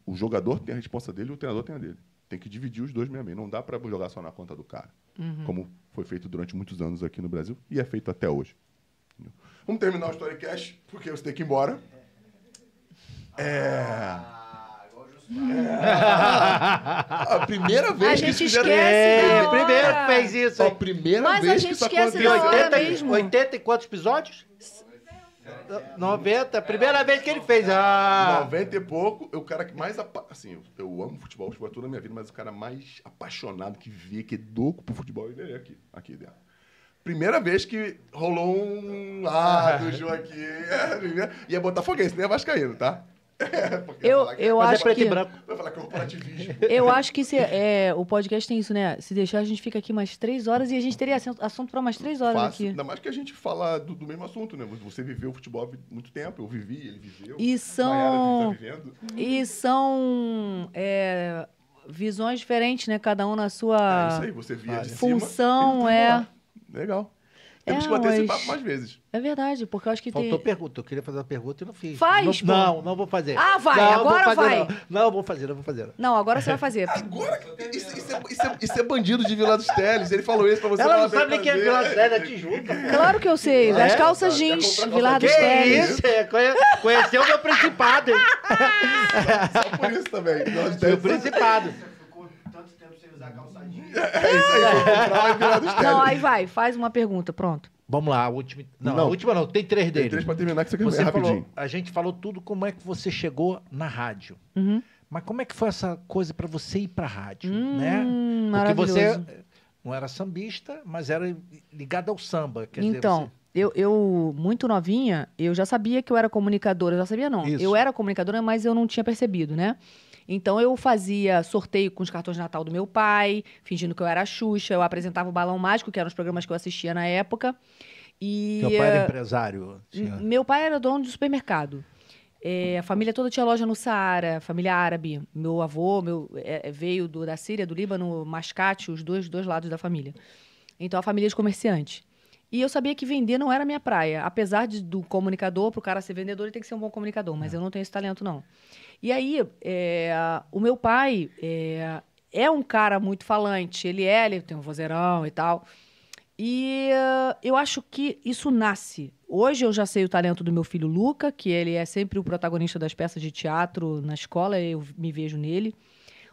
O jogador tem a responsa dele e o treinador tem a dele. Tem que dividir os dois meio a meio. Não dá para jogar só na conta do cara. Como foi feito durante muitos anos aqui no Brasil e é feito até hoje. Entendeu? Vamos terminar o Storycast, porque você tem que ir embora. A primeira vez que gente isso fizeram... esquece da primeiro hora. que fez isso. A primeira Mas a vez gente que isso esquece aconteceu. da hora mesmo. 80 e quantos episódios? 90, primeira vez que ele fez. 90 e pouco, o cara que mais... Assim, eu amo futebol é toda a minha vida, mas o cara mais apaixonado que vê, que é louco pro futebol, ele é aqui dentro. Primeira vez que rolou um do Ju aqui. E é botafoguense, nem é vascaíno, tá? Eu acho que... Vai falar corporativismo. Eu acho que o podcast tem isso, né? Se deixar, a gente fica aqui mais 3 horas e a gente teria assunto para mais 3 horas Fácil. aqui. Ainda mais que a gente fala do mesmo assunto, né? Você viveu o futebol há muito tempo, eu vivi, ele viveu. E são... Maiara tá vivendo. E são visões diferentes, né? Cada um na É isso sua aí, você via de função, cima. é. Legal. Temos que É, bater esse mas- papo mais vezes. É verdade, porque eu acho que Faltou tem... pergunta. Eu queria fazer uma pergunta e não fiz. Faz, pô. Não vou fazer. Ah, vai, Não, agora vou fazer, vai. Não, vou fazer, não vou fazer. Não, agora você vai fazer. Agora, isso é bandido de Vila dos Teles. Ele falou isso pra você. Ela não lá sabe nem bem quem é fazer. Vila Sérgio, Tijuca. Claro que eu sei. É? As calças Já jeans, comprou Vilar calça dos Que Teles. isso? Conheceu o meu principado, hein? Só por isso também. Vila dos Meu Teles. principado. Você ficou tanto tempo sem usar calça jeans. É isso aí. Vou comprar lá em Vila dos Teles. Não, aí vai, faz uma pergunta, pronto. Vamos lá, a última. Não, Não. a última não, tem 3 Tem deles. 3 pra terminar que você quer Você ver rapidinho. falou, a gente falou tudo como é que você chegou na rádio. Uhum. Mas como é que foi essa coisa pra você ir pra rádio, né? Porque Maravilhoso. você não era sambista, mas era ligado ao samba. Quer dizer, Então, eu, muito novinha, eu já sabia que eu era comunicadora. Eu já sabia, não. Isso. Eu era comunicadora, mas eu não tinha percebido, né? Então, eu fazia sorteio com os cartões de Natal do meu pai, fingindo que eu era a Xuxa. Eu apresentava o Balão Mágico, que eram os programas que eu assistia na época. E Teu pai era empresário. Tinha... meu pai era dono de supermercado. A família toda tinha loja no Saara, família árabe. Meu avô veio da Síria, do Líbano, Mascate, os dois lados da família. Então, a família de comerciante. E eu sabia que vender não era minha praia. Apesar do comunicador, para o cara ser vendedor, ele tem que ser um bom comunicador. Mas eu não tenho esse talento, não. E aí, o meu pai é um cara muito falante. Ele tem um vozeirão e tal. E eu acho que isso nasce. Hoje eu já sei o talento do meu filho Luca, que ele é sempre o protagonista das peças de teatro na escola, eu me vejo nele.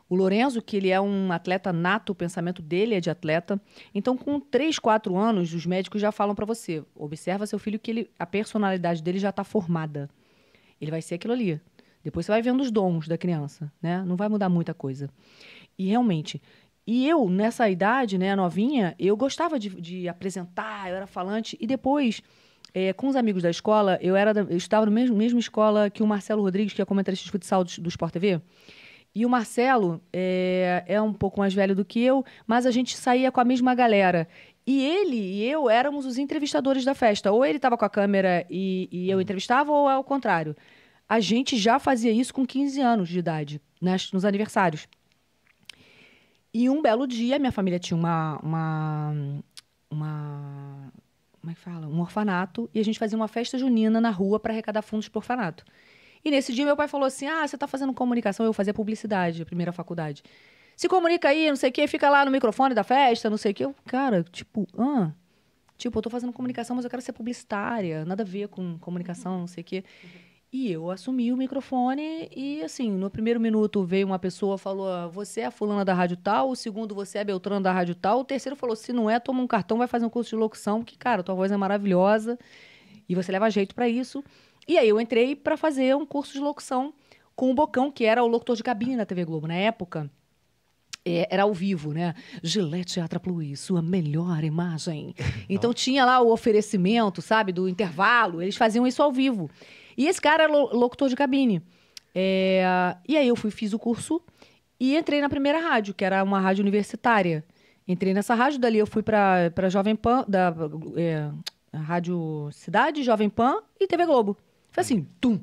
O Lorenzo, que ele é um atleta nato, o pensamento dele é de atleta. Então, com 3, 4 anos, os médicos já falam para você, observa seu filho que a personalidade dele já está formada. Ele vai ser aquilo ali. Depois você vai vendo os dons da criança, né? Não vai mudar muita coisa. E realmente... E eu, nessa idade, né, novinha, eu gostava de apresentar, eu era falante. E depois, com os amigos da escola, eu estava na mesma escola que o Marcelo Rodrigues, que é comentarista de futsal do Sport TV. E o Marcelo é um pouco mais velho do que eu, mas a gente saía com a mesma galera. E ele e eu éramos os entrevistadores da festa. Ou ele estava com a câmera e eu entrevistava, ou ao contrário. A gente já fazia isso com 15 anos de idade, nos aniversários. E um belo dia, minha família tinha como é que fala? Um orfanato, e a gente fazia uma festa junina na rua para arrecadar fundos para o orfanato. E nesse dia meu pai falou assim, você tá fazendo comunicação, eu fazia publicidade, a primeira faculdade. Se comunica aí, não sei o quê, fica lá no microfone da festa, não sei o quê. Cara, eu tô fazendo comunicação, mas eu quero ser publicitária, nada a ver com comunicação, não sei o quê. E eu assumi o microfone e, assim, no primeiro minuto veio uma pessoa, falou, você é a fulana da rádio tal, o segundo, você é a Beltrano da rádio tal, o terceiro falou, se não é, toma um cartão, vai fazer um curso de locução, que, cara, tua voz é maravilhosa e você leva jeito pra isso. E aí eu entrei pra fazer um curso de locução com o Bocão, que era o locutor de cabine na TV Globo. Na época, era ao vivo, né? Gillette Atra Plus, sua melhor imagem. Então tinha lá o oferecimento, sabe, do intervalo, eles faziam isso ao vivo. E esse cara era locutor de cabine. E aí eu fiz o curso e entrei na primeira rádio, que era uma rádio universitária. Entrei nessa rádio, dali eu fui para Jovem Pan, Rádio Cidade, Jovem Pan e TV Globo. Foi assim, tum.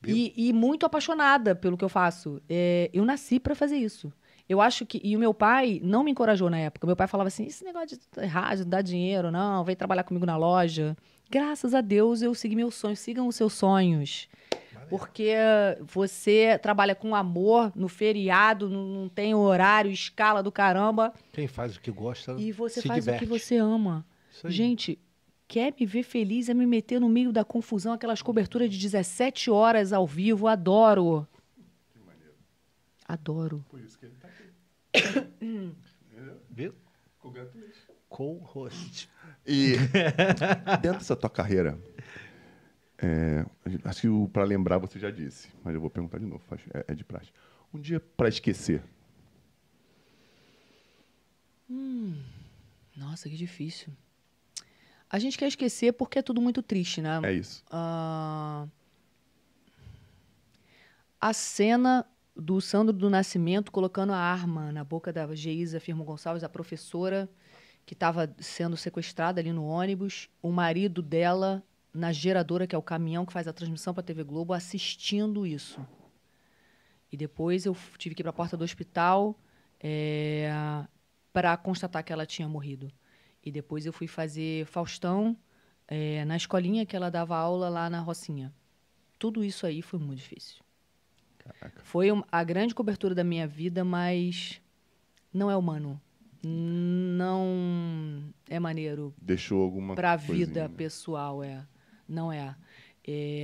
E muito apaixonada pelo que eu faço. Eu nasci para fazer isso. Eu acho que... E o meu pai não me encorajou na época. Meu pai falava assim, esse negócio de rádio não dá dinheiro, não, vem trabalhar comigo na loja. Graças a Deus eu segui meus sonhos. Sigam os seus sonhos. Porque você trabalha com amor no feriado, não tem horário, escala do caramba. Quem faz o que gosta E você se faz diverte. o que você ama. Isso aí. Gente, quer me ver feliz é me meter no meio da confusão, aquelas coberturas de 17 horas ao vivo. Adoro. Que maneiro. Adoro. Por isso que ele tá aqui. Viu? Congratulations. Co-host. E dentro dessa tua carreira, acho que para lembrar você já disse, mas eu vou perguntar de novo, é de praxe. Um dia para esquecer. Nossa, que difícil. A gente quer esquecer porque é tudo muito triste, né? É isso. A cena do Sandro do Nascimento colocando a arma na boca da Geisa Firmo Gonçalves, a professora que estava sendo sequestrada ali no ônibus, o marido dela na geradora, que é o caminhão que faz a transmissão para a TV Globo, assistindo isso. E depois eu tive que ir para a porta do hospital para constatar que ela tinha morrido. E depois eu fui fazer Faustão na escolinha que ela dava aula lá na Rocinha. Tudo isso aí foi muito difícil. Caraca. Foi a grande cobertura da minha vida, mas não é humano. Não é maneiro Deixou alguma para a coisinha, vida né? pessoal, não é.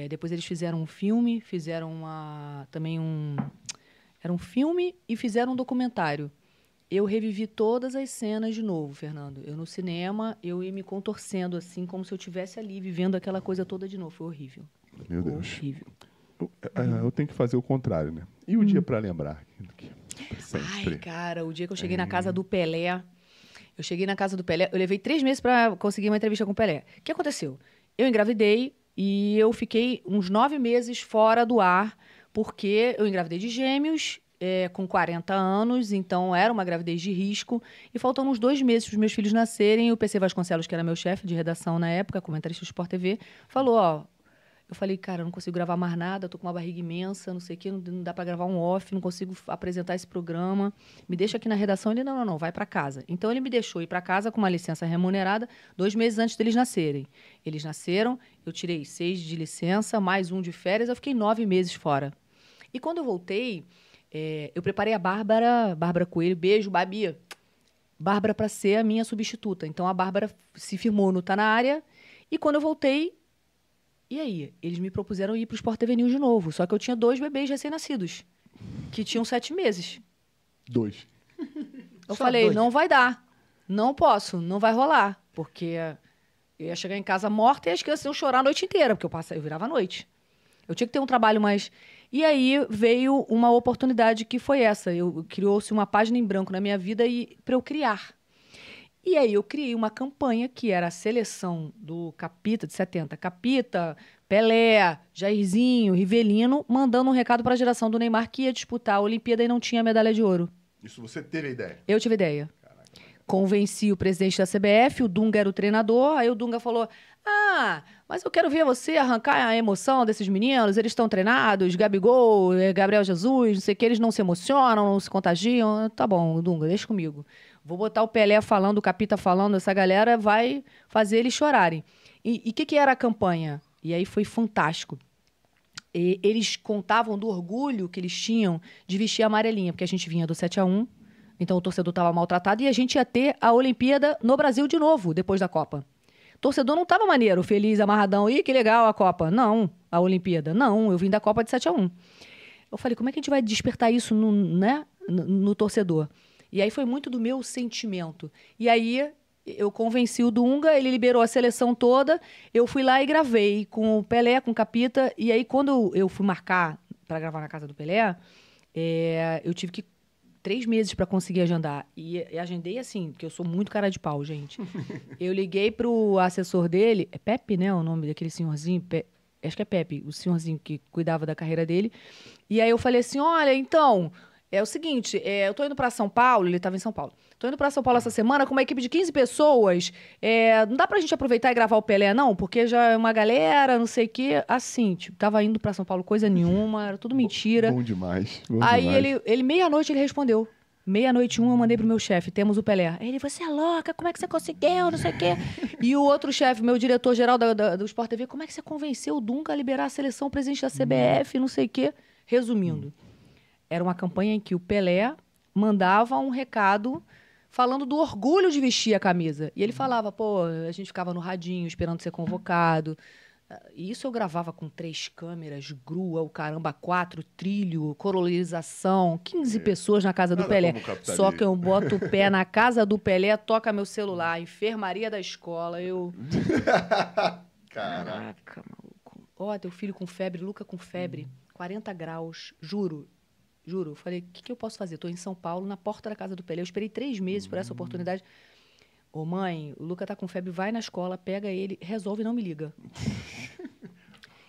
Depois eles fizeram um filme, era um filme e fizeram um documentário. Eu revivi todas as cenas de novo, Fernando. Eu no cinema, eu ia me contorcendo assim, como se eu estivesse ali, vivendo aquela coisa toda de novo. Foi horrível. Meu Deus. Horrível. Eu tenho que fazer o contrário, né? E o dia pra lembrar? Sempre. Ai, cara, o dia que eu cheguei na casa do Pelé, eu levei 3 meses para conseguir uma entrevista com o Pelé. O que aconteceu? Eu engravidei e eu fiquei uns 9 meses fora do ar, porque eu engravidei de gêmeos, com 40 anos, então era uma gravidez de risco, e faltando uns 2 meses para os meus filhos nascerem, o PC Vasconcelos, que era meu chefe de redação na época, comentarista do Sport TV, falou, eu falei, cara, eu não consigo gravar mais nada, tô com uma barriga imensa, não sei o quê, não dá para gravar um off, não consigo apresentar esse programa. Me deixa aqui na redação. Ele, não, vai para casa. Então, ele me deixou ir para casa com uma licença remunerada 2 meses antes deles nascerem. Eles nasceram, eu tirei 6 de licença, mais 1 de férias, eu fiquei 9 meses fora. E quando eu voltei, eu preparei a Bárbara Coelho, beijo, Babi. Bárbara para ser a minha substituta. Então, a Bárbara se firmou no Tá Na Área, e quando eu voltei, e aí? Eles me propuseram ir para o Sport TV News de novo. Só que eu tinha 2 bebês recém-nascidos, que tinham 7 meses. 2. Eu Só falei, 2. não vai dar. Não posso, não vai rolar. Porque eu ia chegar em casa morta e as crianças iam chorar a noite inteira, porque eu virava à noite. Eu tinha que ter um trabalho mais... E aí veio uma oportunidade que foi essa. Criou-se uma página em branco na minha vida para eu criar. E aí eu criei uma campanha que era a seleção do Capita de 70. Capita, Pelé, Jairzinho, Rivelino, mandando um recado para a geração do Neymar que ia disputar a Olimpíada e não tinha medalha de ouro. Isso você teve a ideia? Eu tive ideia. Convenci o presidente da CBF, o Dunga era o treinador, aí o Dunga falou, mas eu quero ver você arrancar a emoção desses meninos, eles estão treinados, Gabigol, Gabriel Jesus, não sei o que, eles não se emocionam, não se contagiam. Tá bom, Dunga, deixa comigo. Vou botar o Pelé falando, o Capita falando, essa galera vai fazer eles chorarem. E o que era a campanha? E aí foi fantástico. Eles contavam do orgulho que eles tinham de vestir a amarelinha, porque a gente vinha do 7-1, então o torcedor estava maltratado, e a gente ia ter a Olimpíada no Brasil de novo, depois da Copa. O torcedor não estava maneiro, feliz, amarradão, que legal a Copa. Não, a Olimpíada. Não, eu vim da Copa de 7-1. Eu falei, como é que a gente vai despertar isso no torcedor? E aí foi muito do meu sentimento. E aí eu convenci o Dunga, ele liberou a seleção toda, eu fui lá e gravei com o Pelé, com o Capita, e aí quando eu fui marcar para gravar na casa do Pelé, eu tive que 3 meses para conseguir agendar. E agendei assim, porque eu sou muito cara de pau, gente. Eu liguei pro assessor dele, é Pepe, né, o nome daquele senhorzinho, acho que é Pepe, o senhorzinho que cuidava da carreira dele. E aí eu falei assim, olha, então... É o seguinte, eu tô indo para São Paulo, ele estava em São Paulo. Tô indo para São Paulo essa semana com uma equipe de 15 pessoas. Não dá pra gente aproveitar e gravar o Pelé, não? Porque já é uma galera, não sei o quê. Assim, tipo, tava indo para São Paulo coisa nenhuma, era tudo mentira. Bom demais. Aí ele meia-noite, ele respondeu. 00:01 eu mandei pro meu chefe, temos o Pelé. Ele, você é louca, como é que você conseguiu, não sei o quê. E o outro chefe, meu diretor-geral do Sport TV, como é que você convenceu o Dunga a liberar a seleção, o presidente da CBF, não sei o quê. Resumindo. Era uma campanha em que o Pelé mandava um recado falando do orgulho de vestir a camisa. E ele falava, a gente ficava no radinho esperando ser convocado. E isso eu gravava com 3 câmeras, grua, o caramba, 4, trilho, colorização, 15 pessoas na casa do Nada Pelé. como capitalismo. Só que eu boto o pé na casa do Pelé, toca meu celular, enfermaria da escola, Caraca, maluco. Teu filho com febre, Luca com febre, 40 graus, juro. Eu falei, o que eu posso fazer? Estou em São Paulo, na porta da casa do Pelé. Eu esperei 3 meses por essa oportunidade. Mãe, o Luca tá com febre, vai na escola, pega ele, resolve e não me liga.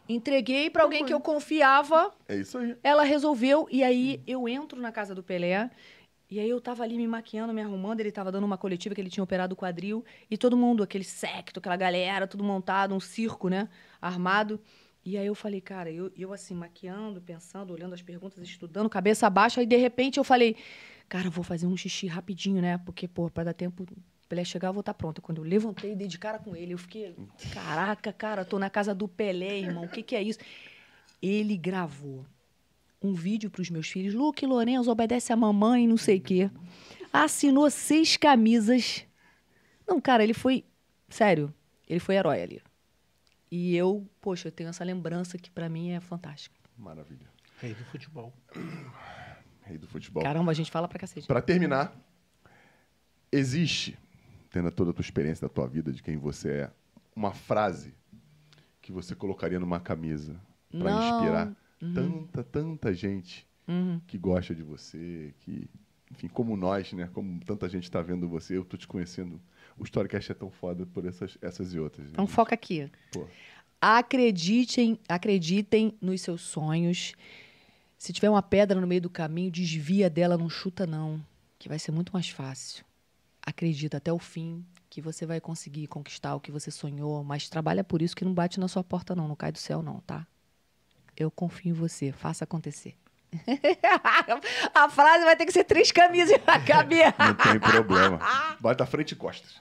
Entreguei para alguém que eu confiava. É isso aí. Ela resolveu, e aí eu entro na casa do Pelé, e aí eu tava ali me maquiando, me arrumando, ele tava dando uma coletiva que ele tinha operado o quadril, e todo mundo, aquele séquito, aquela galera, tudo montado, um circo, né, armado. E aí eu falei, cara, eu assim, maquiando, pensando, olhando as perguntas, estudando, cabeça baixa, aí de repente eu falei, cara, eu vou fazer um xixi rapidinho, né? Porque, pô, pra dar tempo pra ele chegar, eu vou estar pronta. Quando eu levantei e dei de cara com ele, eu fiquei, caraca, cara, tô na casa do Pelé, irmão, o que que é isso? Ele gravou um vídeo pros meus filhos, Luke Lourenço obedece a mamãe, não sei o quê. Assinou 6 camisas. Não, cara, ele foi, sério, ele foi herói ali. E eu, poxa, eu tenho essa lembrança que pra mim é fantástica. Maravilha. Rei do futebol. Rei do futebol. Caramba, a gente fala pra cacete. Para terminar, existe, tendo toda a tua experiência da tua vida, de quem você é, uma frase que você colocaria numa camisa para Não. inspirar tanta gente que gosta de você, que, enfim, como nós, né? Como tanta gente está vendo você, eu tô te conhecendo. O Storycast é tão foda por essas e outras. Então foca aqui. Pô. Acreditem nos seus sonhos. Se tiver uma pedra no meio do caminho, desvia dela, não chuta não, que vai ser muito mais fácil. Acredita até o fim que você vai conseguir conquistar o que você sonhou, mas trabalha por isso que não bate na sua porta não cai do céu não, tá? Eu confio em você, faça acontecer. A frase vai ter que ser 3 camisas na cabeça. Não tem problema. Bate à frente e costas.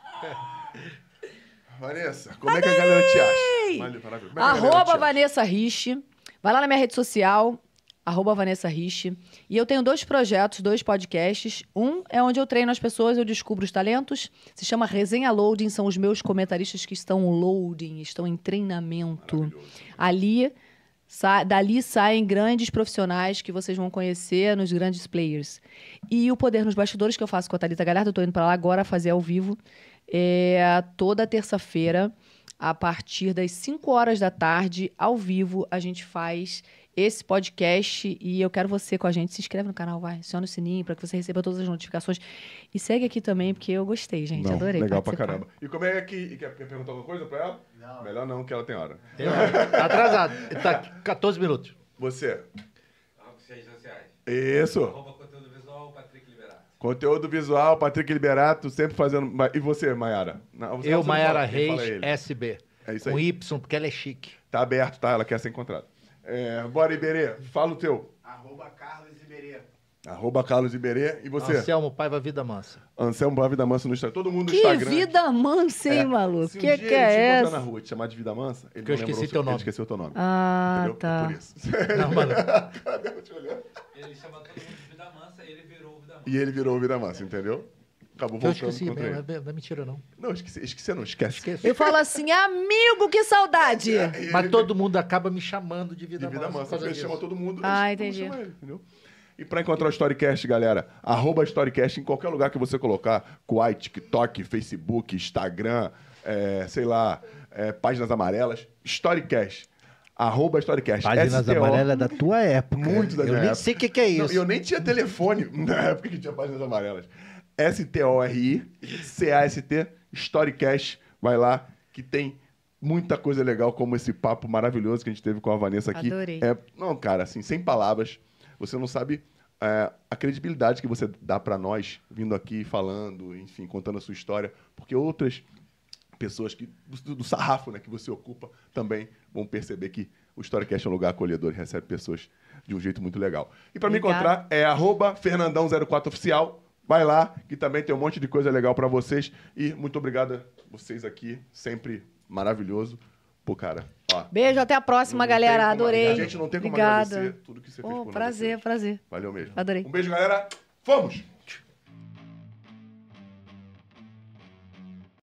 Vanessa, como é que a galera te acha? Maravilha. Como é que a galera te acha? @Vanessa Rich. Vai lá na minha rede social, @Vanessa Rich. E eu tenho 2 projetos, 2 podcasts. Um é onde eu treino as pessoas, eu descubro os talentos. Se chama Resenha Loading, são os meus comentaristas que estão loading, estão em treinamento. Dali saem grandes profissionais que vocês vão conhecer nos grandes players. E o Poder nos Bastidores, que eu faço com a Thalita Galhardo, eu tô indo para lá agora fazer ao vivo. Toda terça-feira, a partir das 5 horas da tarde, ao vivo, a gente faz esse podcast e eu quero você com a gente. Se inscreve no canal, vai. Aciona o sininho para que você receba todas as notificações. E segue aqui também, porque eu gostei, gente. Não, adorei legal pra participar. caramba. E como é que... Quer perguntar alguma coisa pra ela? Não. Melhor não, que ela tem hora. Tá atrasado. Tá aqui, 14 minutos. Você. Redes sociais. Isso. Conteúdo visual, Patrick Liberato. Conteúdo visual, Patrick Liberato, sempre fazendo... E você, Maiara? Não, você Eu, não fala, Maiara quem fala é Reis, ele. SB. É isso Com aí. Y, porque ela é chique. Tá aberto, tá? Ela quer ser encontrada. Bora, Iberê. Fala o teu. @Carlos Iberê. @Carlos Iberê. E você? Anselmo Paiva Vida Mansa. Anselmo Boa Vida Mansa no Instagram. Todo mundo no Que Instagram. vida mansa, hein, maluco? Se um Que dia é ele te essa? encontrar na rua e te chamar de Vida Mansa, ele Que eu não lembrou esqueci teu nome. Ele esqueceu teu nome. Ah, Entendeu? tá. É por isso. Não, mano. Cadê? Eu te olhando. Ele chama todo mundo de Vida Mansa, ele virou Vida Mansa. E ele virou o Vida Mansa, entendeu? Acabou Que eu voltando esqueci, contra ele. não é mentira não. Não, esqueci não, esquece. Esqueci. Eu falo assim, amigo, que saudade! E Mas ele- todo mundo acaba me chamando de Vida de Vida Mansa. Mansa, por causa porque disso. chama todo mundo. Ah, eles entendi. chamam ele, entendeu? E pra encontrar o Storycast, galera, @Storycast em qualquer lugar que você colocar, Quai, TikTok, Facebook, Instagram, sei lá, páginas amarelas, Storycast. @Storycast. Páginas STO. amarelas da tua época. Muito da Eu minha nem época. sei o que é Não, isso. eu nem tinha telefone na época que tinha páginas amarelas. STORICAST, Storycast. Vai lá, que tem muita coisa legal, como esse papo maravilhoso que a gente teve com a Vanessa aqui. Adorei. Não, cara, assim, sem palavras. Você não sabe a credibilidade que você dá pra nós, vindo aqui, falando, enfim, contando a sua história. Porque outras pessoas do sarrafo, né, que você ocupa também vão perceber que o Storycast é um lugar acolhedor e recebe pessoas de um jeito muito legal. E para me Obrigada. encontrar é @Fernandão04oficial. Vai lá, que também tem um monte de coisa legal para vocês. E muito obrigado a vocês aqui, sempre maravilhoso. Pô, cara, ó. Beijo, até a próxima, não tem galera. como- Adorei. A gente não tem como Obrigada. agradecer tudo que você fez por nós. Prazer, prazer. Valeu mesmo. Adorei. Um beijo, galera. Vamos!